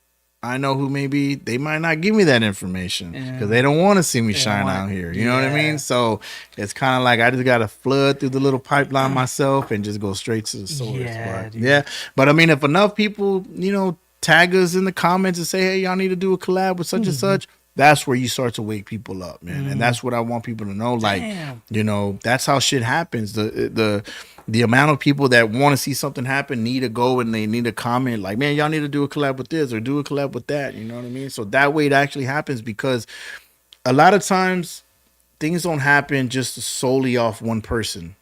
I know who maybe, they might not give me that information because they don't want to see me shine out here. You know what I mean? So it's kind of like I just got to flood through the little pipeline myself and just go straight to the source. But I mean, if enough people, tag us in the comments and say, hey, y'all need to do a collab with such and such, that's where you start to wake people up, man. And that's what I want people to know. Like, that's how shit happens. The amount of people that want to see something happen need to go and they need to comment like, man, y'all need to do a collab with this or do a collab with that. You know what I mean? So that way it actually happens, because a lot of times things don't happen just solely off one person.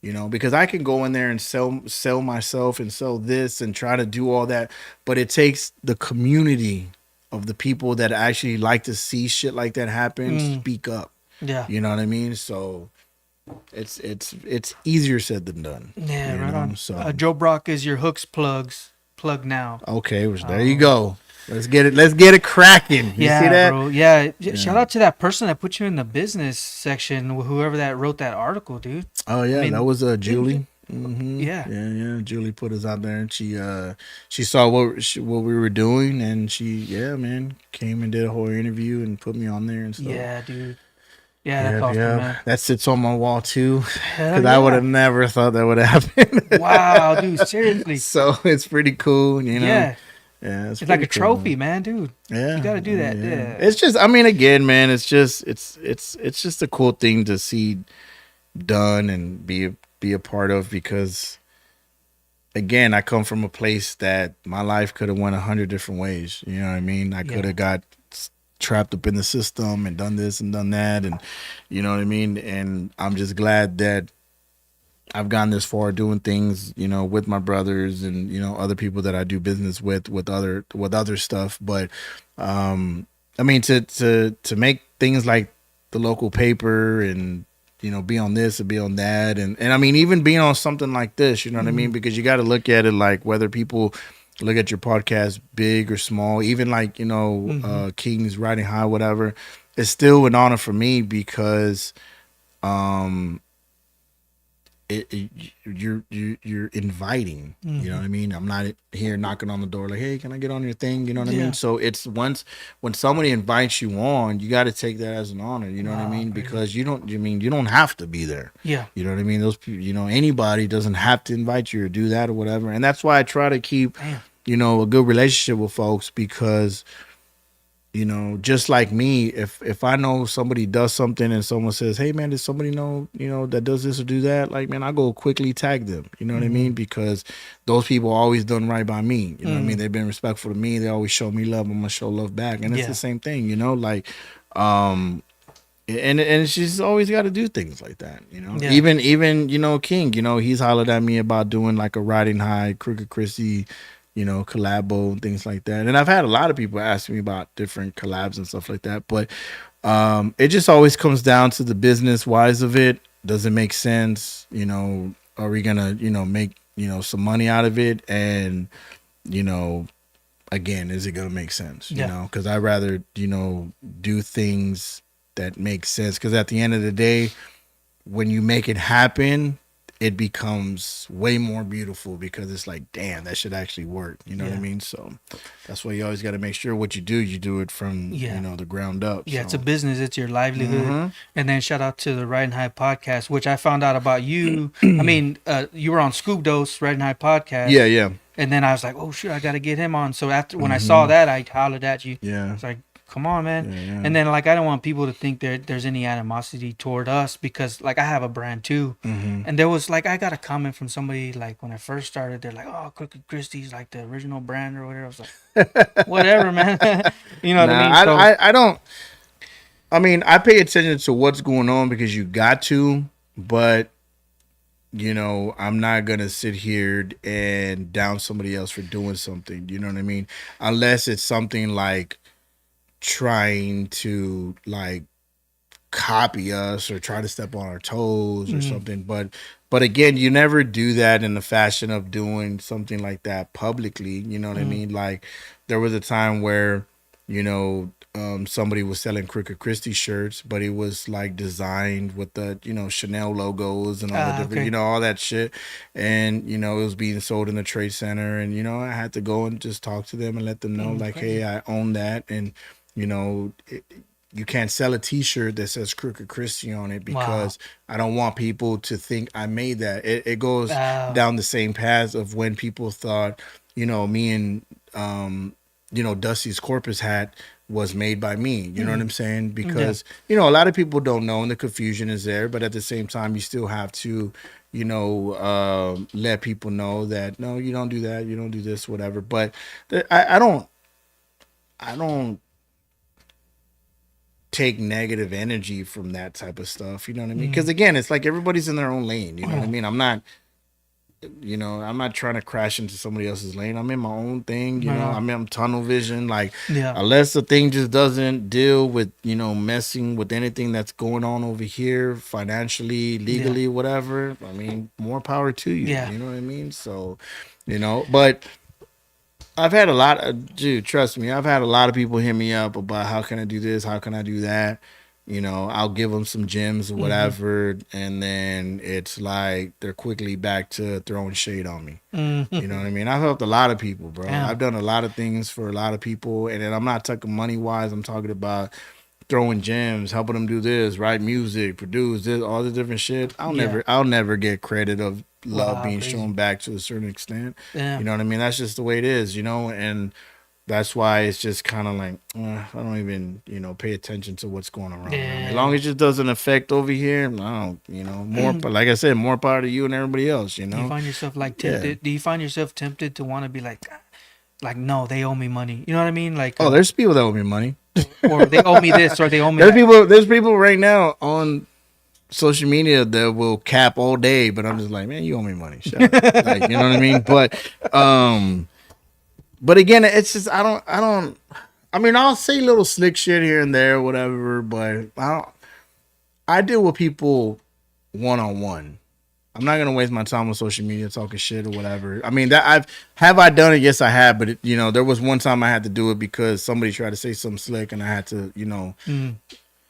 Because I can go in there and sell myself and sell this and try to do all that, but it takes the community of the people that actually like to see shit like that happen speak up. Yeah. You know what I mean? So it's easier said than done. Yeah, right on. So Joe Brock is your hooks plug now. Okay, there you go. Let's get it cracking. You see that? Bro. Yeah. Shout out to that person that put you in the business section, whoever that wrote that article, dude. Oh yeah, that was Julie. Mm-hmm. Yeah. Julie put us out there, and she saw what we were doing, and she came and did a whole interview and put me on there and stuff. Yeah, dude. Yeah, that's awesome, man. That sits on my wall too, because I would have never thought that would happen. Wow, dude, seriously. So it's pretty cool, Yeah. Yeah, it's like a trophy, man, dude. Yeah, you got to do that. Yeah. It's just, I mean, again, man, it's just a cool thing to see done and be a part of, because again, I come from a place that my life could have went 100 different ways. You know what I mean? I could have got trapped up in the system and done this and done that, and you know what I mean? And I'm just glad that I've gotten this far doing things, with my brothers and, other people that I do business with other stuff. But, I mean, to make things like the local paper and, be on this and be on that. And I mean, even being on something like this, you know what I mean? Because you got to look at it like whether people look at your podcast big or small, even like, King's Riding High, whatever, it's still an honor for me because, you're inviting, you know what I mean? I'm not here knocking on the door like, hey, can I get on your thing? You know what I mean? So it's when somebody invites you on, you got to take that as an honor. You know what I mean? Because you don't have to be there. Yeah. You know what I mean? Those people, anybody doesn't have to invite you or do that or whatever. And that's why I try to keep, a good relationship with folks, because just like me, if I know somebody does something and someone says, hey man, does somebody know, that does this or do that? Like, man, I go quickly tag them. You know what I mean? Because those people always done right by me. You know what I mean? They've been respectful to me. They always show me love. I'm going to show love back. And it's the same thing, like, and she's always got to do things like that, even, King, he's hollered at me about doing like a Riding High, Corpus Christi, collabo and things like that. And I've had a lot of people ask me about different collabs and stuff like that. But it just always comes down to the business wise of it. Does it make sense? Are we gonna, make, some money out of it? And, again, is it gonna make sense? Because I'd rather, do things that make sense. Because at the end of the day, when you make it happen, it becomes way more beautiful, because it's like, damn, that should actually work. You know what I mean? So that's why you always got to make sure what you do it from, the ground up. Yeah, so. It's a business. It's your livelihood. And then shout out to the Riding High podcast, which I found out about you. I mean, you were on Scoop Dose, Riding High podcast. Yeah. And then I was like, oh, shoot, I got to get him on. So when I saw that, I hollered at you. Yeah. It's like, come on, man. Yeah. And then like I don't want people to think there's any animosity toward us because like I have a brand too. And there was like I got a comment from somebody like when I first started, they're like, "Oh, Crooked Christie's like the original brand or whatever." I was like, "Whatever, man." You know what I mean? So I don't. I mean, I pay attention to what's going on because you got to, but you know, I'm not gonna sit here and down somebody else for doing something. You know what I mean? Unless it's something like trying to like copy us or try to step on our toes or something. But again, you never do that in the fashion of doing something like that publicly. You know what I mean? Like there was a time where, you know, somebody was selling Crooked Christie shirts, but it was like designed with the, you know, Chanel logos and all the different, you know, all that shit. And, you know, it was being sold in the Trade Center. And, you know, I had to go and just talk to them and let them know like, hey, I own that. And, you know, you can't sell a T-shirt that says Crooked Christie on it because I don't want people to think I made that. It goes down the same path of when people thought, you know, me and, you know, Dusty's Corpus hat was made by me. You know what I'm saying? Because, you know, a lot of people don't know and the confusion is there. But at the same time, you still have to, you know, let people know that, no, you don't do that. You don't do this, whatever. But I don't take negative energy from that type of stuff. You know what I mean? Because again, it's like everybody's in their own lane. You know what I mean? I'm not, you know, I'm not trying to crash into somebody else's lane. I'm in my own thing. You know, I'm tunnel vision. Like, unless the thing just doesn't deal with, you know, messing with anything that's going on over here, financially, legally, whatever. I mean, more power to you. You know what I mean? So, you know, but I've had a lot of, dude, trust me, I've had a lot of people hit me up about how can I do this? How can I do that? You know, I'll give them some gems or whatever. And then it's like they're quickly back to throwing shade on me. You know what I mean? I've helped a lot of people, bro. I've done a lot of things for a lot of people. And then I'm not talking money wise. I'm talking about throwing gems, helping them do this, write music, produce this, all the different shit. I'll never get credit of love being shown back to a certain extent. You know what I mean? That's just the way it is, you know? And that's why it's just kind of like, I don't even, you know, pay attention to what's going around. As long as it doesn't affect over here, I don't, you know, more, but like I said, more power to you and everybody else, you know? Do you find yourself like tempted? Do you find yourself tempted to want to be like, no, they owe me money? You know what I mean? Like, there's people that owe me money. Or they owe me this, or they owe me There's people right now on social media that will cap all day, but I'm just like, man, you owe me money. Shut up. Like, you know what I mean? But again, it's just I mean, I'll say little slick shit here and there, whatever, but I deal with people one-on-one. I'm not gonna waste my time on social media talking shit or whatever. I mean, I done it? Yes, I have. But you know, there was one time I had to do it because somebody tried to say something slick, and I had to, you know,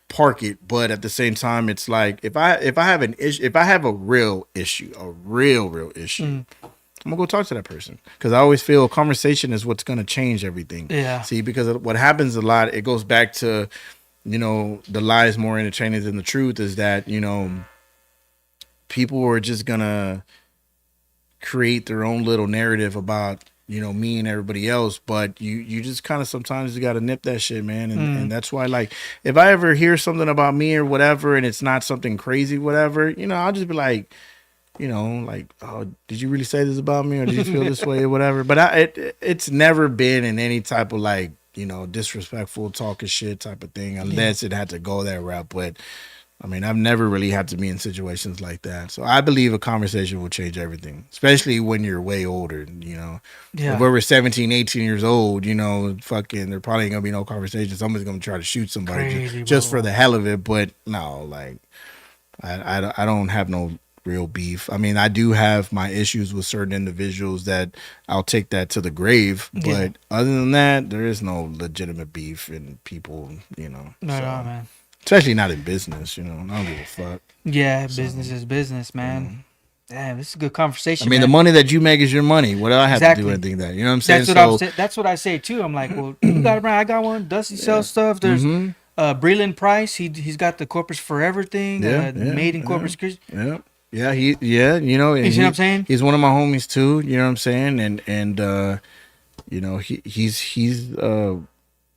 park it. But at the same time, it's like if I have an issue, if I have a real issue, real issue, I'm gonna go talk to that person because I always feel conversation is what's gonna change everything. Yeah. See, because what happens a lot, it goes back to, you know, the lie is more entertaining than the truth. Is that, you know, people are just gonna create their own little narrative about, you know, me and everybody else, but you just kind of sometimes you got to nip that shit, man. And that's why, like, if I ever hear something about me or whatever and it's not something crazy, whatever, you know, I'll just be like, you know, like, oh, did you really say this about me or did you feel this way or whatever? But it's never been in any type of like, you know, disrespectful talking shit type of thing unless it had to go that route. But I mean, I've never really had to be in situations like that. So I believe a conversation will change everything, especially when you're way older, you know. Yeah. If we're 17, 18 years old, you know, fucking, there probably ain't going to be no conversation. Somebody's going to try to shoot somebody just for the hell of it. But no, like, I don't have no real beef. I mean, I do have my issues with certain individuals that I'll take that to the grave. But other than that, there is no legitimate beef in people, you know. Not at all, man. Especially not in business, you know. I don't give a fuck. Yeah, business is business, man. Damn, this is a good conversation. I mean, man. The money that you make is your money. What do I have to do anything that? You know what I'm saying? That's what I say too. I'm like, well, you got it, I got one. Dusty sells stuff. There's Breland Price. He's got the Corpus Forever thing. Made in Corpus Christi. Yeah, you know. You see what I'm saying? He's one of my homies too. You know what I'm saying? And you know, he's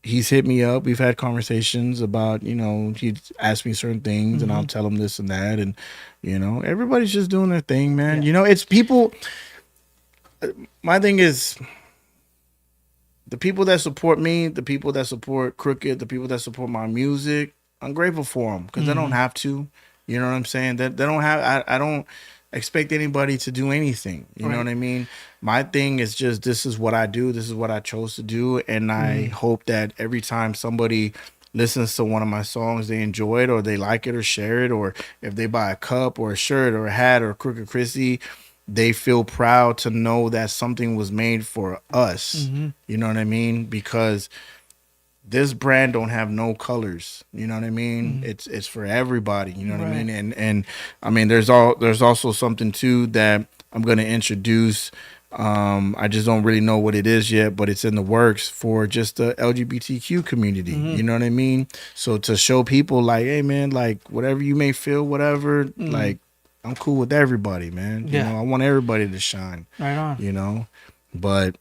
he's hit me up. We've had conversations about, he'd ask me certain things and I'll tell him this and that. And, everybody's just doing their thing, man. Yeah. It's people. My thing is the people that support me, the people that support Crooked, the people that support my music. I'm grateful for them because they don't have to. You know what I'm saying? They don't have. I don't expect anybody to do anything. You know what I mean? My thing is just, this is what I do. This is what I chose to do. And I hope that every time somebody listens to one of my songs, they enjoy it or they like it or share it. Or if they buy a cup or a shirt or a hat or Crooked Christi, they feel proud to know that something was made for us. You know what I mean? Because this brand don't have no colors. You know what I mean? It's for everybody. You know what I mean? And I mean, there's also something too that I'm gonna introduce. I just don't really know what it is yet, but it's in the works for just the LGBTQ community. You know what I mean? So to show people like, hey man, like whatever you may feel, whatever, like I'm cool with everybody, man. You know, I want everybody to shine. Right on. But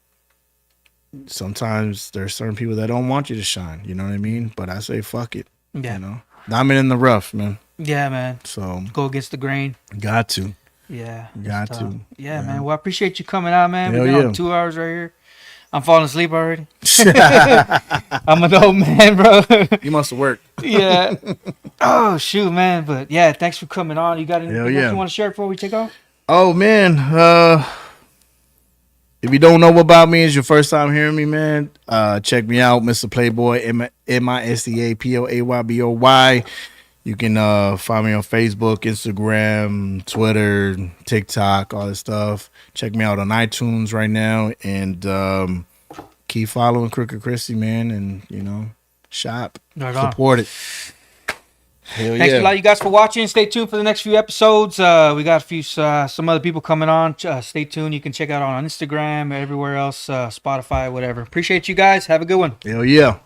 sometimes there's certain people that don't want you to shine. You know what I mean? But I say fuck it. Yeah. Diamond in the rough, man. Yeah, man. So go against the grain. Got to. Yeah. Got to. Yeah, man. Well, I appreciate you coming out, man. Hell We've been on 2 hours right here. I'm falling asleep already. I'm an old man, bro. You must have worked. Yeah. Oh, shoot, man. But yeah, thanks for coming on. You got anything you want to share before we take off? Oh, man. If you don't know about me, it's your first time hearing me, man, check me out, Mista Play Boy, MistaPlayBoy. You can find me on Facebook, Instagram, Twitter, TikTok, all this stuff. Check me out on iTunes right now, and keep following Crooked Christi, man, and shop, support it. Hell Thanks a lot, you guys, for watching. Stay tuned for the next few episodes. We got a few some other people coming on. Stay tuned. You can check out on Instagram, everywhere else, Spotify, whatever. Appreciate you guys. Have a good one. Hell yeah.